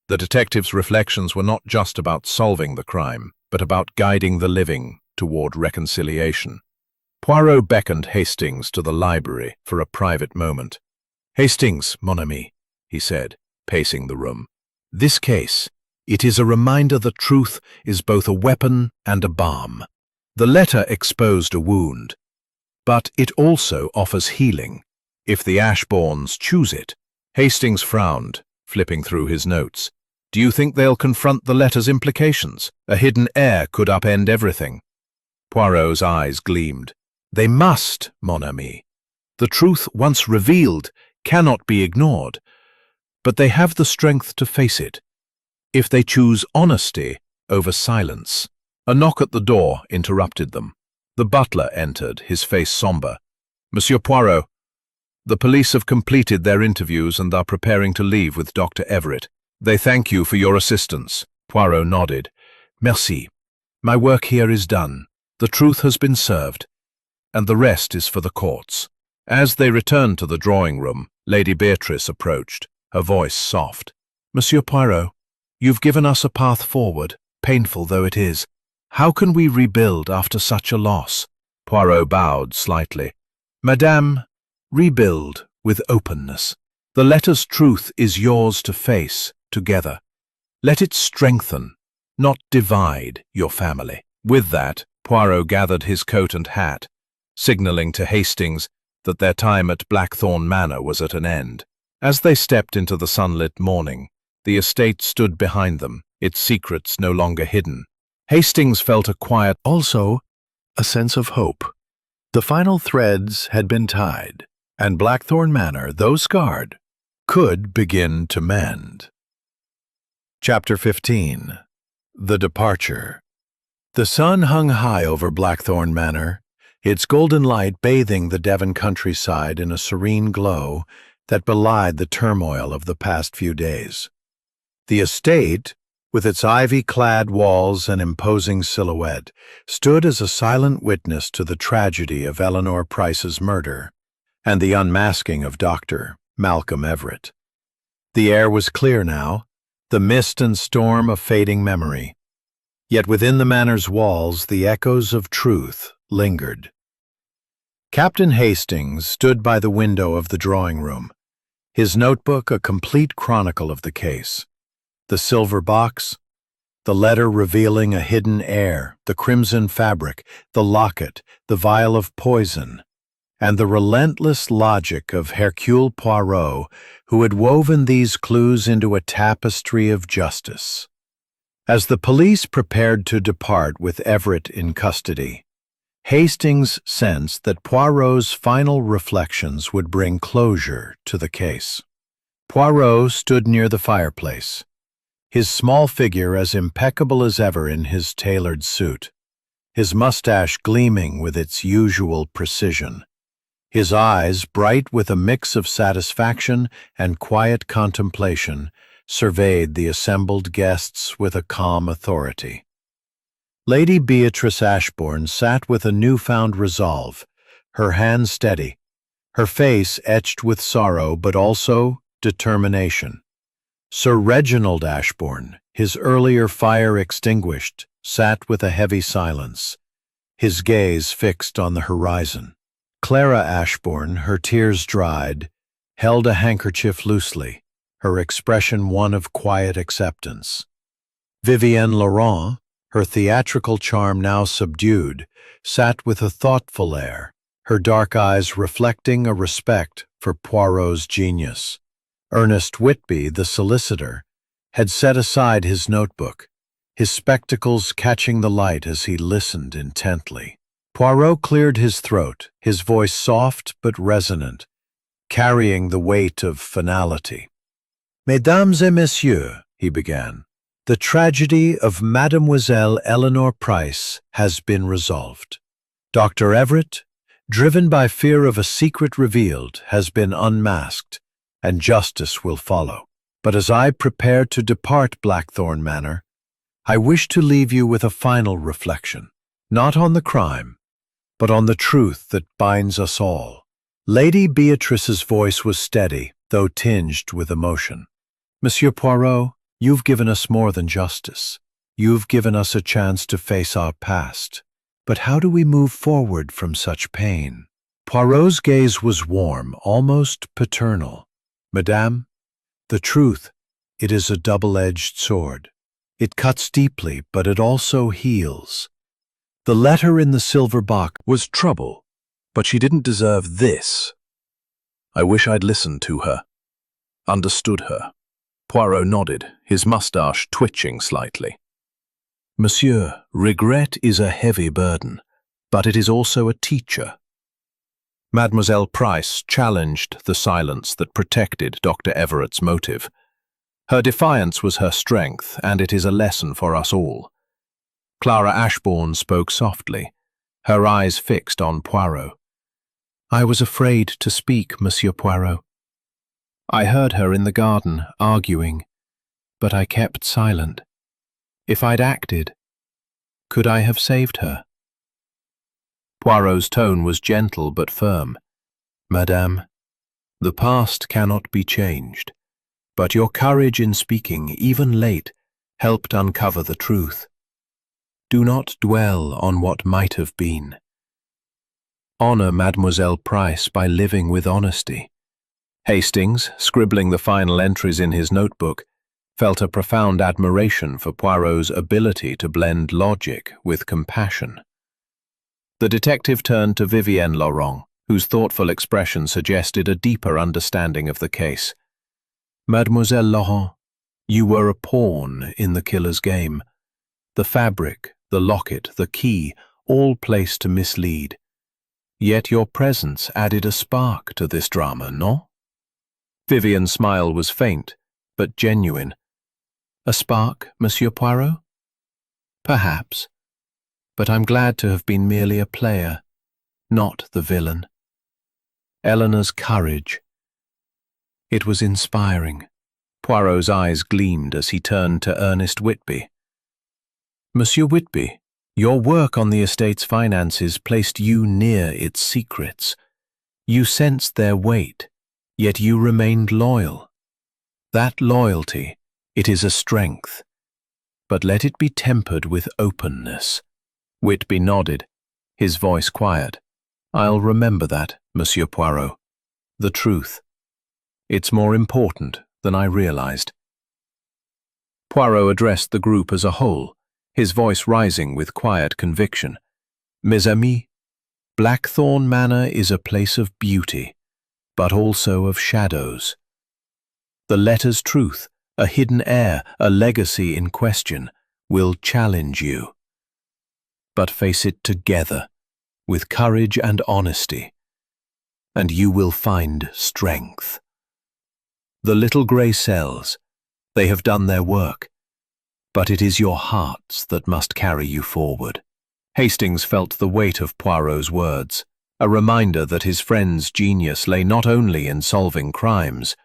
The detective's reflections were not just about solving the crime, but about guiding the living toward reconciliation. Poirot beckoned Hastings to the library for a private moment. Hastings, mon ami, he said, pacing the room. This case, it is a reminder that truth is both a weapon and a balm. The letter exposed a wound, but it also offers healing, if the Ashbournes choose it. Hastings frowned, flipping through his notes. Do you think they'll confront the letter's implications? A hidden heir could upend everything. Poirot's eyes gleamed. They must, mon ami. The truth, once revealed, cannot be ignored, but they have the strength to face it. If they choose honesty over silence. A knock at the door interrupted them. The butler entered, his face somber. Monsieur Poirot, the police have completed their interviews and are preparing to leave with Dr. Everett. They thank you for your assistance. Poirot nodded. Merci. My work here is done. The truth has been served, and the rest is for the courts. As they returned to the drawing room, Lady Beatrice approached, her voice soft. Monsieur Poirot, you've given us a path forward, painful though it is. How can we rebuild after such a loss? Poirot bowed slightly. Madame, rebuild with openness. The letter's truth is yours to face together. Let it strengthen, not divide, your family. With that, Poirot gathered his coat and hat, signaling to Hastings that their time at Blackthorn Manor was at an end. As they stepped into the sunlit morning, the estate stood behind them, its secrets no longer hidden. Hastings felt a quiet, also a sense of hope. The final threads had been tied, and Blackthorn Manor, though scarred, could begin to mend. Chapter 15. The Departure. The sun hung high over Blackthorn Manor, its golden light bathing the Devon countryside in a serene glow that belied the turmoil of the past few days. The estate, with its ivy-clad walls and imposing silhouette, stood as a silent witness to the tragedy of Eleanor Price's murder and the unmasking of Dr. Malcolm Everett. The air was clear now, the mist and storm of fading memory. Yet within the manor's walls the echoes of truth lingered. Captain Hastings stood by the window of the drawing room, his notebook a complete chronicle of the case. The silver box, the letter revealing a hidden heir, the crimson fabric, the locket, the vial of poison, and the relentless logic of Hercule Poirot, who had woven these clues into a tapestry of justice. As the police prepared to depart with Everett in custody, Hastings sensed that Poirot's final reflections would bring closure to the case. Poirot stood near the fireplace, his small figure as impeccable as ever in his tailored suit, his mustache gleaming with its usual precision. His eyes, bright with a mix of satisfaction and quiet contemplation, surveyed the assembled guests with a calm authority. Lady Beatrice Ashbourne sat with a newfound resolve, her hand steady, her face etched with sorrow but also determination. Sir Reginald Ashbourne, his earlier fire extinguished, sat with a heavy silence, his gaze fixed on the horizon. Clara Ashbourne, her tears dried, held a handkerchief loosely, her expression one of quiet acceptance. Vivienne Laurent, her theatrical charm now subdued, sat with a thoughtful air, her dark eyes reflecting a respect for Poirot's genius. Ernest Whitby, the solicitor, had set aside his notebook, his spectacles catching the light as he listened intently. Poirot cleared his throat, his voice soft but resonant, carrying the weight of finality. "Mesdames et messieurs," he began, "the tragedy of Mademoiselle Eleanor Price has been resolved. Dr. Everett, driven by fear of a secret revealed, has been unmasked, and justice will follow. But as I prepare to depart Blackthorn Manor, I wish to leave you with a final reflection, not on the crime, but on the truth that binds us all." Lady Beatrice's voice was steady, though tinged with emotion. "Monsieur Poirot, you've given us more than justice. You've given us a chance to face our past. But how do we move forward from such pain?" Poirot's gaze was warm, almost paternal. "Madame, the truth, it is a double-edged sword. It cuts deeply, but it also heals. The letter in the silver box Was trouble, but she didn't deserve this. I wish I'd listened to her, understood her." Poirot nodded, his mustache twitching slightly. "Monsieur, regret is a heavy burden, but it is also a teacher." Mademoiselle Price challenged the silence that protected Dr. Everett's motive. Her defiance was her strength, and it is a lesson for us all. Clara Ashbourne spoke softly, her eyes fixed on Poirot. "I was afraid to speak, Monsieur Poirot. I heard her in the garden, arguing, but I kept silent. If I'd acted, could I have saved her?" Poirot's tone was gentle but firm. "Madame, the past cannot be changed, but your courage in speaking, even late, helped uncover the truth. Do not dwell on what might have been. Honor Mademoiselle Price by living with honesty." Hastings, scribbling the final entries in his notebook, felt a profound admiration for Poirot's ability to blend logic with compassion. The detective turned to Vivienne Laurent, whose thoughtful expression suggested a deeper understanding of the case. "Mademoiselle Laurent, you were a pawn in the killer's game. The fabric, the locket, the key, all placed to mislead. Yet your presence added a spark to this drama, no?" Vivienne's smile was faint, but genuine. "A spark, Monsieur Poirot? Perhaps, but I'm glad to have been merely a player, not the villain. Eleanor's courage. It was inspiring." Poirot's eyes gleamed as he turned to Ernest Whitby. "Monsieur Whitby, your work on the estate's finances placed you near its secrets. You sensed their weight, yet you remained loyal. That loyalty, it is a strength, but let it be tempered with openness." Whitby nodded, his voice quiet. "I'll remember that, Monsieur Poirot. The truth. It's more important than I realized." Poirot addressed the group as a whole, his voice rising with quiet conviction. "Mes amis, Blackthorn Manor is a place of beauty, but also of shadows. The letter's truth, a hidden heir, a legacy in question, will challenge you. But face it together, with courage and honesty, and you will find strength." The little grey cells, they have done their work, but it is your hearts that must carry you forward. Hastings felt the weight of Poirot's words, a reminder that his friend's genius lay not only in solving crimes,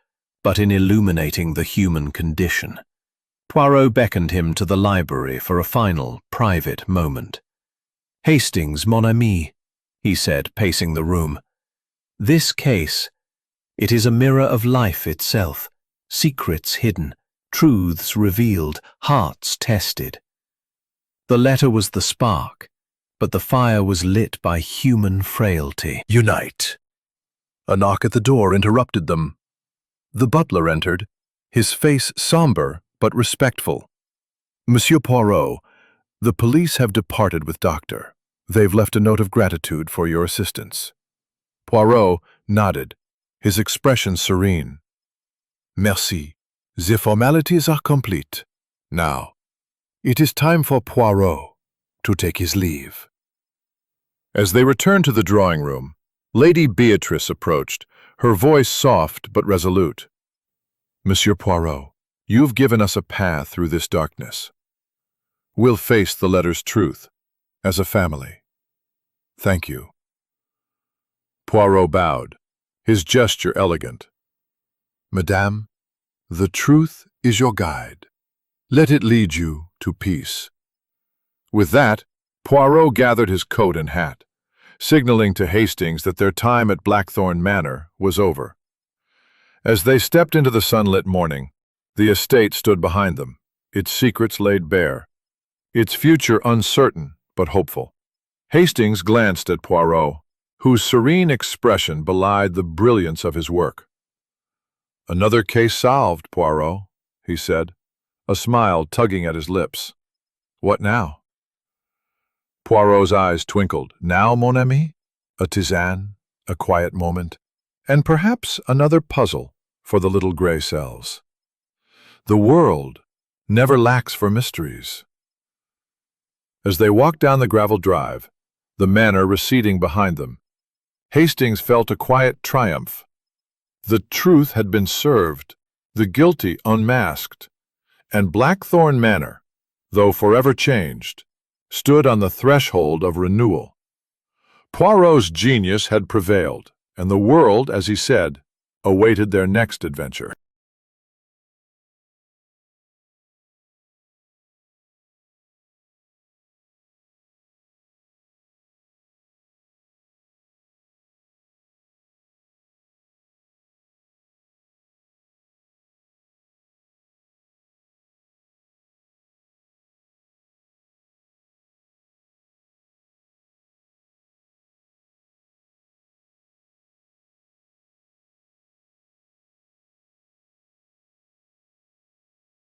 but in illuminating the human condition. Poirot beckoned him to the library for a final, private moment. "Hastings, mon ami," he said, pacing the room. "This case, it is a mirror of life itself, secrets hidden, truths revealed, hearts tested. The letter was the spark, but the fire was lit by human frailty." Unite. A knock at the door interrupted them. The butler entered, his face somber but respectful. "Monsieur Poirot, the police have departed with Doctor. They've left a note of gratitude for your assistance." Poirot nodded, his expression serene. "Merci. The formalities are complete. Now, it is time for Poirot to take his leave." As they returned to the drawing room, Lady Beatrice approached, her voice soft but resolute. "Monsieur Poirot, you've given us a path through this darkness. We'll face the letter's truth, as a family. Thank you." Poirot bowed, his gesture elegant. "Madame, the truth is your guide. Let it lead you to peace." With that, Poirot gathered his coat and hat, signaling to Hastings that their time at Blackthorn Manor was over. As they stepped into the sunlit morning, the estate stood behind them, its secrets laid bare, its future uncertain but hopeful. Hastings glanced at Poirot, whose serene expression belied the brilliance of his work. "Another case solved, Poirot," he said, a smile tugging at his lips. "What now?" Poirot's eyes twinkled. "Now, mon ami? A tisane, a quiet moment, and perhaps another puzzle for the little grey cells. The world never lacks for mysteries." As they walked down the gravel drive, the manor receding behind them, Hastings felt a quiet triumph. The truth had been served, the guilty unmasked, and Blackthorn Manor, though forever changed, stood on the threshold of renewal. Poirot's genius had prevailed, and the world, as he said, awaited their next adventure.